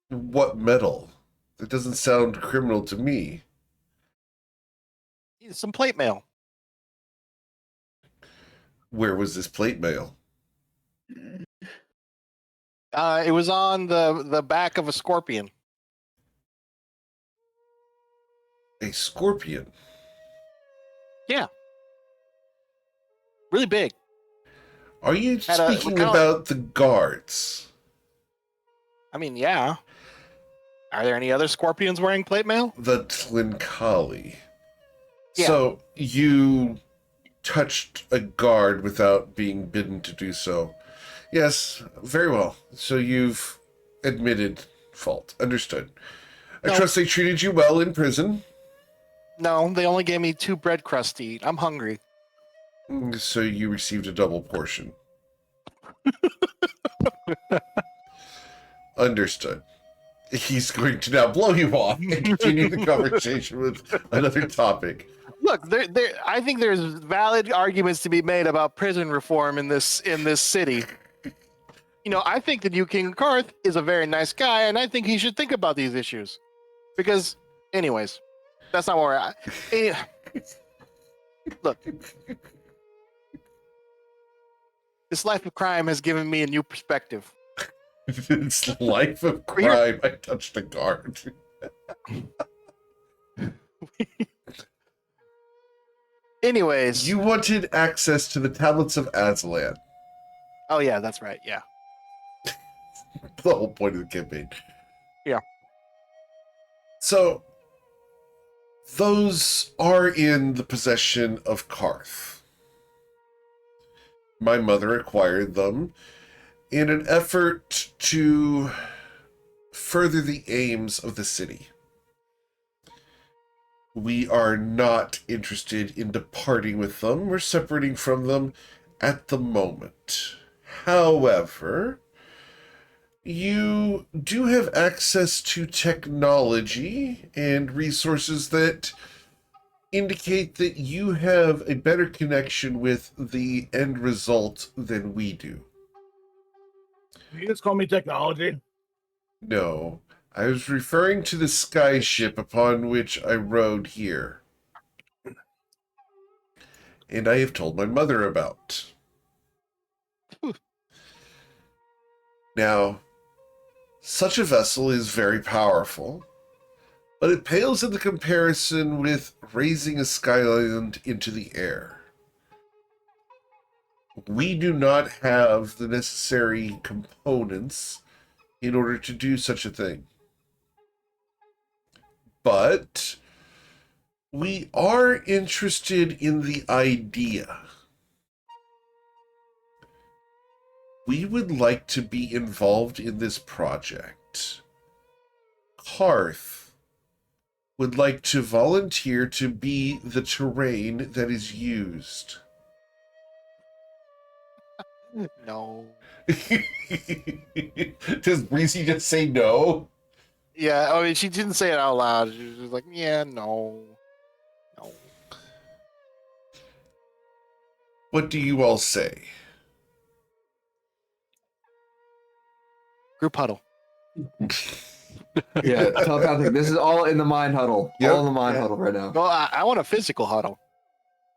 What metal? That doesn't sound criminal to me. Some plate mail. Where was this plate mail? It was on the back of a scorpion. A scorpion? Really big. Are you Had a- speaking kinda about the guards? I mean, yeah. Are there any other scorpions wearing plate mail? The Tlinkali. Yeah. So you touched a guard without being bidden to do so. Yes, very well. So you've admitted fault. Understood. I No. trust they treated you well in prison. No, they only gave me 2 bread crusts to eat. I'm hungry. So you received a double portion. Understood. He's going to now blow you off and continue the conversation with another topic. Look, I think there's valid arguments to be made about prison reform in this city. You know, I think the new King of Karth is a very nice guy, and I think he should think about these issues. Because, anyways, that's not where we're at. Look, this life of crime has given me a new perspective. It's life of crime. I touched a guard. Anyways. You wanted access to the tablets of Aslan. Oh, yeah, that's right. Yeah. The whole point of the campaign. Yeah. So, those are in the possession of Karth. My mother acquired them in an effort to further the aims of the city. We are not interested in departing with them or separating from them at the moment. However, you do have access to technology and resources that indicate that you have a better connection with the end result than we do. You just call me technology. No, I was referring to the skyship upon which I rode here. And I have told my mother about. Now, such a vessel is very powerful, but it pales in the comparison with raising a skyland into the air. We do not have the necessary components in order to do such a thing. But we are interested in the idea. We would like to be involved in this project. Karth would like to volunteer to be the terrain that is used. No. Does Breezy just say no? Yeah, I mean, she didn't say it out loud. She was just like, yeah, no. No. What do you all say? Group huddle. Yeah, telepathic. This is all in the mind huddle. Yep. All in the mind huddle right now. Well, I want a physical huddle.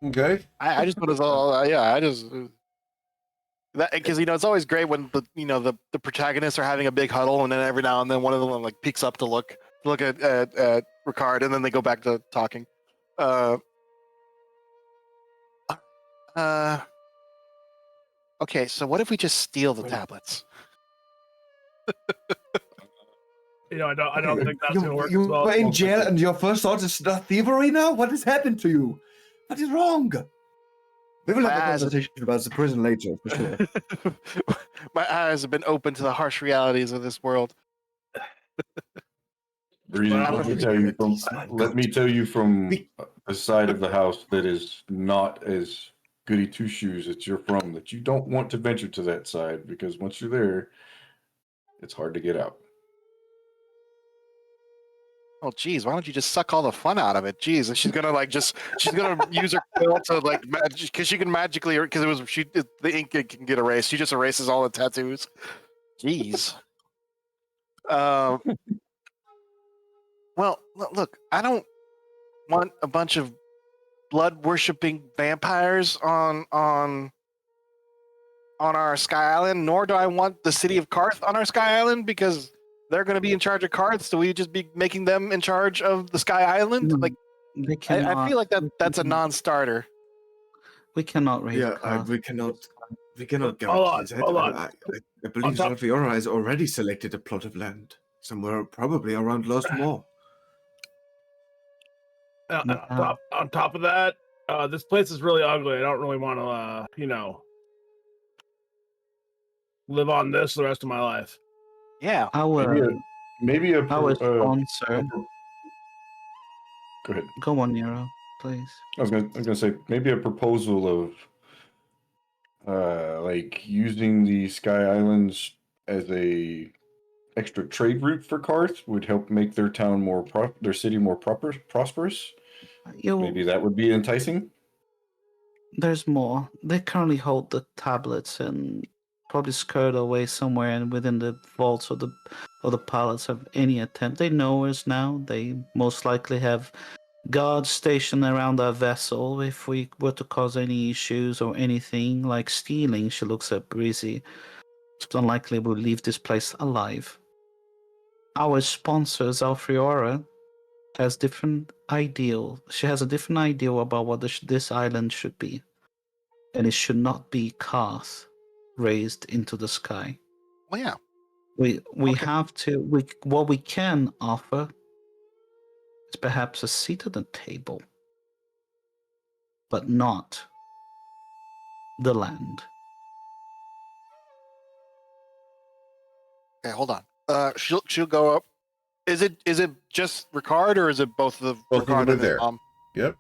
Okay. I just want us all, yeah, I just... That, because, you know, it's always great when the protagonists are having a big huddle, and then every now and then one of them like peeks up to look at Ricard, and then they go back to talking. Okay, so what if we just steal the tablets? You know, I don't think that's gonna work You as well. were in jail and your first thought is not thievery now? What has happened to you? What is wrong? We will have a As- conversation about the prison later, for sure. My eyes have been opened to the harsh realities of this world. Breezy, let me tell you from a side of the house that is not as goody two shoes that you're from, that you don't want to venture to that side, because once you're there, it's hard to get out. Oh, geez, why don't you just suck all the fun out of it? Jeez, and she's gonna use her quill to like, because she can magically, because the ink can get erased. She just erases all the tattoos. Jeez. Well, look, I don't want a bunch of blood worshipping vampires on our Sky Island, nor do I want the city of Karth on our Sky Island, because they're going to be in charge of Karth, so we just be making them in charge of the Sky Island. Like, They I cannot. feel like that's a non-starter. We cannot raise Yeah, Karth. we cannot Hold guarantee on, that. hold on. I believe top- Zalfiora has already selected a plot of land somewhere, probably around Lost Moor. On top of that, this place is really ugly. I don't really want to, live on this the rest of my life. Yeah. Maybe a our go sponsor. ahead. Go on, Nero, please. I was gonna say maybe a proposal of like using the Sky Islands as a extra trade route for Karth would help make their town their city more prosperous. Maybe that would be enticing. There's more. They currently hold the tablets and probably skirt away somewhere and within the vaults of the palace of any attempt. They know us now. They most likely have guards stationed around our vessel. If we were to cause any issues or anything like stealing, she looks at Breezy. It's unlikely we'll leave this place alive. Our sponsor, Zalfriora, has different ideal. She has a different ideal about what this island should be, and it should not be Karth raised into the sky. Well, yeah. We Okay. have to. What we can offer is perhaps a seat at the table, but not the land. Okay, hold on. She'll go up. Is it just Ricard or is it both of Both of them Ricard are and his there. mom? Yep.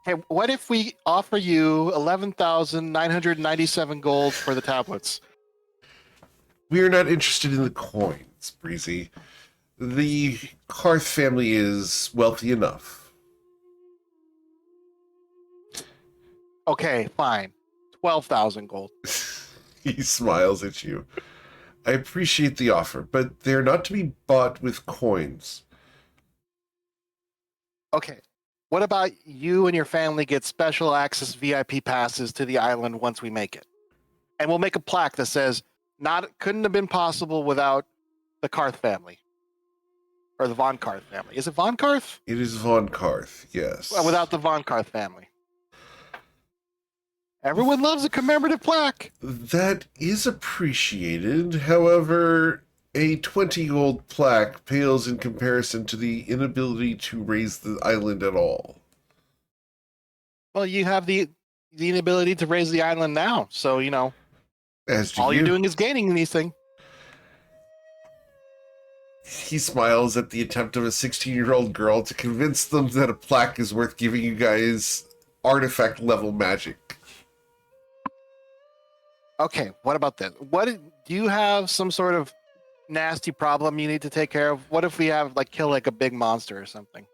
Hey, what if we offer you 11,997 gold for the tablets? We are not interested in the coins, Breezy. The Karth family is wealthy enough. Okay, fine. 12,000 gold. He smiles at you. I appreciate the offer, but they're not to be bought with coins. Okay. What about you and your family get special access VIP passes to the island once we make it? And we'll make a plaque that says, couldn't have been possible without the Karth family. Or the Von Karth family. Is it Von Karth? It is Von Karth, yes. Well, without the Von Karth family. Everyone loves a commemorative plaque. That is appreciated. However, a 20 gold plaque pales in comparison to the inability to raise the island at all. Well, you have the inability to raise the island now. So, As do all you. you're doing is gaining anything. He smiles at the attempt of a 16-year-old girl to convince them that a plaque is worth giving you guys artifact-level magic. Okay, what about this? Do you have some sort of nasty problem you need to take care of? What if we have kill a big monster or something?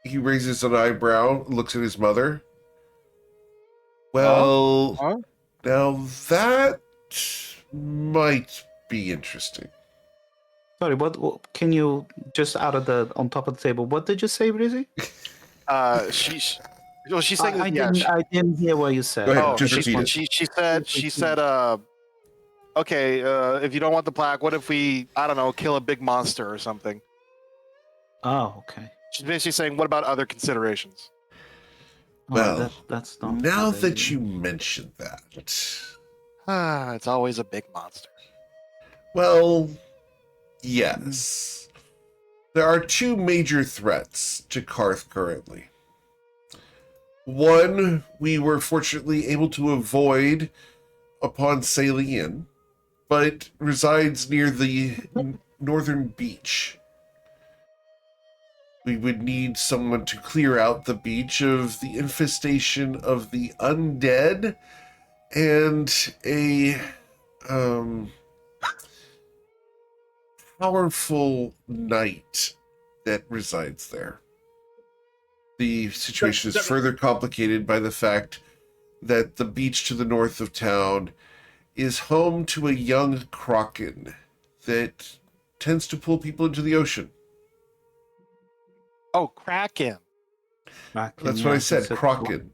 He raises an eyebrow, looks at his mother. Well, Huh? now that might be interesting. Sorry, what can you just on top of the table? What did you say, Breezy? She's saying I didn't hear what you said. Go ahead, Oh, just repeat it. she said, okay, if you don't want the plaque, what if we, I don't know, kill a big monster or something? Oh, okay. She's basically saying, what about other considerations? Well, that's not now what they that do. you mention that, It's always a big monster. well, yes. There are two major threats to Karth currently. One, we were fortunately able to avoid upon sailing in, but resides near the northern beach. We would need someone to clear out the beach of the infestation of the undead and a powerful knight that resides there. The situation is further complicated by the fact that the beach to the north of town is home to a young kraken that tends to pull people into the ocean. Oh, Kraken. That's what I said, kraken.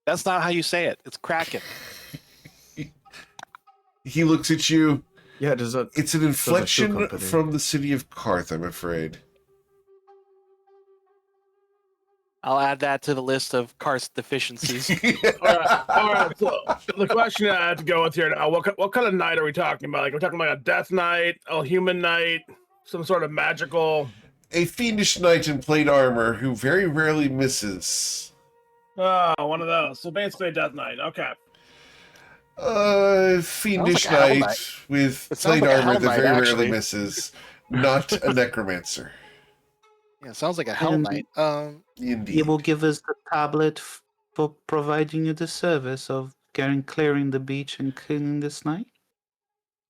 That's not how you say it. It's Kraken. He looks at you. Yeah, does that? It's an inflection company. from the city of Karth, I'm afraid. I'll add that to the list of karst deficiencies. All right. So the question I have to go with here now: what kind of knight are we talking about? Like, we're talking about a death knight, a human knight, some sort of magical. A fiendish knight in plate armor who very rarely misses. Oh, one of those. So basically, a death knight. Okay. Fiendish Sounds like a hell knight knight. with It sounds plate like a armor hell that knight, very actually. rarely misses. Not a necromancer. Yeah, sounds like a hell And- knight. Indeed. He will give us the tablet for providing you the service of clearing the beach and cleaning this night.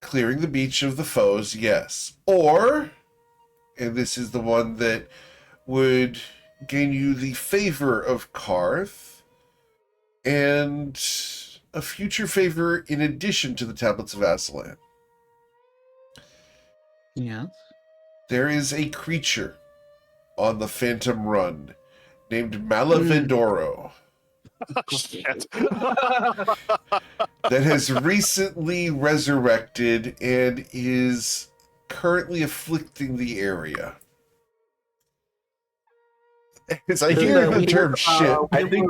Clearing the beach of the foes, yes. Or, and this is the one that would gain you the favor of Karth, and a future favor in addition to the Tablets of Aslan. Yes. There is a creature on the Phantom Run named Malavedoro shit. that has recently resurrected and is currently afflicting the area. As I hear the term shit, I think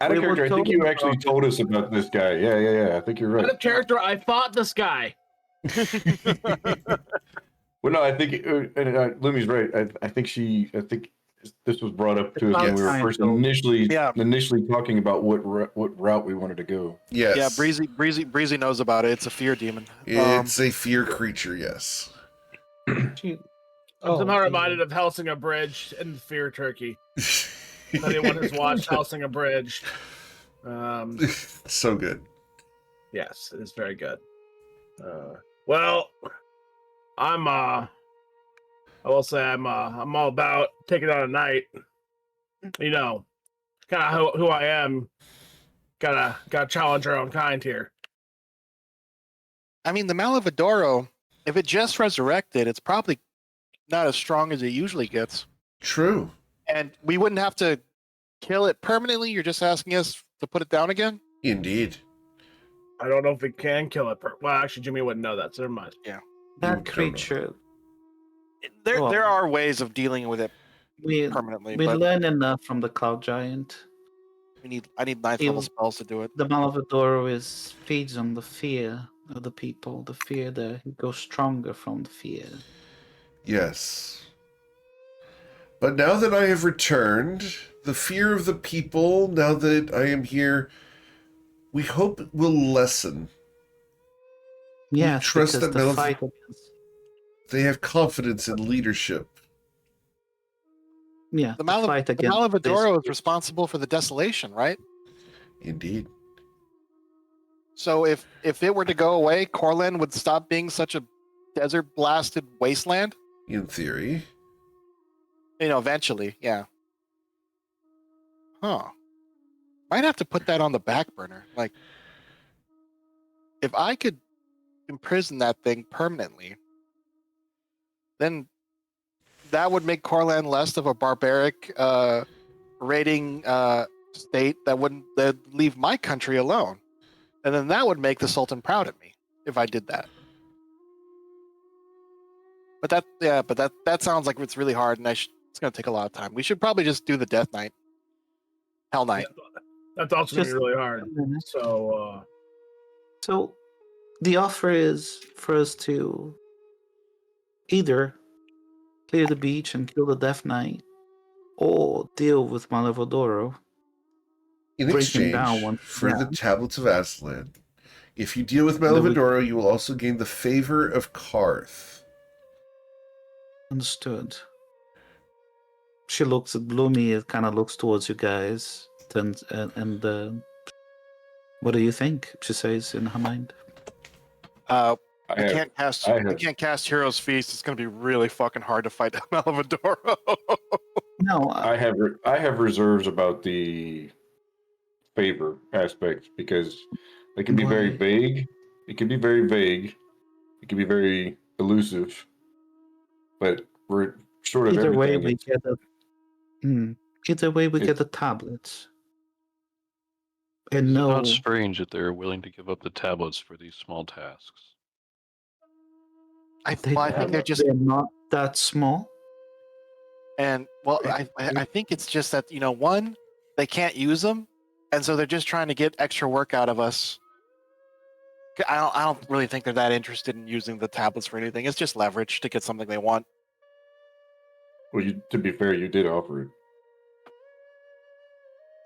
out of we were character, I think you told actually about- told us about this guy. Yeah. I think you're Out right. of character, I fought this guy. Well, no, I think Lumi's right. I think this was brought up to us when we were first initially talking about what route we wanted to go. yes. Yeah, Breezy knows about it. It's a fear demon. It's a fear creature, yes. I'm somehow reminded of Helsing Bridge and Fear Turkey. If anyone has watched Helsing Bridge, So good. yes, it is very good. Well, I will say I'm all about taking on a knight. You know, kind of who I am. Gotta challenge our own kind here. I mean, the Malavedoro, if it just resurrected, it's probably not as strong as it usually gets. True. And we wouldn't have to kill it permanently. You're just asking us to put it down again? Indeed. I don't know if we can kill it. Well, actually, Jimmy wouldn't know that, so never mind. You That don't know. creature. There Well- are ways of dealing with it We permanently, we but learn enough from the Cloud Giant. I need ninth level He'll- spells to do it. The Malavedoro feeds on the fear of the people. The fear that he goes stronger from the fear. Yes. But now that I have returned, the fear of the people, now that I am here, we hope will lessen. Yes, trust because that the Malef- fight against They have confidence in leadership. The, fight the against Malavedoro this- is responsible for the desolation, right? Indeed. So if it were to go away, Corland would stop being such a desert blasted wasteland. In theory. You know, eventually, yeah. Huh. Might have to put that on the back burner. Like, if I could imprison that thing permanently, then that would make Corland less of a barbaric raiding state that'd leave my country alone. And then that would make the Sultan proud of me if I did that. But that sounds like it's really hard, and it's going to take a lot of time. We should probably just do the Death Knight, Hell Knight. That's also gonna be Just- really hard. So, So, the offer is for us to either clear the beach and kill the Death Knight, or deal with Malavedoro. In Break him exchange down once for the again. Tablets of Aslan, if you deal with Then we- Malavedoro, you will also gain the favor of Karth. Understood. She looks at Bloomy. It kind of looks towards you guys, and what do you think? She says in her mind. I I have, can't cast. I I have- can't cast Hero's Feast. It's going to be really fucking hard to fight Malavedoro. No, I have reserves about the favor aspect because they can be very Why? vague. It can be very vague. It can be very elusive. But we're sort of either way everything. we get a. Either way we It- get the tablets. And Is it no, not strange that they're willing to give up the tablets for these small tasks? I they, think they're just. they're not that small. And well, I think it's just that one, they can't use them, and so they're just trying to get extra work out of us. I don't really think they're that interested in using the tablets for anything. It's just leverage to get something they want. Well, to be fair, you did offer it.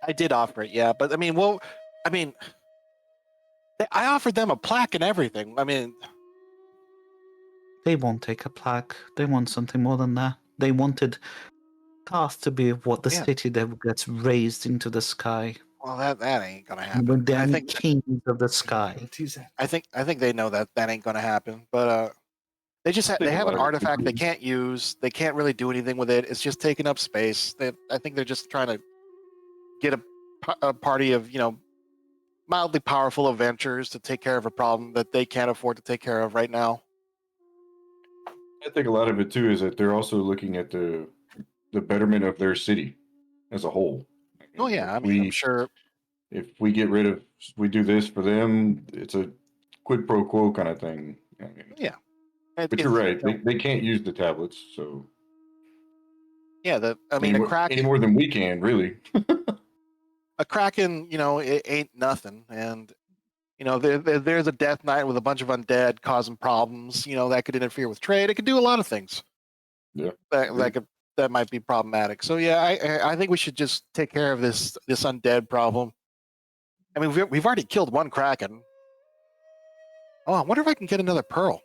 I did offer it, yeah, but I offered them a plaque and everything. I mean, They won't take a plaque. They want something more than that. They wanted Tarth to be what the Yeah. city that gets raised into the sky. well, that ain't gonna happen. With the I think kings of the sky. I think they know that ain't gonna happen. But they just think they a have lot an of artifact they people- can't use. They can't really do anything with it. It's just taking up space. I think they're just trying to get a party of mildly powerful adventurers to take care of a problem that they can't afford to take care of right now. I think a lot of it too is that they're also looking at the betterment of their city as a whole. Oh yeah, I If mean, I'm we sure. if we get rid of we do this for them, it's a quid pro quo kind of thing. I mean, Yeah, but you're right. They can't use the tablets, so Yeah, a any Kraken, more than we can, really. a Kraken, it ain't nothing, and there's a Death Knight with a bunch of undead causing problems. That could interfere with trade. It could do a lot of things. Yeah, that might be problematic. So yeah, I think we should just take care of this undead problem. I mean, we've already killed one Kraken. Oh, I wonder if I can get another pearl.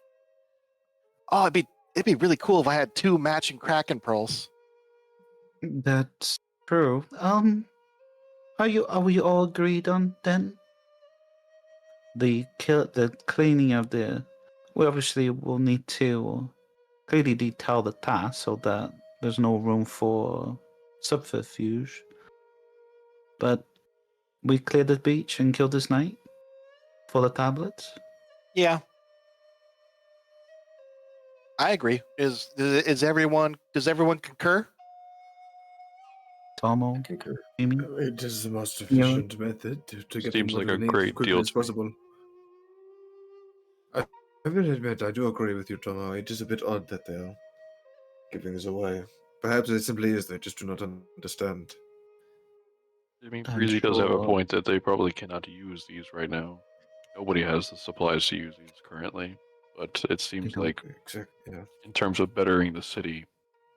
Oh, it'd be really cool if I had 2 matching Kraken pearls. That's true. Are we all agreed on then? The cleaning of the. We obviously will need to clearly detail the task so that there's no room for subterfuge. But we clear the beach and kill this knight for the tablets. Yeah, I agree. Does everyone concur? Tomo, concur. Amy. It is the most efficient method to get Seems them like what a we need great as quickly deal as to me. possible. I will admit, I do agree with you, Tomo. It is a bit odd that they're giving this away. Perhaps it simply is they just do not understand. I mean, I'm Breezy does have a sure. point that they probably cannot use these right now. Nobody has the supplies to use these currently, but it seems don't. like, Yeah. in terms of bettering the city,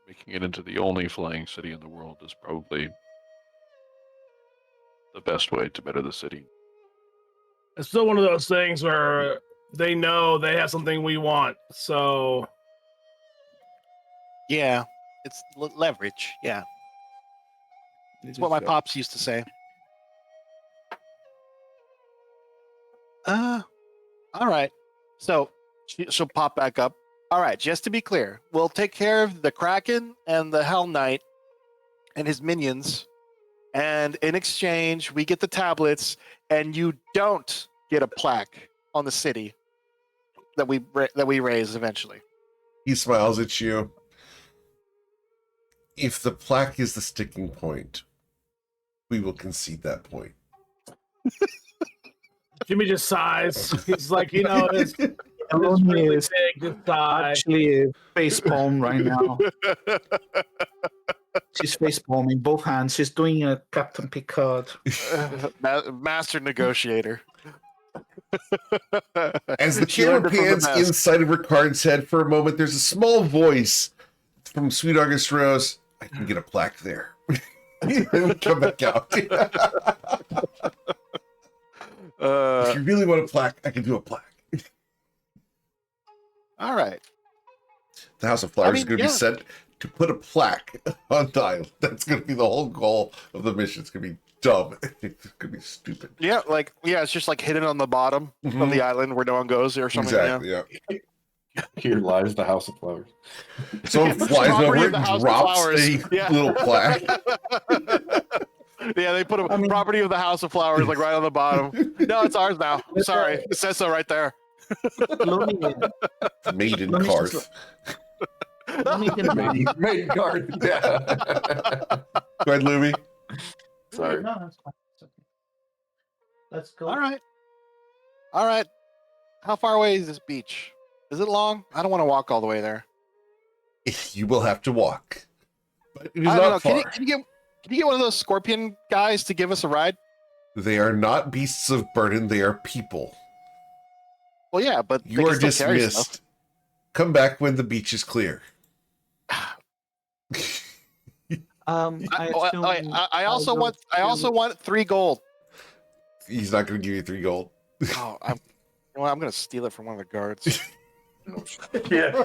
making it into the only flying city in the world is probably the best way to better the city. It's still one of those things where they know they have something we want. So Yeah, it's leverage. Yeah, it's what my pops used to say. All right. So she'll pop back up. All right, just to be clear, we'll take care of the Kraken and the Hell Knight and his minions, and in exchange, we get the tablets, and you don't get a plaque on the city that we raise eventually. He smiles at you. If the plaque is the sticking point, we will concede that point. Jimmy just sighs. He's like, it's Alone really is big. Just sigh. actually face palm right now. She's face palming both hands. She's doing a Captain Picard. Master negotiator. As the She camera learned it from the pans best. inside of Ricard's head for a moment, there's a small voice from Sweet August Rose. I can get a plaque there. And we come back out. If you really want a plaque, I can do a plaque. All right. The House of Flowers is mean, going to yeah. be sent to put a plaque on the island. That's going to be the whole goal of the mission. It's going to be dumb. It's going to be stupid. Yeah, it's just like hidden on the bottom of Mhm. the island where no one goes or something. Exactly, yeah. Here lies the House of Flowers. Someone Yeah, flies property over of it the and House of drops Flowers. a Yeah. little plaque. Yeah, they put a property of the House of Flowers like right on the bottom. No, it's ours now. Sorry, it says so right there. Made in Let me just Karth. Let me get Main card. Yeah. Go ahead, Louie. Sorry. No, that's fine. It's okay. Let's go. All right. How far away is this beach? Is it long? I don't want to walk all the way there. You will have to walk. but it is I don't know. not far. Can you get one of those scorpion guys to give us a ride? They are not beasts of burden, they are people. Well, yeah, but You they are can still carry stuff. dismissed. Come back when the beach is clear. I also want 3 gold. He's not going to give you 3 gold. Oh, I'm going to steal it from one of the guards. Yeah.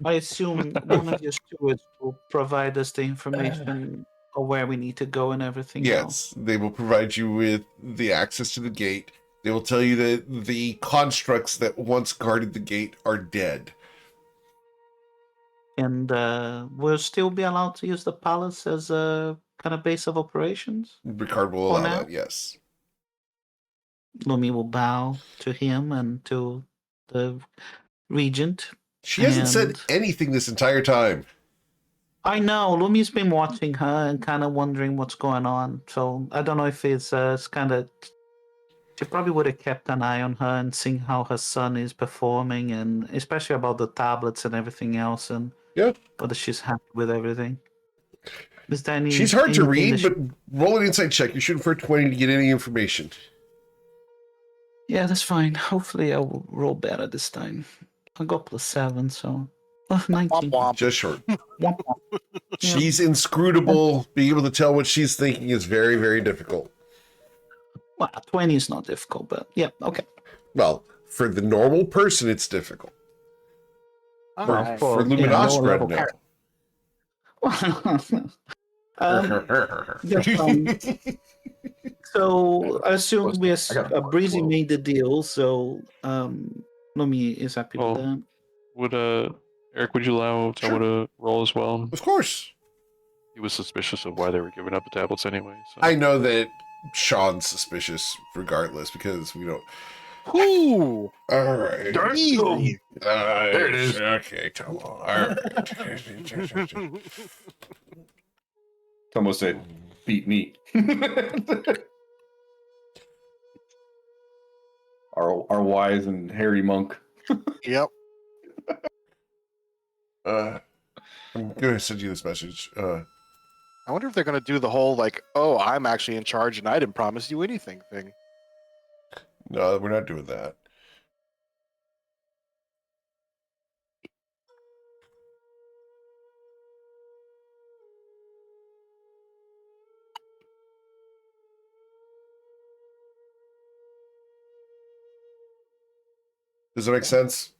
I assume one of your stewards will provide us the information of where we need to go and everything else. Yes, they will provide you with the access to the gate. They will tell you that the constructs that once guarded the gate are dead. And we'll still be allowed to use the palace as a kind of base of operations. Ricard will For allow now? that, yes. Lumi will bow to him and to the regent. She hasn't said And- anything this entire time. I know Lumi's been watching her and kind of wondering what's going on. So I don't know if it's kind of. She probably would have kept an eye on her and seen how her son is performing, and especially about the tablets and everything else, and Yeah. whether she's happy with everything. Is there any? She's hard to anything read, that she- but roll an insight check. You're shooting for 20 to get any information. Yeah, that's fine. Hopefully, I will roll better this time. I got +7, so 19. Womp womp. Just short. Womp womp. Yeah. She's inscrutable. Being able to tell what she's thinking is very, very difficult. Well, 20 is not difficult, but yeah, okay. Well, for the normal person, it's difficult. All For, right. for yeah, Luminosfred, lower level no. So I assume we I got a Breezy quote. made the deal, so Lumi is happy Oh. with that. Would Eric, would you allow Tomo Sure. to roll as well? Of course. He was suspicious of why they were giving up the tablets anyway. So. I know that Sean's suspicious regardless because we don't. Ooh, All right. easy. There it is. Okay, Tomo. All right. Tomo said, "Beat me." our wise and hairy monk. Yep. I'm gonna send you this message. I wonder if they're gonna do the whole like, oh, I'm actually in charge and I didn't promise you anything thing. No, we're not doing that. Does that make sense?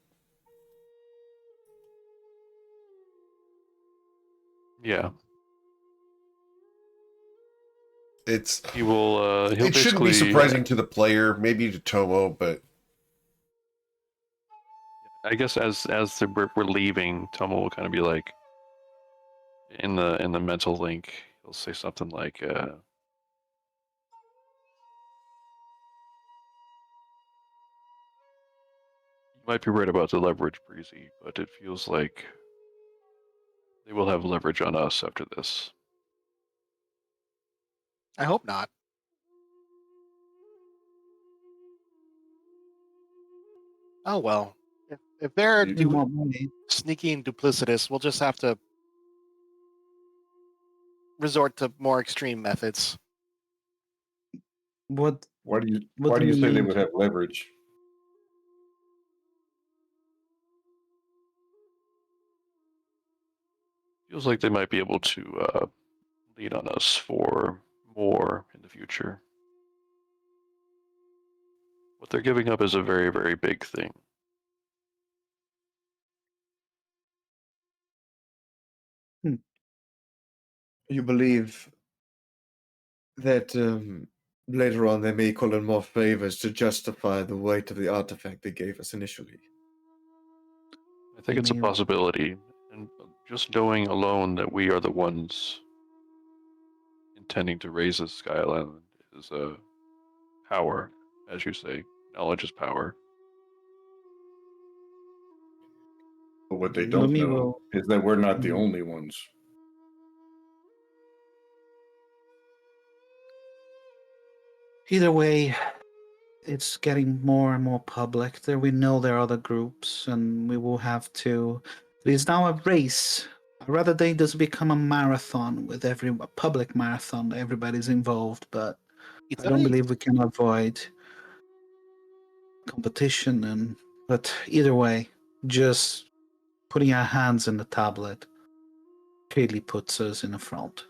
Yeah, It's. he will. He'll It shouldn't be basically, surprising to the player, maybe to Tomo, but I guess as we're leaving, Tomo will kind of be like, in the mental link, he'll say something like, "You might be right about the leverage, Breezy, but it feels like they will have leverage on us after this." I hope not. Oh well. If they're You- You want money? sneaky and duplicitous, we'll just have to resort to more extreme methods. What? Why do you What Why do do you you say they mean? would have leverage? Feels like they might be able to lead on us for more in the future. What they're giving up is a very, very big thing. You believe that later on they may call in more favors to justify the weight of the artifact they gave us initially? I think it's a mean- possibility, and just knowing alone that we are the ones intending to raise this Sky Island is a power, as you say. Knowledge is power. But what they don't Lumi know will- is that we're not the Mhm. only ones. Either way, it's getting more and more public. There we know there are other groups, and we will have to. It is now a race rather than this become a marathon with a public marathon, everybody's involved, but It's I don't believe we can avoid competition. But either way, just putting our hands in the tablet clearly puts us in the front.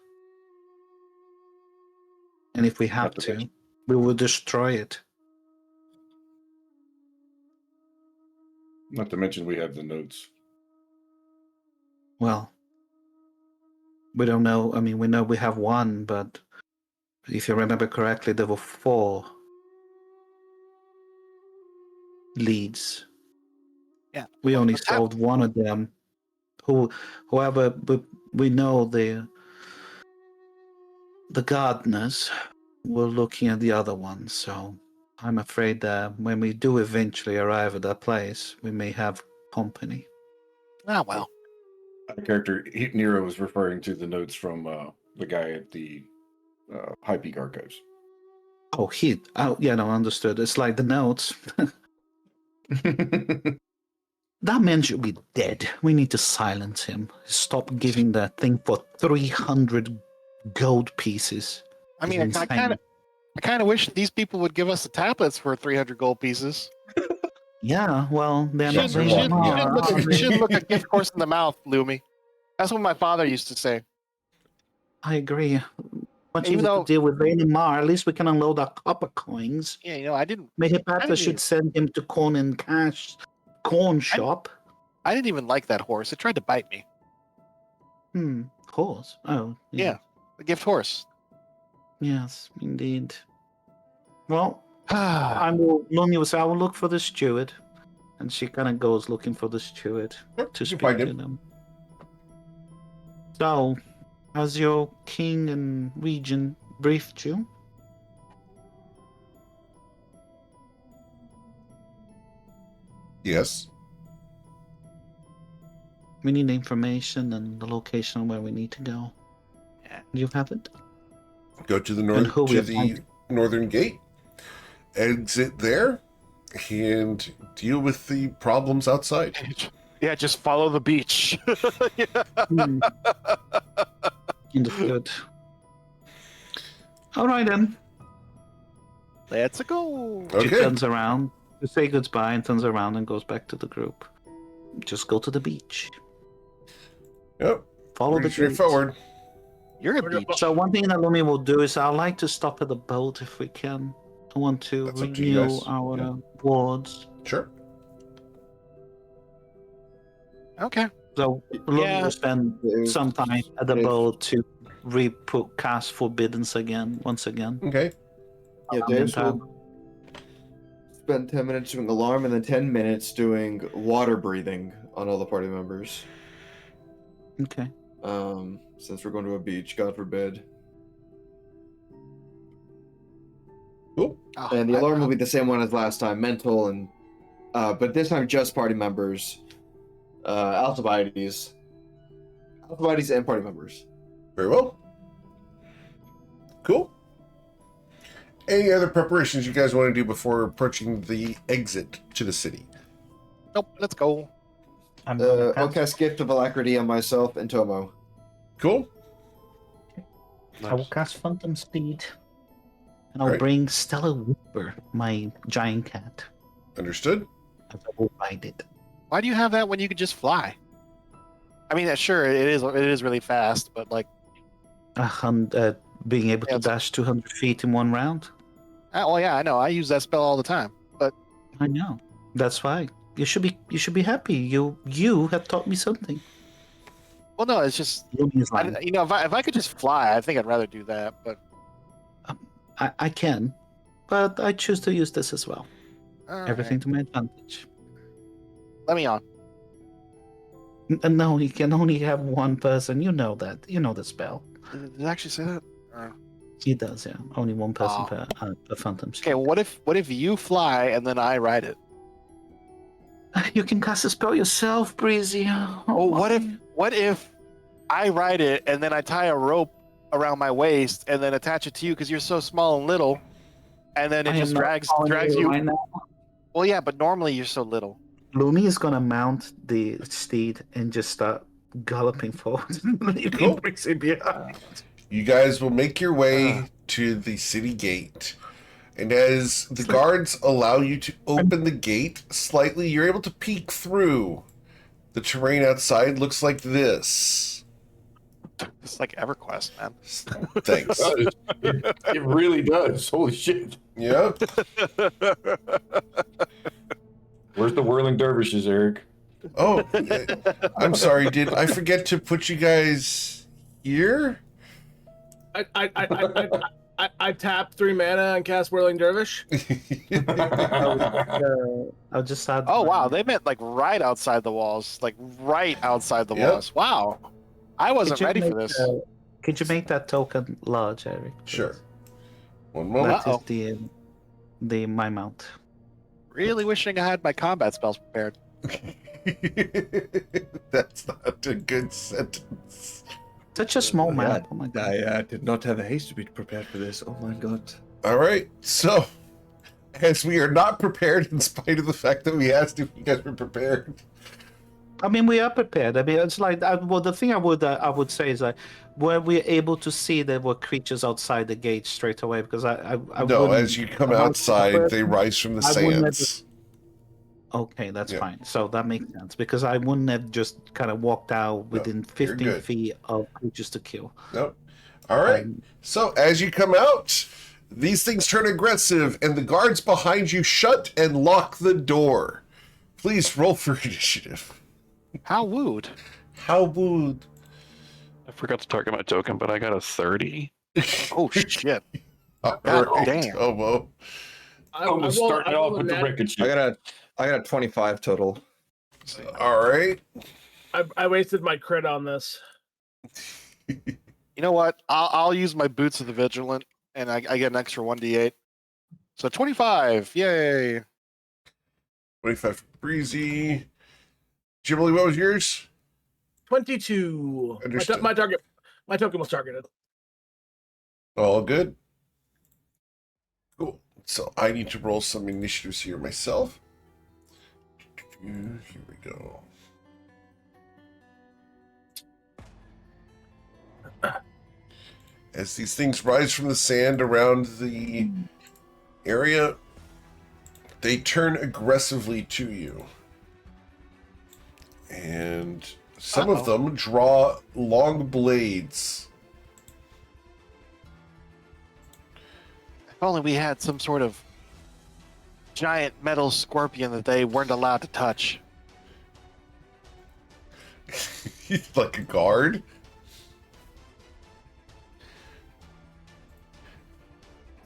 And if we have Not to to, mention- we will destroy it. Not to mention we have the notes. Well, we don't know. I mean, we know we have one, but if you remember correctly, there were 4 leads. Yeah. We only What's that? solved one of them. However, we know the gardeners were looking at the other one, so I'm afraid that when we do eventually arrive at that place, we may have company. Ah, well. Our character Nero was referring to the notes from the guy at the High Peak Archives. Oh, yeah, no, understood. It's like the notes. That man should be dead. We need to silence him. Stop giving that thing for 300 gold pieces. I mean, It's I insane. kind of wish these people would give us the tablets for 300 gold pieces. Yeah, well, they're not Shouldn't, very shouldn't, smart. shouldn't look a gift horse in the mouth, Lumi. That's what my father used to say. I agree. Much Even easier though- to deal with Vaynimar. At least we can unload our copper coins. Yeah, you know, I didn't Mehipata didn't should even- send him to corn shop. even like that horse. It tried to bite me. Horse. Oh, Yeah, the gift horse. Yes, indeed. Well, Ah, Lumi will say, I will look for the steward. And she kind of goes looking for the steward Yep, to you speak find to him. them. So, has your king and regent briefed you? Yes. We need the information and the location where we need to go. Yeah. You have it? Go to the And who we find? northern gate, exit there, and deal with the problems outside. yeah, just follow the beach. Yeah. Hmm. Understood. All right then. Let's go. She Okay. turns around to say goodbye and turns around and goes back to the group. Just go to the beach. Yep. Follow Pretty the straightforward. You're a Okay, beach. So one thing that Lumi will do is I'd like to stop at the boat if we can. I want to That's up to you renew guys. our Yeah. wards. Sure. Okay. So Lumi Yeah. will spend some time at the boat to cast forbiddance once again. Okay. Yeah, In Dave time. will spend 10 minutes doing alarm and then 10 minutes doing water breathing on all the party members. Okay. Since we're going to a beach, God forbid. Cool. Oh, And the alarm will be the same one as last time, mental and but this time just party members. Alcibiades and party members. Very well. Cool. Any other preparations you guys want to do before approaching the exit to the city? Nope. Let's go. I'm gonna I'll cast- cast Gift of Alacrity on myself and Tomo. Cool. I will cast Phantom Speed. And I'll Right. bring Stella Whisper, my giant cat. Understood. And I will ride it. Why do you have that when you could just fly? I mean, sure, it is really fast, but like, Being able Yeah, to it's- dash 200 feet in one round. well, yeah, I know. I use that spell all the time. I know. That's fine. You should be happy. You have taught me something. Well, no, it's just Lumi's lying. you know, if I could just fly, I think I'd rather do that. But I can, but I choose to use this as well. all right. Everything to my advantage. Let me on. No, you can only have one person. You know that. You know the spell. Did it actually say that? He does, yeah. Only one person Oh. per phantom. Okay, well, what if you fly and then I ride it? You can cast a spell yourself, Breezy. Oh, what if I ride it and then I tie a rope around my waist and then attach it to you because you're so small and little, and then it just drags you. Right now. Well, yeah, but normally you're so little. Lumi is gonna mount the steed and just start galloping forward, leaving Cool. Brixie behind. You guys will make your way to the city gate. And as the guards allow you to open the gate slightly, you're able to peek through. The terrain outside looks like this. It's like EverQuest, man. Thanks. It really does. Holy shit. Yep. Where's the whirling dervishes, Eric? Oh, I'm sorry. Did I forget to put you guys here? I tap 3 mana and cast Whirling Dervish. I'll just add. Oh wow, they meant like right outside the walls, like right outside the Yep. walls. Wow, I wasn't ready for this. Could you make that token large, Eric? please? Sure. One moment. That is the my mount. Really wishing I had my combat spells prepared. That's not a good sentence. Such a small map. Oh my god. I did not have a haste to be prepared for this. Oh my god. All right. So, as we are not prepared, in spite of the fact that we asked if you guys were prepared. I mean, we are prepared. I mean, it's like well, the thing I would say is that were we able to see there were creatures outside the gate straight away? Because I No, wouldn't- as you come I'm not outside, prepared. they rise from the I wouldn't have sands. Okay, that's Yeah. fine. So that makes sense because I wouldn't have just kind of walked out within you're 15 good. feet of creatures to kill. Nope. All right. So as you come out, these things turn aggressive, and the guards behind you shut and lock the door. Please roll for initiative. How wooed. How would? I forgot to target my token, but I got a 30. Oh shit. All God right, damn. Tomo. I'm gonna start it off with the record sheet. I got a 25 total. All right. I wasted my crit on this. You know what? I'll use my Boots of the Vigilant, and I get an extra 1d8. So 25. Yay. 25 for Breezy. Ghibli, what was yours? 22. Understood. My token was targeted. All good. Cool. So I need to roll some initiatives here myself. Here we go. As these things rise from the sand around the area, they turn aggressively to you. And some of them draw long blades. If only we had some sort of giant metal scorpion that they weren't allowed to touch. Like a guard.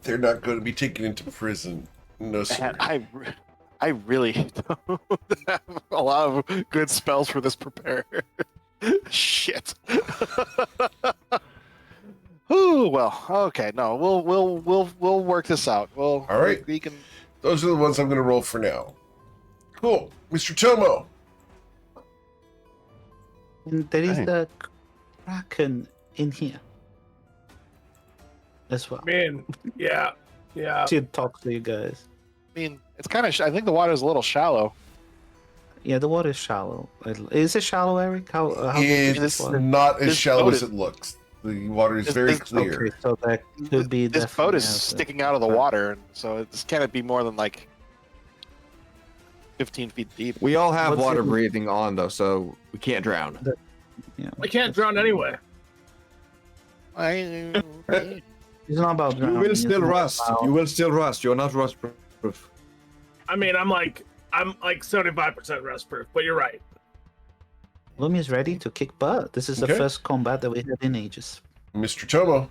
They're not going to be taken into prison. No, sir. Man, I really don't have a lot of good spells for this prepared. Shit. Ooh, well, okay, no, we'll work this out. All right. We can. Those are the ones I'm going to roll for now. Cool. Mr. Tomo. And there is Okay. the Kraken in here as well. Man, yeah. To talk to you guys. I mean, it's kind of. I think the water is a little shallow. Yeah, the water is shallow. Is it shallow, Eric? How deep is It's this water? not as this shallow boat as is- it looks. The water is This- very this- clear. Okay, so that could be This boat definitely is out there. sticking out of the water, and so this can't be more than like 15 feet deep. We all have What's water it- breathing on though, so we can't drown. Yeah. I can't drown anyway. I, It's not about You drowning, will it's still more rust. about- You will still rust. You're not rust proof. I mean, I'm like 75% rust proof, but you're right. Lumi is ready to kick butt. This is the Okay. first combat that we had in ages. Mr. Tomo.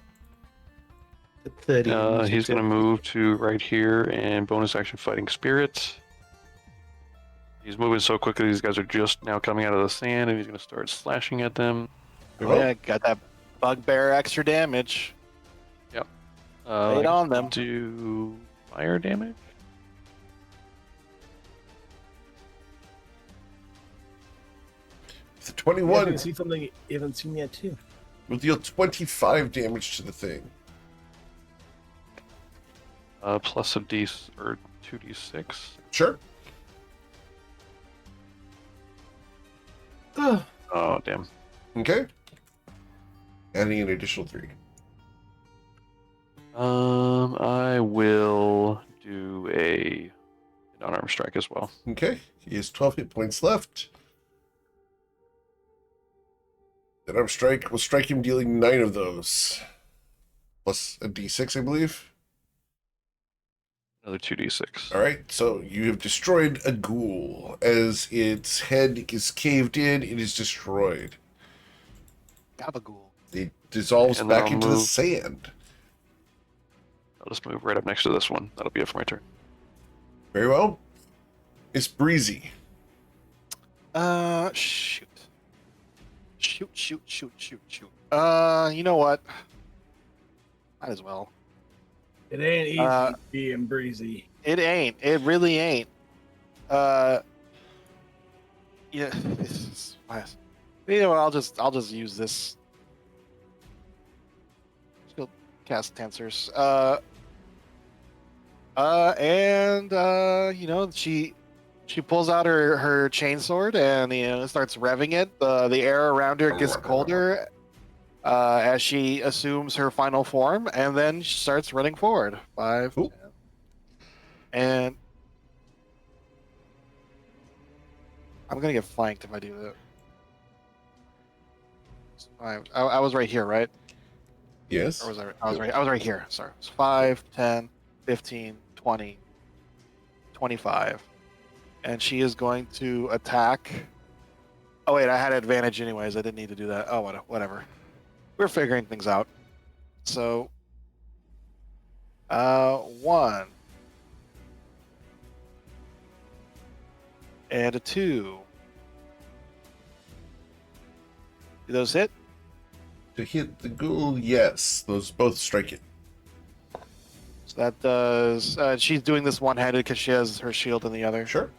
30. He's going to move to right here and bonus action Fighting Spirit. He's moving so quickly, these guys are just now coming out of the sand, and he's going to start slashing at them. yeah, got that bugbear extra damage. Lay it on them. Do fire damage? The You 21 can see something you haven't seen yet, too. will deal 25 damage to the thing. Plus a D or 2d6. Sure. Ugh. Oh damn! Okay. Adding an additional 3. I will do an unarmed strike as well. Okay. He has 12 hit points left. That arm strike will strike him, dealing 9 of those. Plus a d6, I believe. Another 2d6. All right, so you have destroyed a ghoul. As its head is caved in, it is destroyed. Gabagool. It dissolves And then back I'll into the move- sand. I'll just move right up next to this one. That'll be it for my turn. Very well. It's Breezy. Shoot. Shoot. You know what? Might as well. It ain't easy being breezy. It ain't. It really ain't. Yeah. You know what? I'll just use this. Still cast tensors. You know, she pulls out her chainsword and starts revving it. The air around her gets colder as she assumes her final form, and then she starts running forward. 5, Cool. 10. And I'm gonna get flanked if I do that. 5. I was right here, right? Yes. Or was I was right here. Sorry. It's 5, 10, 15, 20, 25. And she is going to attack. Oh wait, I had advantage anyways. I didn't need to do that. Oh, whatever. We're figuring things out. So 1 and a 2. Do those hit? To hit the ghoul, yes. Those both strike it. So that does. She's doing this one-handed because she has her shield in the other. Sure.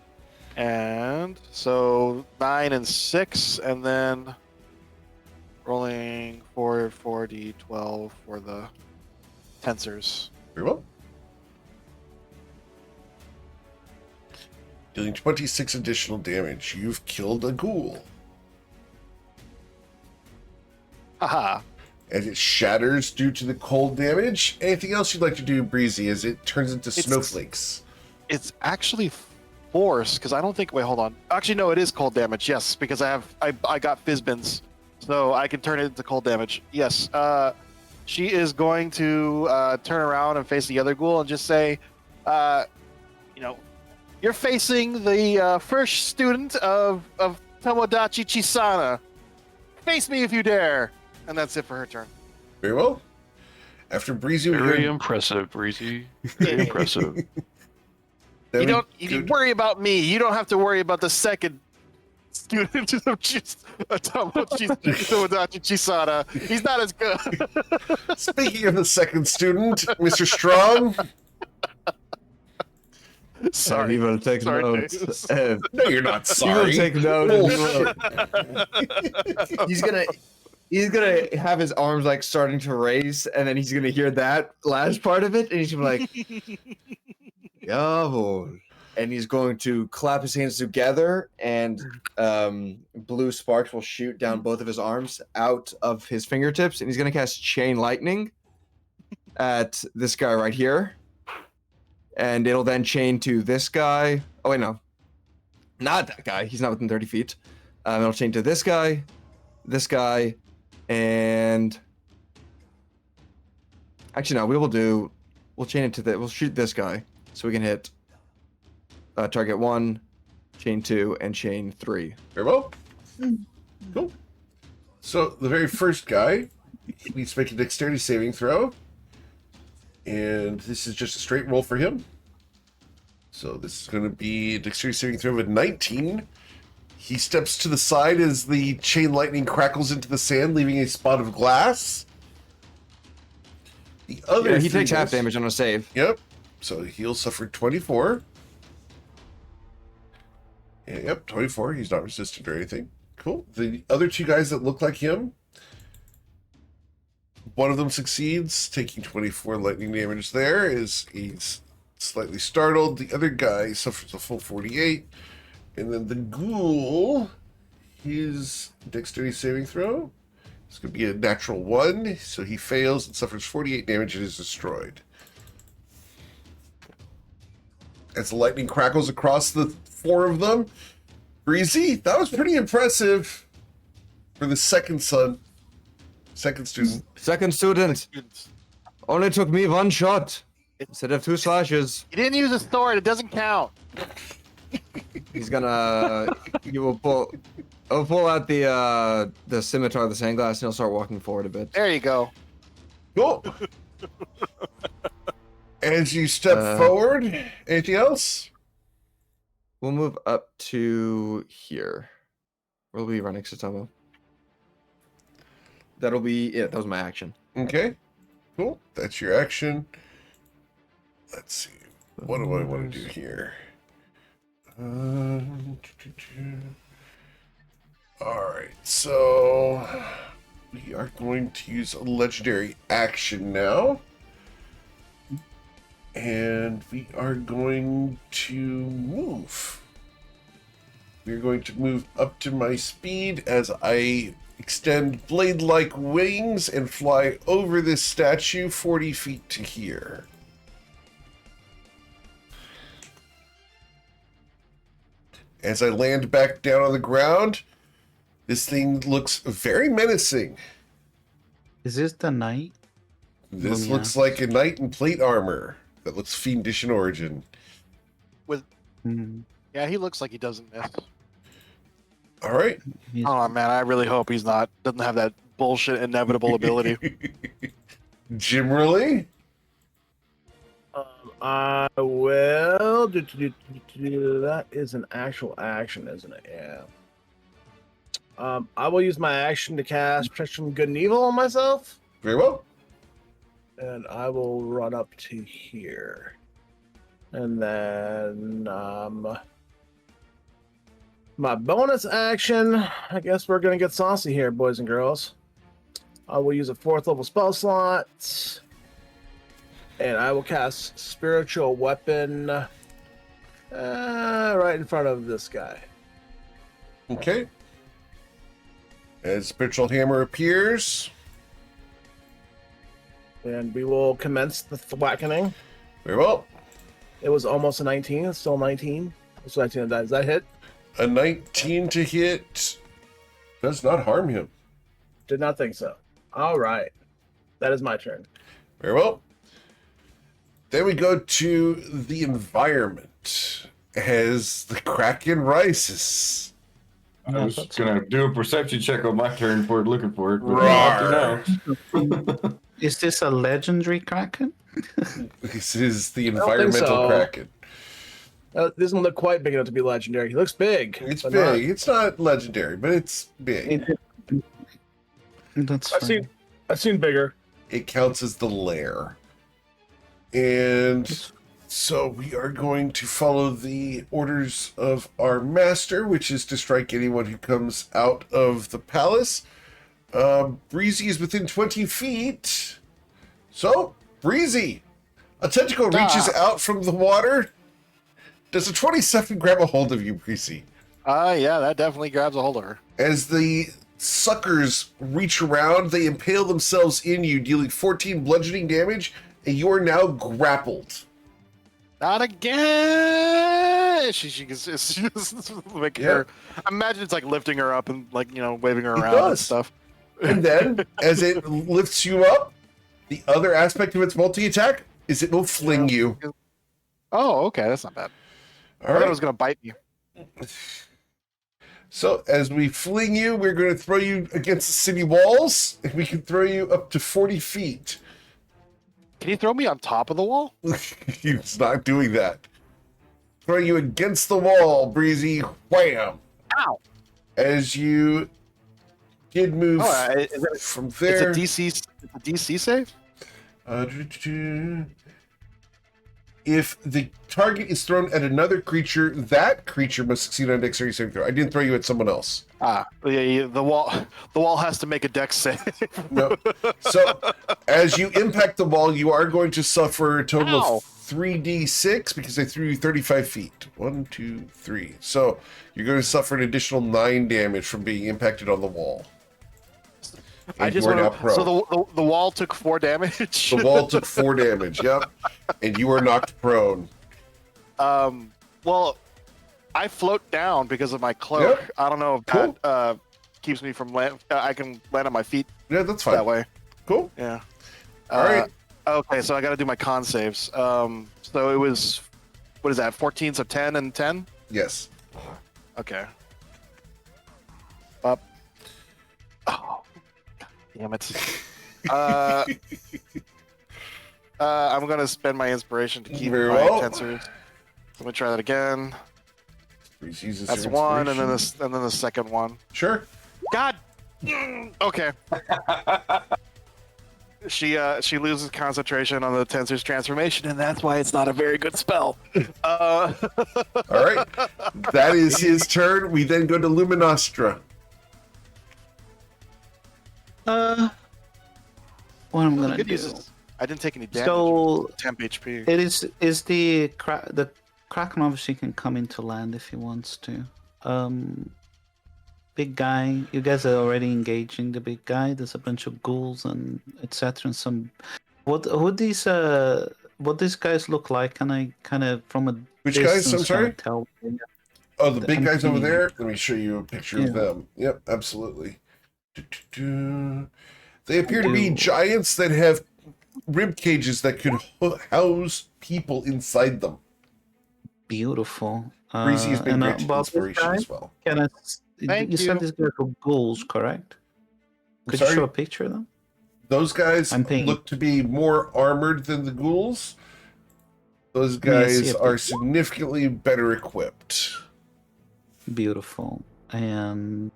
And so 9 and 6, and then rolling 4d12 for the tensors. Very well. Dealing 26 additional damage. You've killed a ghoul. Haha. As it shatters due to the cold damage. Anything else you'd like to do, Breezy, as it turns into snowflakes? It's actually force because I don't think. Wait, hold on. Actually, no, it is cold damage. Yes, because I got Fizbins, so I can turn it into cold damage. Yes. She is going to turn around and face the other ghoul and just say, you're facing the first student of Tomodachi Chisana. Face me if you dare. And that's it for her turn. Very well. After Breezy, Very impressive, Breezy. Very impressive. You worry about me. You don't have to worry about the second student of Tomodachi Chisana. He's not as good. Speaking of the second student, Mr. Strong. Sorry. He will take Sorry, notes. James. No, you're not He will sorry. take notes. He's gonna have his arms like starting to raise, and then he's gonna hear that last part of it, and he's gonna be like, "Jawohl," and he's going to clap his hands together, and blue sparks will shoot down both of his arms out of his fingertips, and he's gonna cast Chain Lightning at this guy right here, and it'll then chain to this guy. Oh wait, no, not that guy. He's not within 30 feet. It'll chain to this guy, and actually no, we'll chain it to we'll shoot this guy so we can hit target 1, chain 2, and chain 3. Very well. Cool. So the very first guy needs to make a dexterity saving throw. And this is just a straight roll for him. So this is going to be a dexterity saving throw of a 19. He steps to the side as the chain lightning crackles into the sand, leaving a spot of glass. The other He takes thing half is- damage on a save. Yep. So he'll suffer 24. Yeah, yep, 24. He's not resistant or anything. Cool. The other two guys that look like him, one of them succeeds, taking 24 lightning damage there, as he's slightly startled. The other guy suffers a full 48. And then the ghoul, his dexterity saving throw. It's going to be a natural 1, so he fails and suffers 48 damage and is destroyed. As the lightning crackles across the 4 of them, Breezy, that was pretty impressive for the second student. Second student. Only took me 1 shot instead of 2 slashes. You didn't use a sword. It doesn't count. He's gonna. I'll pull out the scimitar, the sandglass, and he'll start walking forward a bit. There you go. Cool. As you step forward, anything else? We'll move up to here. We'll be running Satomo. That'll be it. That was my action. Okay. Cool. That's your action. Let's see. What do I want to do here? Alright, so we are going to use a legendary action now. And we are going to move. We're going to move up to my speed as I extend blade-like wings and fly over this statue 40 feet to here. As I land back down on the ground, this thing looks very menacing. Is this the knight? This Yeah. looks like a knight in plate armor that looks fiendish in origin. Mm, Yeah, he looks like he doesn't miss. All right. he's- Oh man, I really hope he's not doesn't have that bullshit inevitable ability. Generally, I will. That is an actual action, isn't it? Yeah. I will use my action to cast Protection from Good and Evil on myself, very well. and I will run up to here, and then my bonus action. I guess we're gonna get saucy here, boys and girls. I will use a 4th level spell slot. And I will cast Spiritual Weapon right in front of this guy. Okay. As Spiritual Hammer appears. And we will commence the thwackening. Very well. It was almost a 19. It's still 19. It's 19 does that hit? A 19 to hit does not harm him. Did not think so. All right. That is my turn. Very well. Then we go to the environment as the Kraken rises. I Yeah, was that's gonna do a perception check on my turn for it, looking for it. But Roar. now. Is this a legendary kraken? This is the don't think environmental so. Kraken. This doesn't look quite big enough to be legendary. He looks big. It's but big. It's not legendary, but it's big. That's I've fine. seen bigger. It counts as the lair. And so we are going to follow the orders of our master, which is to strike anyone who comes out of the palace. Breezy is within 20 feet. So, Breezy, a tentacle reaches out from the water. Does a 27 grab a hold of you, Breezy? Yeah, that definitely grabs a hold of her. As the suckers reach around, they impale themselves in you, dealing 14 bludgeoning damage, and you are now grappled. Not again. She just making Yeah. her. Imagine it's like lifting her up and like waving her It around and does. stuff. And then, as it lifts you up, the other aspect of its multi-attack is it will fling you. Oh, okay, that's not bad. All I thought it right. was gonna bite me. So as we fling you, we're going to throw you against the city walls, and we can throw you up to 40 feet. Can you throw me on top of the wall? He's not doing that. Throw you against the wall, Breezy. Wham! Ow! As you did move from there. It's a DC save. If the target is thrown at another creature, that creature must succeed on dexterity saving throw. I didn't throw you at someone else. Yeah, the wall has to make a dex save. No. So, as you impact the wall, you are going to suffer a total Ow. of 3d6 because I threw you 35 feet. 1, 2, 3. So, you're going to suffer an additional 9 damage from being impacted on the wall. I And just you are now want to. prone. So the wall took 4 damage. The wall took 4 damage, yep. And you are knocked prone. Well, I float down because of my cloak. Yep. I don't know if Cool. that keeps me from land. I can land on my feet Yeah, that's fine. that way. Cool. Yeah. All right. Okay, so I got to do my con saves. So it was, what is that? 14, so 10 and 10. Yes. Okay. Up. Oh, damn it. I'm gonna spend my inspiration to keep Very my well. tensors. Let me try that again. Please use That's your one, and then inspiration. the second one. Sure. God. Okay. She loses concentration on the tensor's transformation, and that's why it's not a very good spell. All right. That is his turn. We then go to Luminostra. What I'm The gonna good do? news is I didn't take any damage. So Temp HP. it is the Kraken obviously can come into land if he wants to. Big guy, you guys are already engaging the big guy. There's a bunch of ghouls and etc. And some what these guys look like? Can I kind of from a Which guys? distance I'm sorry? kinda tell? Oh, the big guys over MP. there? Let me show you a picture of Yeah. them. Yep, absolutely. They appear to be Do- giants that have rib cages that could house people inside them. Beautiful. Breezy has been and great to about this inspiration guy, as well. can I? Thank you said you. these guys were ghouls, correct? Could Sorry? you show a picture of them? Those guys I'm paying- look to be more armored than the ghouls. Those Let me see guys a are picture. significantly better equipped. Beautiful. And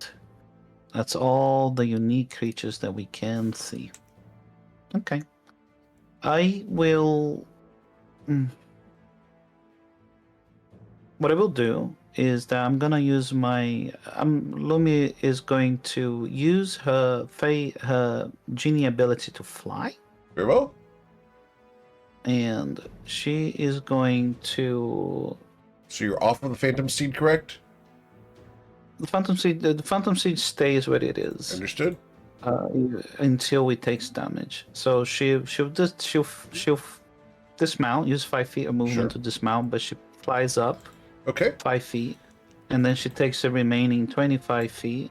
that's all the unique creatures that we can see. Okay. I will. What I will do is that I'm gonna use my. Lumi is going to use her her genie ability to fly, Very well. and she is going to. So you're off of the Phantom Seed, correct? The Phantom Seed stays where it is. Understood. Until it takes damage. So she'll dismount, use 5 feet of movement Sure. to dismount, but she flies up Okay. 5 feet, and then she takes the remaining 25 feet,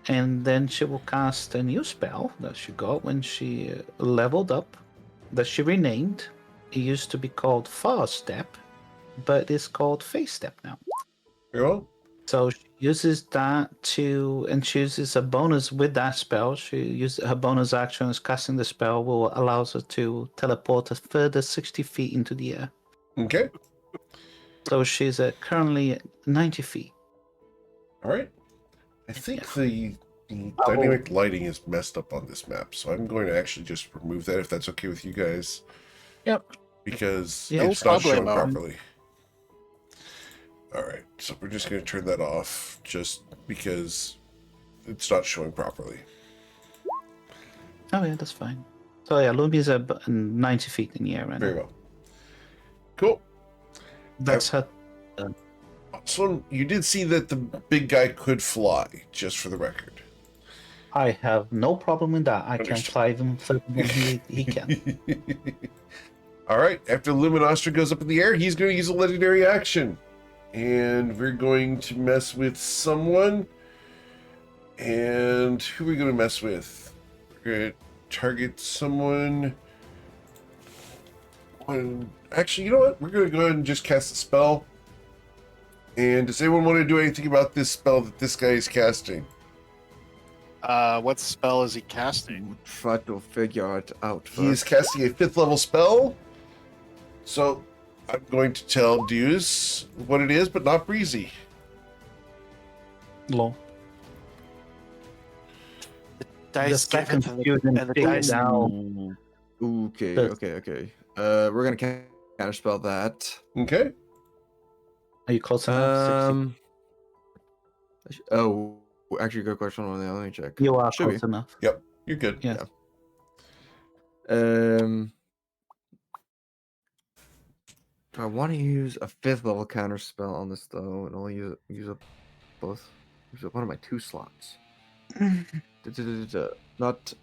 and then she will cast a new spell that she got when she leveled up, that she renamed. It used to be called Fast Step, but it's called Face Step now. Very well. So she uses that to, and she uses a bonus with that spell. She uses her bonus action as casting the spell will allows her to teleport a further 60 feet into the air. Okay. So she's currently at 90 feet. All right. I think the dynamic lighting is messed up on this map, so I'm going to actually just remove that if that's okay with you guys. Yep. Because Yeah, it's not showing problemo. properly. All right, so we're just going to turn that off just because it's not showing properly. Oh yeah, that's fine. So yeah, Lumi's at 90 feet in the air right Very now. well. Cool. That's her. So you did see that the big guy could fly, just for the record. I have no problem with that. I can Understood. fly even further than he can. All right, after Luminostra goes up in the air, he's going to use a legendary action. And we're going to mess with someone. And who are we going to mess with? We're going to target someone. Actually, you know what? We're going to go ahead and just cast a spell. And does anyone want to do anything about this spell that this guy is casting? What spell is he casting? Try to figure it out He is first. casting a 5th level spell. So I'm going to tell Deuce what it is, but not Breezy. Lol. Dice the give second it to student and the figured dice. out. Okay, The- okay. We're gonna Counterspell that. Okay. Are you close enough? 60? Oh, actually, good question on that. Let me check. You are Should close be. enough. Yep. You're good. Yes. I want to use a 5th level counterspell on this though, and only use up one of my 2 slots. Not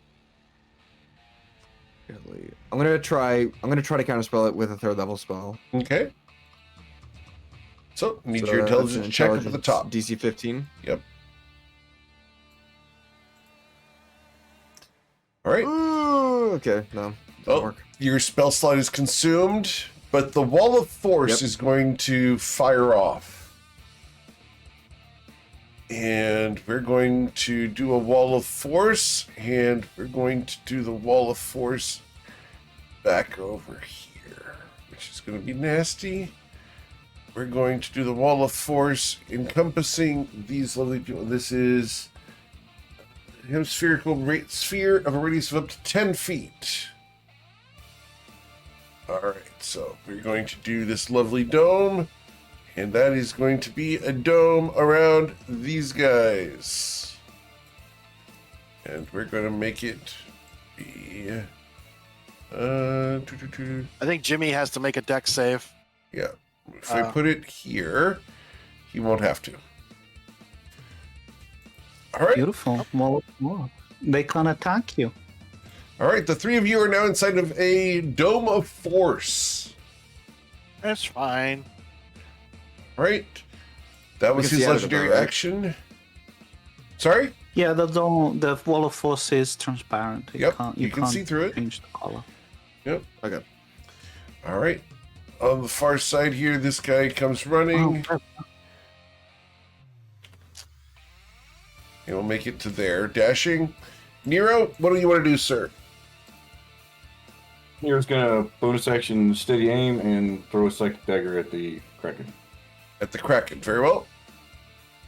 really. I'm gonna try to counterspell it with a 3rd level spell. Okay. So, need So your that's intelligence an check up at the top. DC 15. Yep. All right. Ooh, okay, no, doesn't work. Your spell slot is consumed, but the wall of force is going to fire off. And we're going to do a wall of force, and we're going to do the wall of force back over here, which is going to be nasty. We're going to do the wall of force encompassing these lovely people. This is a sphere of a radius of up to 10 feet. All right, so we're going to do this lovely dome, and that is going to be a dome around these guys. And we're going to make it be... I think Jimmy has to make a deck save. Yeah. If I put it here, he won't have to. All right. Beautiful. Well, they can't attack you. All right. The 3 of you are now inside of a dome of force. That's fine. All right. That was can his see out of the legendary boat, right? action. Sorry? Yeah, the wall of force is transparent. Yep, you can can't see through it. change the color. Yep. Okay. All right. On the far side here, this guy comes running. Oh, And we'll make it to there. Dashing. Nero, what do you want to do, sir? Here's gonna bonus action steady aim and throw a psychic dagger at the Kraken. At the Kraken. Very well.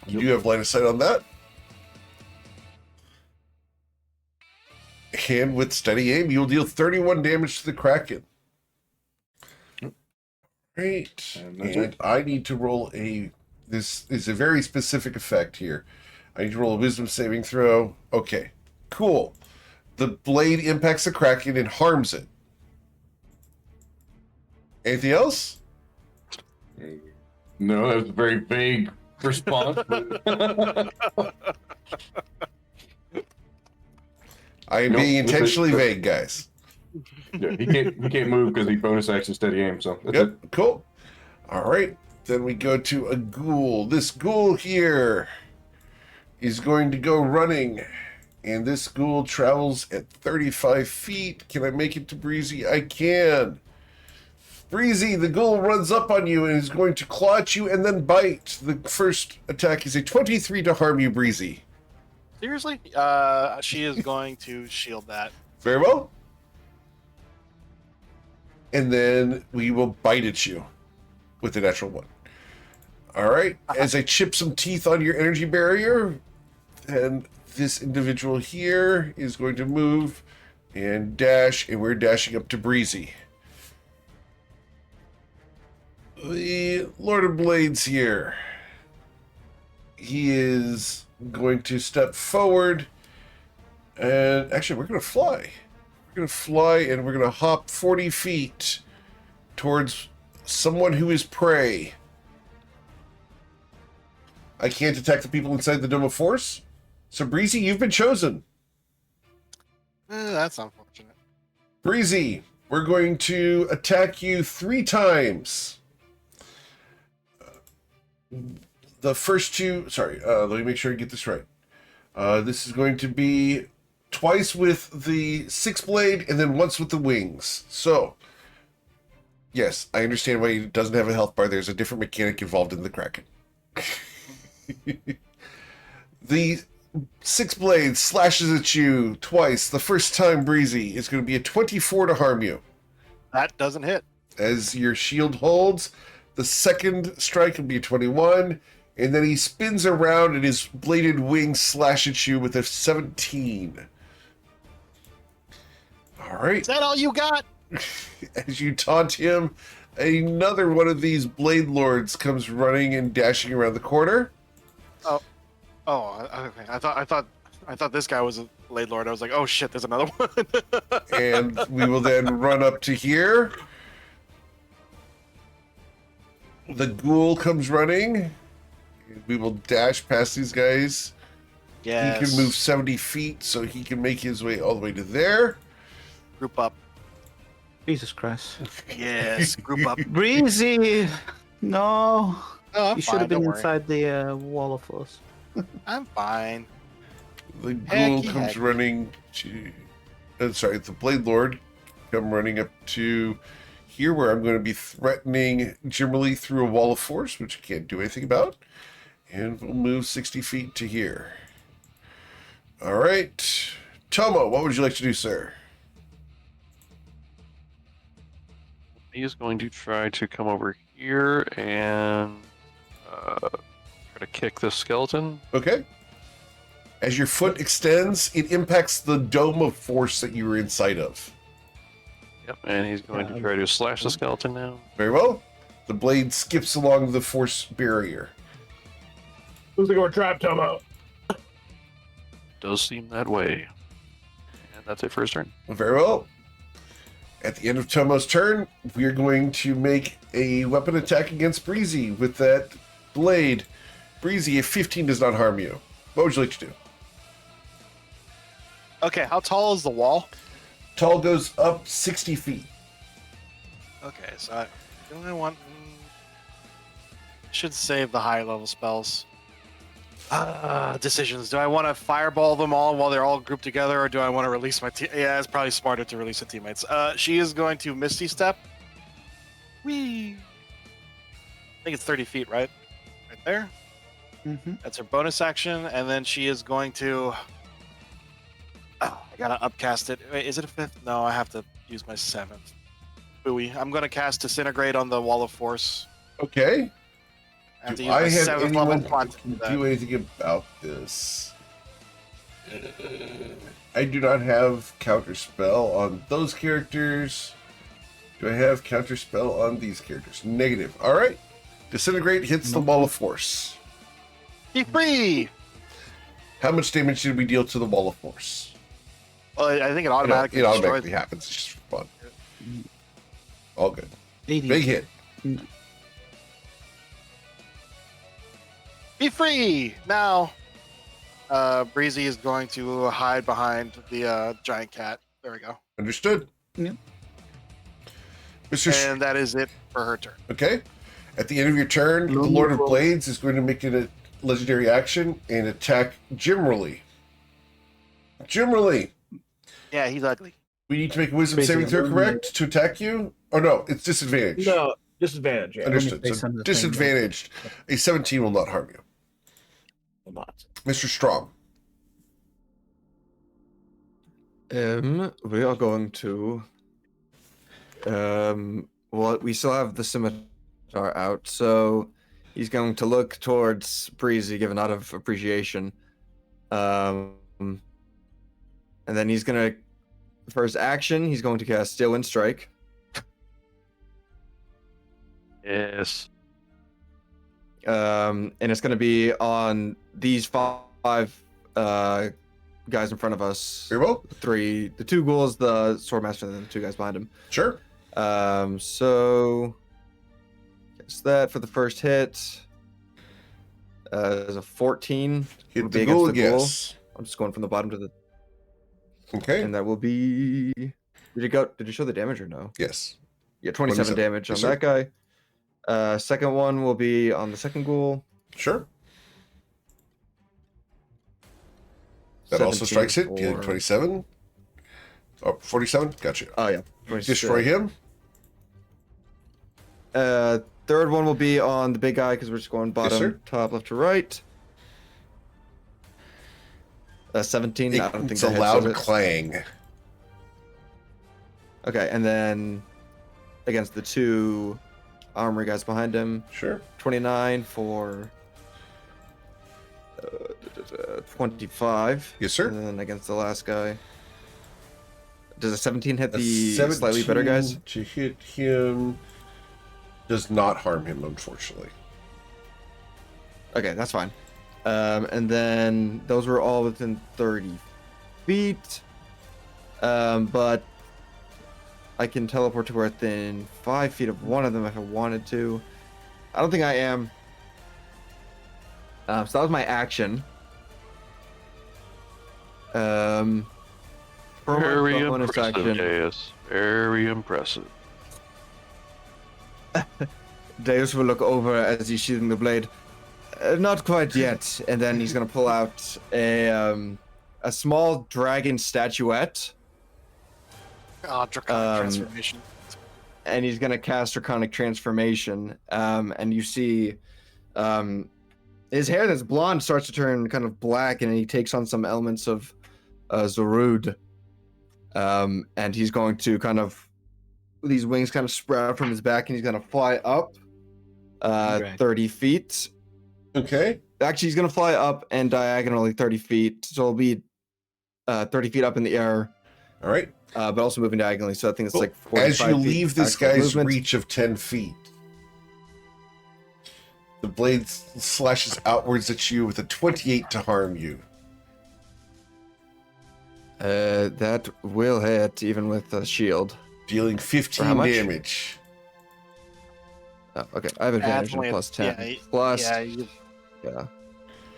You Yep. do have line of sight on that. And with steady aim, you'll deal 31 damage to the Kraken. Right. And that's And it. I need to roll a... This is a very specific effect here. I need to roll a wisdom saving throw. Okay. Cool. The blade impacts the Kraken and harms it. Anything else? No, that was a very vague response. I am Nope, being this is- intentionally vague, guys. Yeah, he can't move because he bonus action steady aim. So that's Yep, it. cool. All right, then we go to a ghoul. This ghoul here is going to go running, and this ghoul travels at 35 feet. Can I make it to Breezy? I can. Breezy, the ghoul runs up on you and is going to claw at you and then bite. The first attack is a 23 to harm you, Breezy. Seriously? She is going to shield that. Very well. And then we will bite at you with a natural 1. All right. As I chip some teeth on your energy barrier, and this individual here is going to move and dash, and we're dashing up to Breezy. The Lord of Blades here. He is going to step forward, and actually, we're going to fly. We're going to fly, and we're going to hop 40 feet towards someone who is prey. I can't attack the people inside the Dome of Force. So, Breezy, you've been chosen. That's unfortunate. Breezy, we're going to attack you 3 times. The first 2... Sorry, let me make sure I get this right. This is going to be twice with the 6 blade and then once with the wings. So, yes, I understand why he doesn't have a health bar. There's a different mechanic involved in the Kraken. The 6 blade slashes at you twice. The first time, Breezy, is going to be a 24 to harm you. That doesn't hit. As your shield holds, the second strike will be a 21. And then he spins around and his bladed wings slash at you with a 17. All right. Is that all you got? as you taunt him, another one of these blade lords comes running and dashing around the corner. Oh, okay. I thought this guy was a blade lord. I was like, oh shit, there's another one. And we will then run up to here. The ghoul comes running. We will dash past these guys. Yes. He can move 70 feet, so he can make his way all the way to there. Group up. Jesus Christ. Yes, group up. Breezy! No. Oh, I'm You should fine, have been don't worry. inside the wall of force. I'm fine. The ghoul Hecky comes heck. running to... sorry, the Blade Lord come running up to here where I'm going to be threatening Jimmerly through a wall of force, which I can't do anything about. And we'll move 60 feet to here. All right. Tomo, what would you like to do, sir? He is going to try to come over here and try to kick this skeleton. Okay. As your foot extends, it impacts the dome of force that you were inside of. Yep, and he's going to try to slash the skeleton now. Very well. The blade skips along the force barrier. Looks like we're trapped, Tomo. Does seem that way. And that's it for his turn. Very well. At the end of Tomo's turn, we are going to make a weapon attack against Breezy with that blade. Breezy, if 15 does not harm you, what would you like to do? Okay, how tall is the wall? Tall goes up 60 feet. Okay, so I want. Should save the high level spells. Decisions. Do I want to fireball them all while they're all grouped together, or do I want to release my team? Yeah, it's probably smarter to release the teammates. She is going to Misty Step. Whee! I think it's 30 feet, right? Right there. Mm-hmm. That's her bonus action, and then she is going to. I gotta upcast it. Wait, is it a 5th? No, I have to use my 7th. Booey. I'm gonna cast Disintegrate on the Wall of Force. Okay. I have to Do use I my have 7th anyone level that quant. can do anything about this? I do not have counterspell on those characters. Do I have counterspell on these characters? Negative. All right. Disintegrate hits the wall of force. Be free! How much damage did we deal to the wall of force? Well, I think it It automatically automatically destroys. happens. It's just for fun. All good. 80. Big hit. Be free! Now, Breezy is going to hide behind the giant cat. There we go. Understood. Yeah. Mr. And that is it for her turn. Okay. At the end of your turn, the Lord of Blades is going to make it a legendary action and attack Jimmerly. Jimmerly, Yeah, he's ugly. we need to make a wisdom Basically, saving throw, correct, to attack you? Oh no, it's disadvantage. No, disadvantage. Yeah. Understood. based So on the thing, disadvantaged. A 17 will not harm you. Will not. Mr. Strong. We are going to. Well, we still have the scimitar out, so he's going to look towards Breezy, given out of appreciation. And then he's gonna, for his action, he's going to cast Steel Wind Strike. Yes. And it's gonna be on these five guys in front of us. Very well. The two ghouls, the swordmaster, and then the two guys behind him. Sure. So guess that for the first hit is a 14. Hit Would the be ghoul, against the ghoul. yes. I'm just going from the bottom to the, Okay. and that will be. Did you show the damage or no? Yes. Yeah, 27 damage on Yes, sir. that guy. Second one will be on the second ghoul. Sure. That also 17 strikes it. Get for- 27. Oh, 47? Gotcha. Oh yeah. 26. Destroy him. Third one will be on the big guy because we're just going bottom, sir. top, left to right. 17. I don't think It's that a hits, loud does it? clang. Okay, and then against the two armory guys behind him, Sure. 29 for 25. Yes, sir. And then against the last guy, Does a 17 hit A the slightly better guys? 17 to hit him does not harm him, unfortunately. Okay, that's fine. And then those were all within 30 feet. But I can teleport to within 5 feet of one of them if I wanted to. I don't think I am. So that was my action. For my Very bonus impressive, action, Deus. Very impressive. Deus will look over as he's sheathing the blade. Not quite yet. And then he's gonna pull out a small dragon statuette, Oh, draconic transformation. and he's gonna cast Draconic Transformation. And you see, his hair that's blonde starts to turn kind of black, and he takes on some elements of Zorud. And he's going to kind of, these wings kind of sprout from his back, and he's gonna fly up Right. 30 feet. Okay. Actually, he's gonna fly up and diagonally 30 feet, so it'll be 30 feet up in the air, All right. but also moving diagonally. So I think it's Cool. like 45 As you feet leave this actual guy's movement. reach of 10 feet, the blade slashes outwards at you with a 28 to harm you. That will hit even with a shield. Dealing how 15 much? damage. Oh, okay, I have advantage Definitely- and plus 10. yeah, Plus, Yeah. yeah.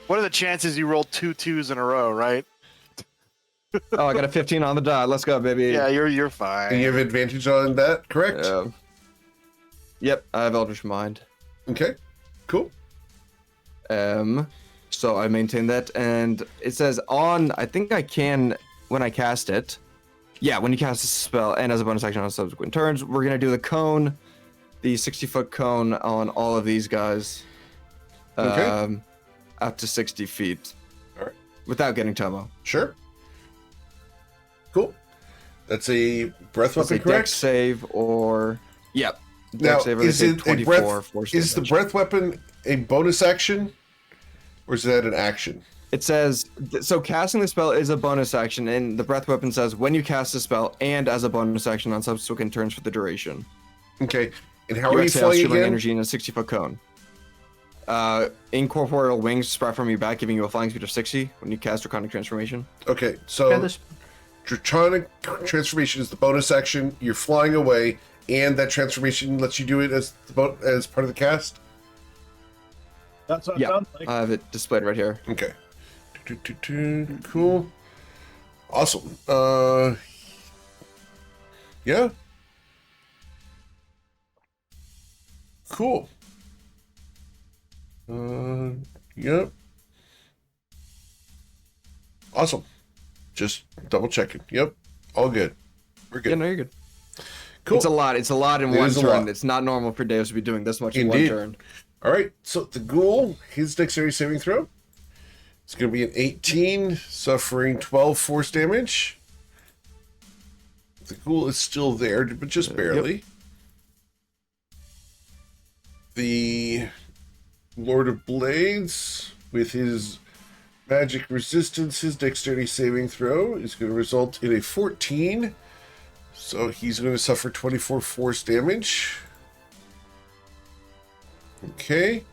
What are the chances you rolled 2 2s in a row, right? Oh, I got a 15 on the dot. Let's go, baby. Yeah, you're fine. And you have advantage on that, correct? Yeah. Yep, I have Eldritch Mind. Okay. Cool. So I maintain that, and it says on. I think I can when I cast it. Yeah, when you cast a spell, and as a bonus action on subsequent turns, we're gonna do the cone, the 60-foot cone on all of these guys. Okay. Up to 60 feet. All right. Without getting Tomo. Sure. Cool. That's a breath It's weapon, a dex correct? save or yep. Now, Dex save, or is they it take a 24 breath? force Is the damage. breath weapon a bonus action, or is that an action? It says so. Casting the spell is a bonus action, and the breath weapon says when you cast a spell and as a bonus action on subsequent turns for the duration. Okay. And how You are you exhale flying shivering again? energy in a 60-foot cone. Incorporeal wings sprout from your back, giving you a flying speed of 60 when you cast Draconic Transformation. Okay, Yeah, so this- Draconic Transformation is the bonus action. You're flying away, and that transformation lets you do it as as part of the cast. That's what it Yeah. sounds like. I have it displayed right here. Okay. Cool. Awesome. Yeah. Cool. Yep. Awesome. Just double checking. Yep. All good. We're good. Yeah, no, you're good. Cool. It's a lot. It's a lot in It one is a turn. lot. It's not normal for Deus to be doing this much in Indeed. one turn. All right. So the ghoul, his dexterity saving throw, it's going to be an 18, suffering 12 force damage. The ghoul is still there, but just barely. The Lord of Blades, with his magic resistance, his dexterity saving throw is going to result in a 14. So he's going to suffer 24 force damage. Okay.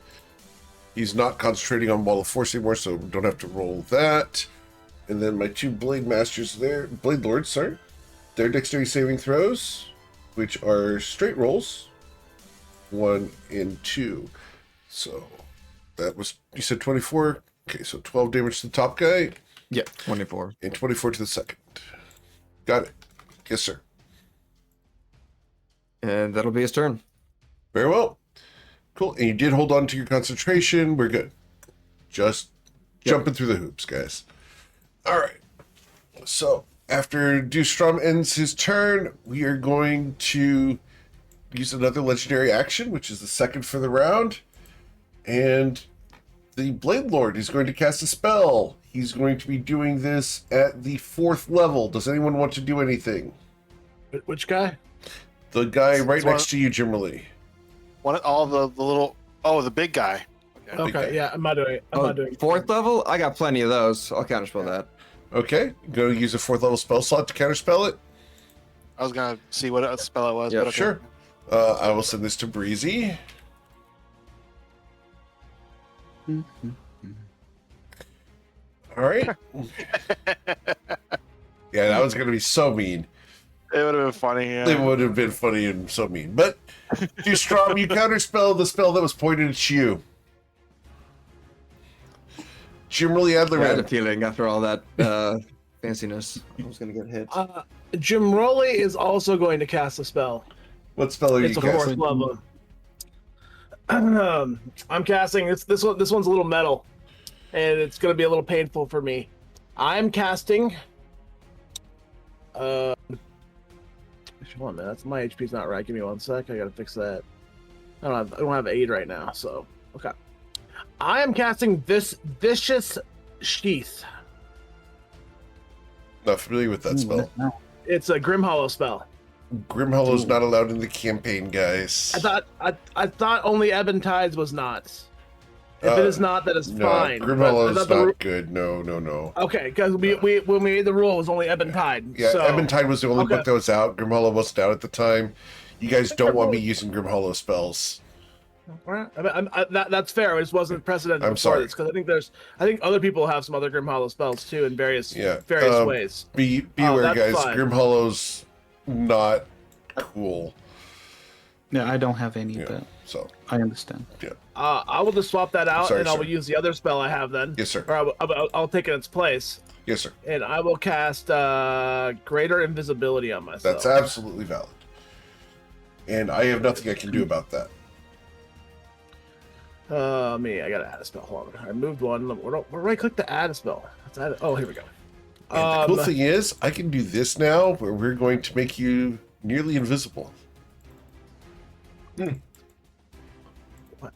He's not concentrating on Wall of Force anymore, so don't have to roll that. And then my two Blade Masters there, Blade Lords, sorry. Their dexterity saving throws, which are straight rolls. 1 and 2. So that was, you said 24? Okay, so 12 damage to the top guy Yeah, 24. and 24 to the second. Got it. Yes, sir. And that'll be his turn. Very well. Cool. And you did hold on to your concentration. We're good. Just jumping through the hoops, guys. All right. So after Dustrom ends his turn, we are going to use another legendary action, which is the second for the round. And the Blade Lord is going to cast a spell. He's going to be doing this at the 4th level. Does anyone want to do anything? Which guy? The guy right It's next to you, Jimmerly. All the little. Oh, the big guy. Okay, yeah, I'm not doing it. I'm Oh, not doing it. 4th level? I got plenty of those. I'll counterspell that. Okay, go use a 4th level spell slot to counterspell it. I was gonna see what spell it was. Yeah, but okay. Sure. I will send this to Breezy. All right. Yeah, that was going to be so mean. It would have been funny. Yeah. It would have been funny and so mean. But, Strom, you counterspell the spell that was pointed at you. Jimmerly I had a Adler. feeling after all that fanciness, I was gonna get hit. Jim Rowley is also going to cast a spell. What spell are you It's a casting? fourth level. I'm casting this one. This one's a little metal, and it's going to be a little painful for me. I'm casting. Hold on, man. That's my HP's not right. Give me 1 sec. I got to fix that. I don't have aid right now. So okay. I am casting this vicious sheath. Not familiar with that spell. It's a Grim Hollow spell. Grim Hollow's not allowed in the campaign, guys. I thought only Ebon Tides was not. If it is not, that is No, fine. Grim But I Hollow's thought not good. No. Okay, because we when we made the rule, it was only Ebon Tide. Yeah, so, Ebon Tide was the only okay. book that was out. Grim Hollow wasn't out at the time. You guys don't want me using Grim Hollow spells. That's fair. It just wasn't precedent I'm before sorry. this because I think other people have some other Grim Hollow spells too in various Yeah, ways. Be Oh, aware, that's guys. fine. Grim Hollow's not cool. Yeah, I don't have any, Yeah, but so I understand. I will just swap that out, Sorry, and I will sir. use the other spell I have then. Yes, sir. Or I'll take it in its place, Yes, sir. and I will cast Greater Invisibility on myself. That's absolutely valid. And I have nothing I can do about that. I gotta add a spell. Hold on. I moved one. Where do I click to add a spell? Let's add it. Oh, here we go. And the cool thing is, I can do this now, where we're going to make you nearly invisible.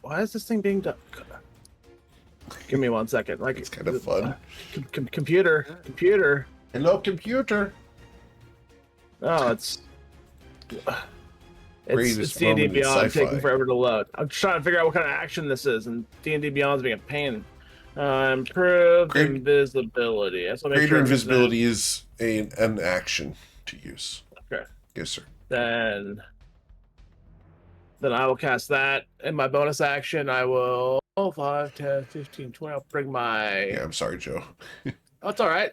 Why is this thing being done? Give me 1 second. Like It's kind of fun. Computer. Hello, computer. Oh, it's Greatest D&D moment in Beyond sci-fi. taking forever to load. I'm just trying to figure out what kind of action this is, and D&D Beyond's being a pain. Improved Great- invisibility. That's what I make Greater sure I use that. invisibility is an action to use. Okay. Yes, sir. Then I will cast that. In my bonus action, I will 5, 10, 15, 20. I'll bring my. Yeah, I'm sorry, Joe. Oh, it's all right.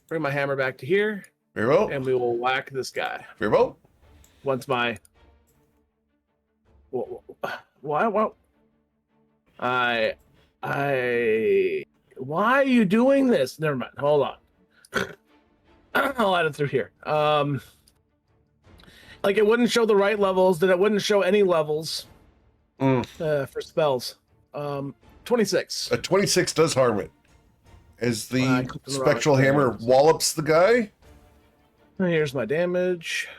Bring my hammer back to here, Very well. and we will whack this guy. Very well. Once my. Why? Why are you doing this? Never mind. Hold on. I'll add it through here. Like it wouldn't show the right levels, then it wouldn't show any levels for spells. 26. A 26 does harm it. As I the clicked on the spectral wrong hammer thing. wallops the guy. Here's my damage.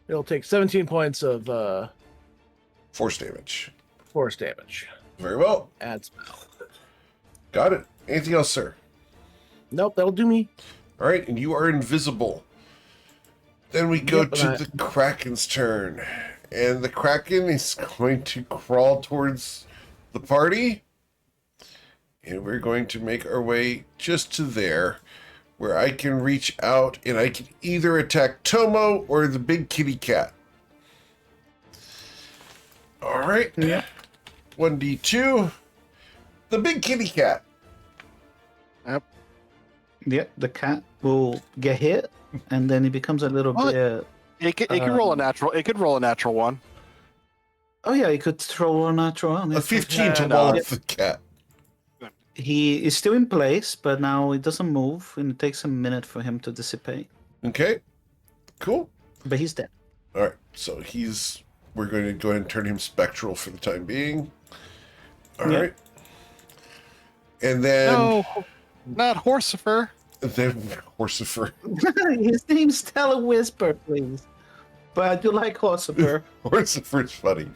It'll take 17 points of Force damage. force damage. Very well. Add spell. Got it. Anything else, sir? Nope, that'll do me. All right, and you are invisible. Then we go Yep, to and the Kraken's turn. And the Kraken is going to crawl towards the party. And we're going to make our way just to there, where I can reach out and I can either attack Tomo or the big kitty cat. All right. Yeah. 1d2. The big kitty cat. Yeah, the cat will get hit, and then it becomes a little What? bit. It could roll a natural. It could roll a natural one. Oh yeah, he could throw a natural on A it. 15 to no. wallop the cat. He is still in place, but now it doesn't move, and it takes a minute for him to dissipate. Okay. Cool. But he's dead. All right. So we're going to go ahead and turn him spectral for the time being. All right. Yeah. And then No, not Horsifer. Horsifer. His name's Stella Whisper, please. But I do like Horsifer. Horsifer's funny.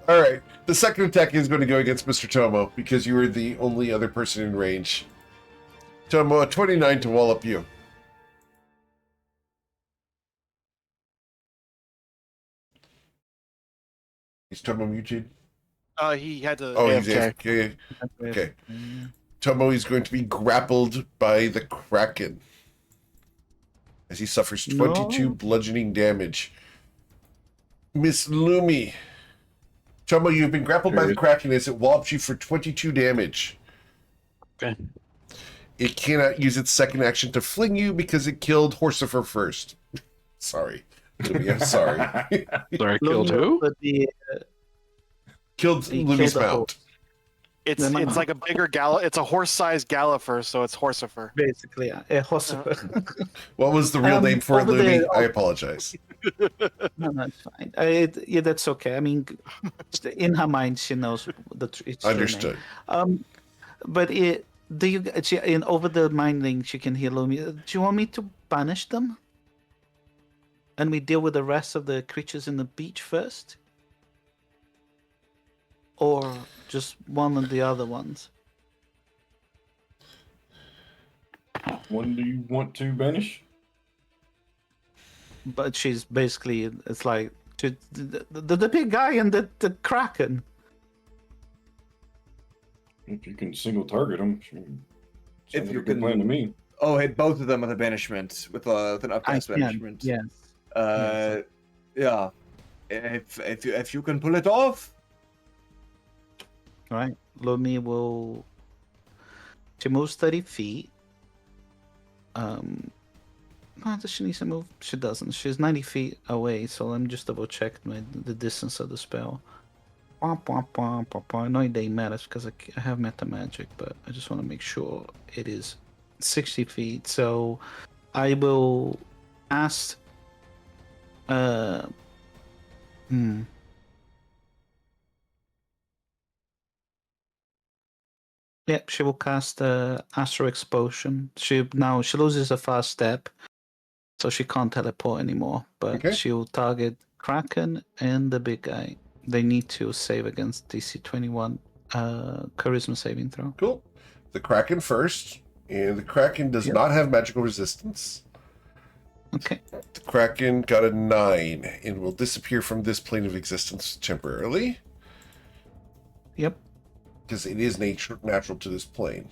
All right. The second attack is going to go against Mr. Tomo because you were the only other person in range. Tomo, a 29 to wallop you. Is Tomo muted? He had to. Oh, he's AFK. AFK. Okay. Tomo is going to be grappled by the Kraken. as he suffers 22 No. bludgeoning damage. Miss Lumi. Chumbo, you've been grappled by the Kraken as it wallops you for 22 damage. Okay. It cannot use its second action to fling you because it killed Horsifer first. Sorry. Lumi, I'm sorry. Sorry, killed who? But Killed He Lumi's killed the mount. It's Never mind. like a bigger it's a horse-sized Gallifer, so it's Horsifer. basically, Hossifer. What was the real name for it, over Lumi? there- I apologize. No, that's fine. Yeah, that's okay. I mean, in her mind, she knows it's her name. Understood. But over the mining, she can hear Lumi. Do you want me to banish them? And we deal with the rest of the creatures in the beach first? Or just one of the other ones? When do you want to banish? But she's basically, it's like, the big guy and the Kraken. If you can single target them, If you a good plan to can- me. Oh, hit both of them with a banishment, with an I upcast can, banishment. yes. Yeah. If you can pull it off. Right. Lumi will. She moves 30 feet. Does she need to move? She doesn't. She's 90 feet away, so let me just double check the distance of the spell. I know it doesn't matter because I have meta magic, but I just want to make sure it is 60 feet. So I will ask. Yep, she will cast Astral Expulsion. She loses a fast step, so she can't teleport anymore. But Okay. she'll target Kraken and the big guy. They need to save against DC 21 Charisma saving throw. Cool. The Kraken first, and the Kraken does Yep. not have magical resistance. Okay. The Kraken got a 9 and will disappear from this plane of existence temporarily Yep, because it is natural to this plane.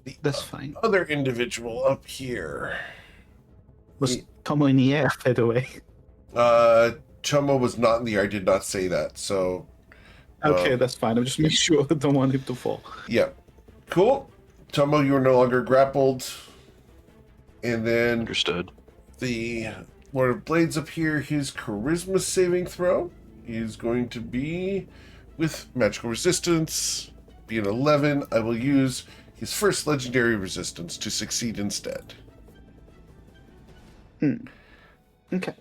The that's fine. other individual up here. Was Tomo in the air, by the way? Chomo was not in the air. I did not say that. So, Okay, that's fine. I'm just making sure I don't want him to fall. yeah. Cool. Tomo, you are no longer grappled. And then Understood. the Lord of Blades up here, his charisma saving throw is going to be with magical resistance. Be an 11. I will use his first legendary resistance to succeed instead. Okay.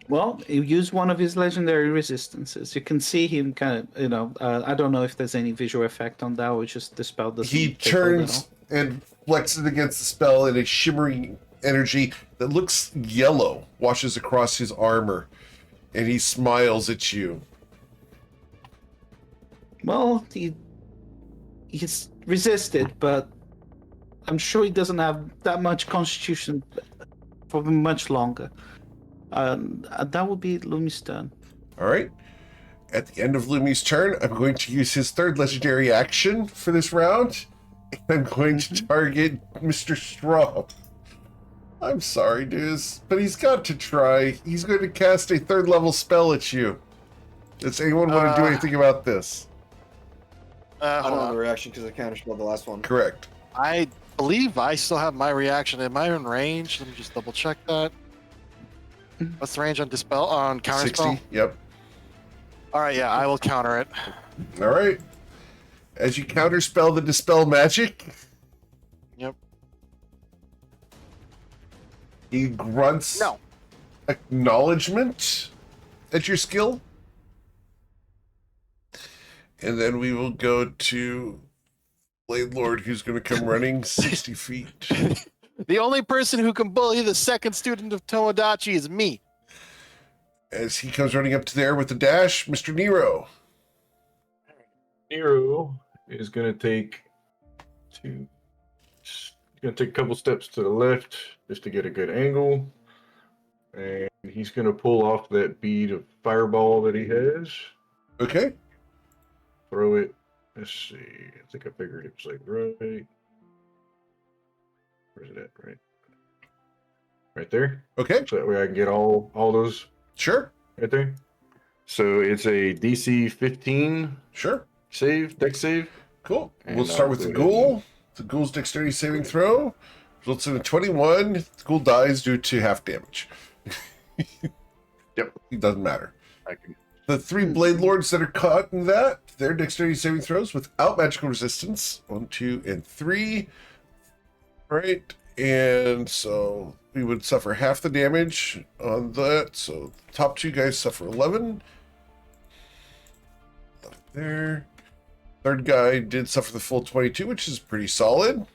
Well, you use one of his legendary resistances. You can see him kind of, I don't know if there's any visual effect on that, or just the spell doesn't. He take hold at turns all. and flexes against the spell, and a shimmering energy that looks yellow washes across his armor, and he smiles at you. Well, he's resisted, but I'm sure he doesn't have that much constitution for much longer. That would be Lumi's turn. All right. At the end of Lumi's turn, I'm going to use his third legendary action for this round. And I'm going to target Mr. Straw. I'm sorry, dudes, but he's got to try. He's going to cast a third level spell at you. Does anyone want to do anything about this? I Hold don't have a on. reaction because I counterspelled the last one. Correct. I believe I still have my reaction. Am I in range? Let me just double check that. What's the range on dispel on counter 60. spell? Yep. All right, yeah, I will counter it. All right. As you counterspell the dispel magic, Yep. he grunts No. acknowledgement at your skill. And then we will go to Blade Lord, who's going to come running 60 feet. The only person who can bully the second student of Tomodachi is me. As he comes running up to there with the dash, Mr. Nero. Nero is going to take a couple steps to the left just to get a good angle. And he's going to pull off that bead of fireball that he has. Okay. Throw it. Let's see. I think I figured it was like right. Where's it at? Right right there, Okay, so that way I can get all those sure, right there. So it's a DC 15 sure. save, deck save. Cool. And We'll start with the go ahead ghoul. The ghoul's dexterity saving throw results in a 21. The ghoul dies due to half damage. Yep. It doesn't matter. I can. The 3 blade lords that are caught in that, their dexterity saving throws without magical resistance. 1, 2, and 3. Right. And so we would suffer half the damage on that. So the top 2 guys suffer 11. There. Third guy did suffer the full 22, which is pretty solid.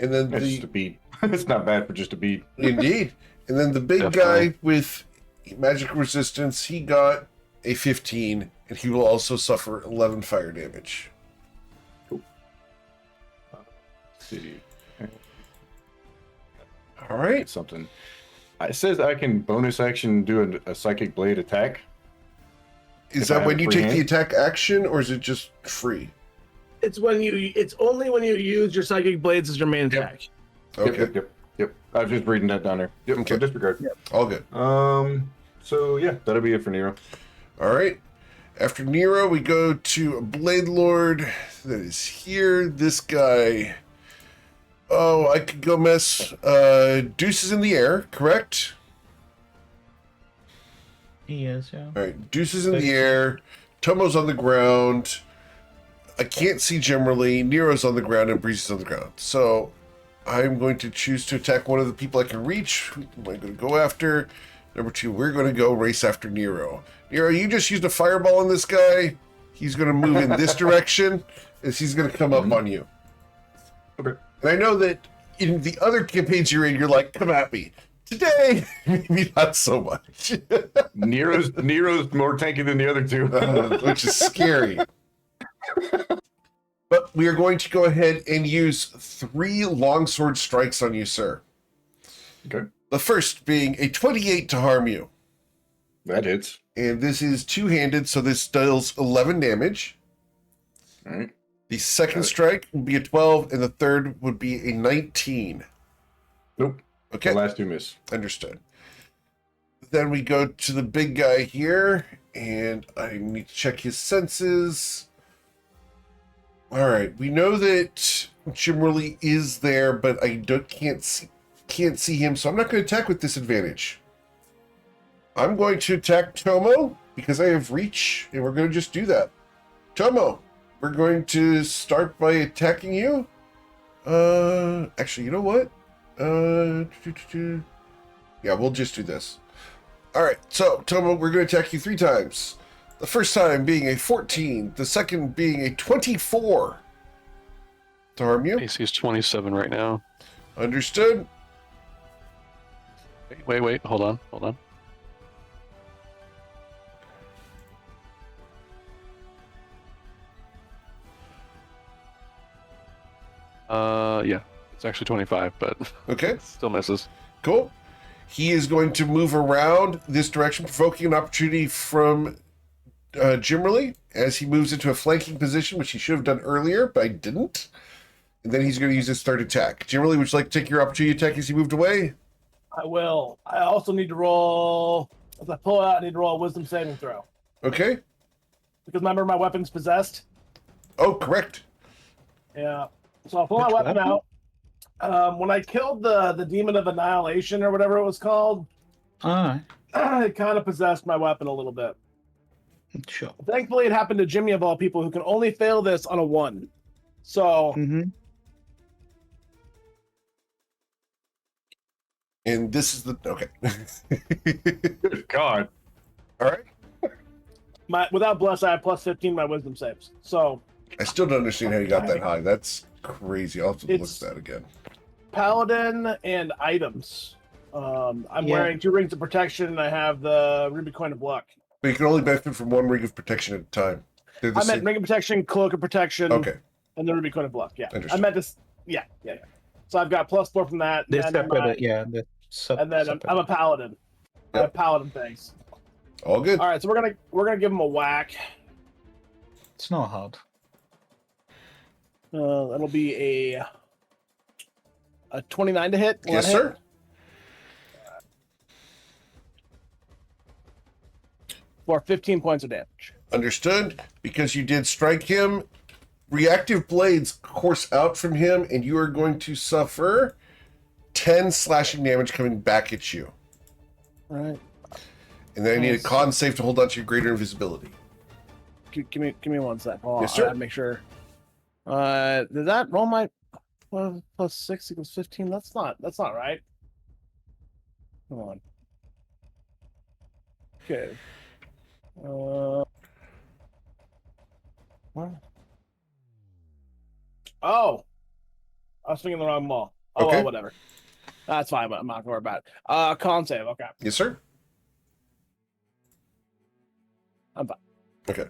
And then That's just a beat. It's not bad for just a beat. Indeed. And then the big Definitely. guy with magic resistance, he got a 15, and he will also suffer 11 fire damage. Let's see. All right. Something. It says I can bonus action do a psychic blade attack. Is If I that have when a you free take the hand? attack action, or is it just free? It's only when you use your psychic blades as your main Yep. attack. Okay. Yep. I was just reading that down there. Yep. Okay. So disregard. All good. So yeah, that'll be it for Nero. All right. After Nero, we go to a Blade Lord that is here. This guy. Oh, I could go mess. Deuce is in the air, correct? He is, yeah. All right. Deuce is in the air. Tomo's on the ground. I can't see generally. Nero's on the ground and Breezy's on the ground. So I'm going to choose to attack one of the people I can reach. Who am I going to go after? Number 2, we're going to go race after Nero. Nero, you just used a fireball on this guy. He's going to move in this direction as he's going to come up on you. Okay. And I know that in the other campaigns you're in, you're like, come at me. Today, maybe not so much. Nero's more tanky than the other 2. Which is scary. But we are going to go ahead and use 3 longsword strikes on you, sir. Okay. The first being a 28 to harm you. That hits. And this is two-handed, so this deals 11 damage. All right. The second Got it. strike would be a 12, and the third would be a 19. Nope. Okay, The last 2 miss. understood. Then we go to the big guy here, and I need to check his senses. All right, we know that Jimmerly is there, but I can't see him, so I'm not going to attack with disadvantage. I'm going to attack Tomo because I have reach, and we're going to just do that. Tomo, we're going to start by attacking you. Actually, you know what? Yeah, we'll just do this. All right, so Tomo, we're going to attack you 3 times. The first time being a 14, the second being a 24 to harm you. AC is 27 right now. Understood. Wait. Hold on. Yeah. It's actually 25, but Okay, still misses. cool. He is going to move around this direction, provoking an opportunity from Jimmerly as he moves into a flanking position, which he should have done earlier, but I didn't. And then he's going to use his third attack. Jimmerly, would you like to take your opportunity attack as he moved away? I will. I also need to roll. As I pull it out, I need to roll a wisdom saving throw. Okay. Because remember, my weapon's possessed. Oh, correct. Yeah. So I'll pull my Which weapon weapon? out. When I killed the demon of annihilation or whatever it was called, Alright. it kind of possessed my weapon a little bit. Sure. Thankfully, it happened to Jimmy of all people, who can only fail this on a 1. So Mm-hmm. And this is the okay. Good God. All right. without bless, I have plus 15 my wisdom saves. So I still don't understand how you got that high. That's crazy. I'll have to look It's- at that again. paladin and items. I'm Yeah. wearing 2 rings of protection, and I have the ruby coin of luck. But you can only benefit from 1 ring of protection at a time. They're the I meant same- ring of protection, cloak of protection, Okay. and the ruby coin of luck. Yeah, Understood. I meant this. Yeah. So I've got +4 from that. They're and separate, my- yeah. They're and then I'm a paladin. I have paladin things. All good. All right, so we're gonna give him a whack. It's not hard. That'll be a 29 to hit. Will Yes, that hit? sir. for 15 points of damage. Understood. Because you did strike him, reactive blades course out from him, and you are going to suffer 10 slashing damage coming back at you. All right. And then I need a con save to hold on to your greater invisibility. Give me 1 sec. Hold on. Yes, sir. I gotta make sure. Did that roll my plus 6 equals 15? That's not right. Come on. Okay. What? Oh, I was thinking the wrong ball. Oh, Okay. well, whatever. That's fine, but I'm not gonna worry about it. Con save. Okay. Yes, sir. I'm fine. Okay.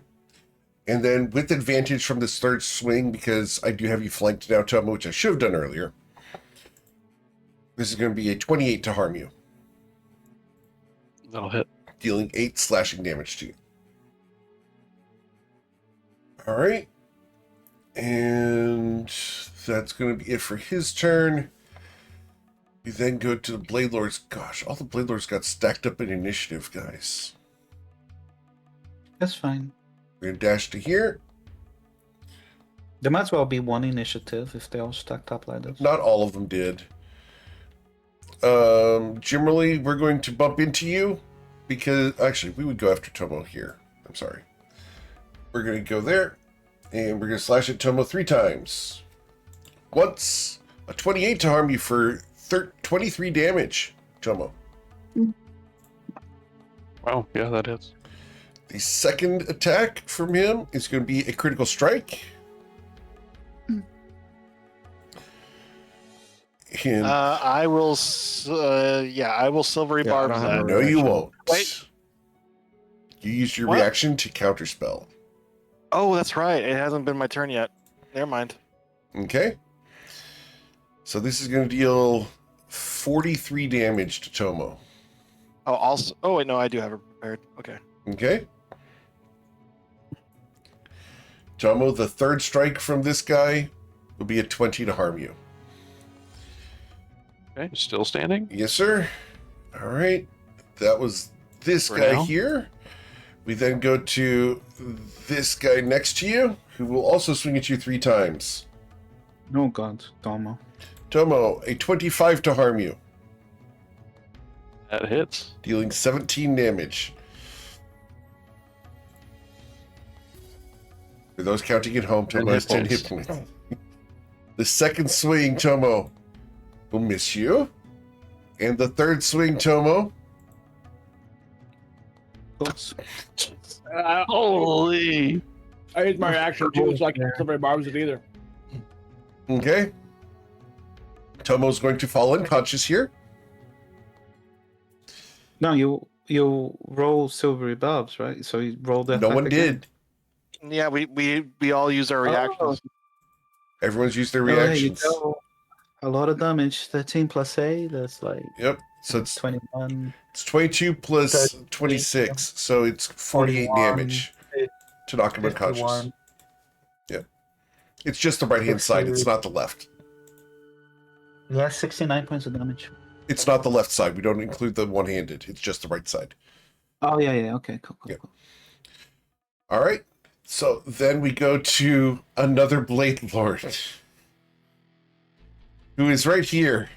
And then with advantage from this third swing, because I do have you flanked now, Tomo, which I should have done earlier. This is going to be a 28 to harm you, That'll hit. dealing 8 slashing damage to you. All right. And that's going to be it for his turn. We then go to the Blade Lords. Gosh, all the Blade Lords got stacked up in initiative, guys. That's fine. We're going to dash to here. There might as well be one initiative if they all stacked up like this. Not all of them did. Generally, we're going to bump into you because actually we would go after Tomo here. I'm sorry. We're going to go there and we're going to slash at Tomo 3 times. Once, a 28 to harm you for 23 damage, Tomo. Wow, yeah, that hits. The second attack from him is going to be a critical strike. And I will silvery Yeah, I barb don't have that. a no, you reaction. won't. Wait. You used your What? reaction to counterspell. Oh, that's right. It hasn't been my turn yet. Never mind. Okay. So this is going to deal 43 damage to Tomo. Oh, also. Oh wait, no, I do have it prepared. Okay. Okay. Tomo, the third strike from this guy will be a 20 to harm you. Okay, still standing. Yes, sir. All right. That was this For guy now. here. We then go to this guy next to you, who will also swing at you 3 times. Oh god, Tomo. Tomo, a 25 to harm you, That hits. dealing 17 damage. For those counting at home, Tomo has 10 hit points. The second swing, Tomo, will miss you. And the third swing, Tomo, Oops. Holy! I used my reaction too, so I can't silvery barbs it either. okay. Tomo's going to fall unconscious here. No, you roll silvery bulbs, right? So you roll that. No back one again? did. Yeah, we all use our reactions. Everyone's used their Oh, there you reactions. go. A lot of damage. 13 plus 8. That's like Yep. So it's 21. 22 plus 30, 26. So it's 48 41, damage to knock him unconscious. 51. Yep. It's just the right hand side. It's 60. not the left. Yeah, 69 points of damage. It's not the left side. We don't include the one handed. It's just the right side. Oh yeah. Okay, cool. Yep. All right. So then we go to another Blade Lord who is right here.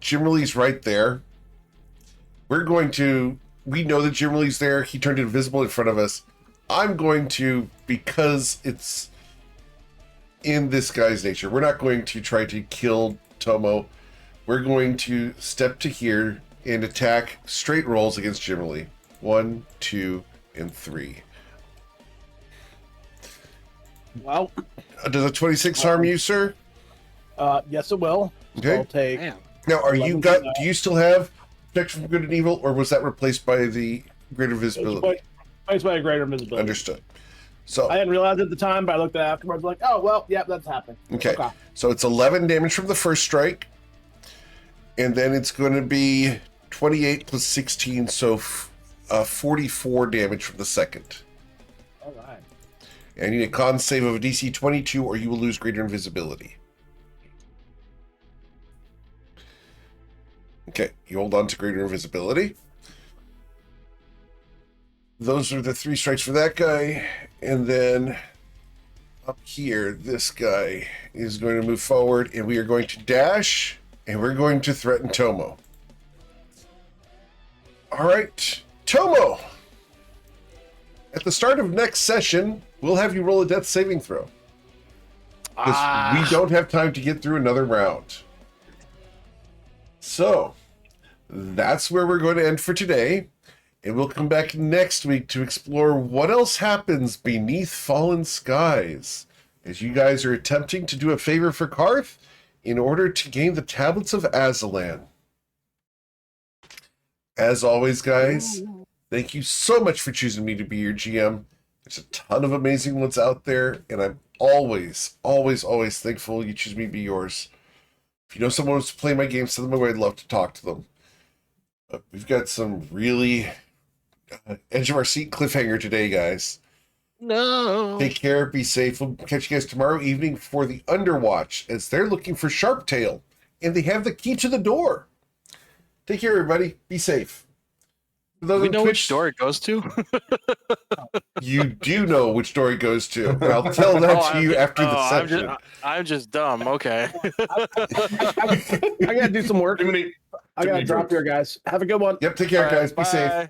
Jimmerly's right there. We know that Jimmerly's there. He turned invisible in front of us. I'm going to, because it's in this guy's nature, we're not going to try to kill Tomo. We're going to step to here and attack straight rolls against Jimmerly. 1, 2, and 3. Well, Does a 26 harm you, sir? yes, it will. Okay. I'll take. Damn. Now, are you 11, got? Do you still have protection from good and evil, or was that replaced by the greater visibility? It's by a greater visibility. Understood. So, I didn't realize at the time, but I looked at it afterwards, like, oh well, yeah, that's happening. okay. So it's 11 damage from the first strike, and then it's going to be 28 plus 16, so 44 damage from the second. All right. And you need a con save of a DC 22, or you will lose greater invisibility. Okay, you hold on to greater invisibility. Those are the 3 strikes for that guy. And then up here, this guy is going to move forward, and we are going to dash, and we're going to threaten Tomo. All right, Tomo. At the start of next session, we'll have you roll a death saving throw. Because we don't have time to get through another round. So, that's where we're going to end for today. And we'll come back next week to explore what else happens beneath fallen skies as you guys are attempting to do a favor for Karth in order to gain the tablets of Azalan. As always, guys, thank you so much for choosing me to be your GM. There's a ton of amazing ones out there, and I'm always, always, always thankful you choose me to be yours. If you know someone wants to play my game, send them away. I'd love to talk to them. We've got some really edge of our seat cliffhanger today, guys. No. Take care, be safe. We'll catch you guys tomorrow evening for the Underwatch as they're looking for Sharptail, and they have the key to the door. Take care, everybody. Be safe. Do we know which door it goes to? You do know which door it goes to. And I'll tell that to you after the session. I'm just dumb. Okay. I gotta do some work. I gotta drop here, guys. Have a good one. Yep, take care, All right, guys. Be safe. bye.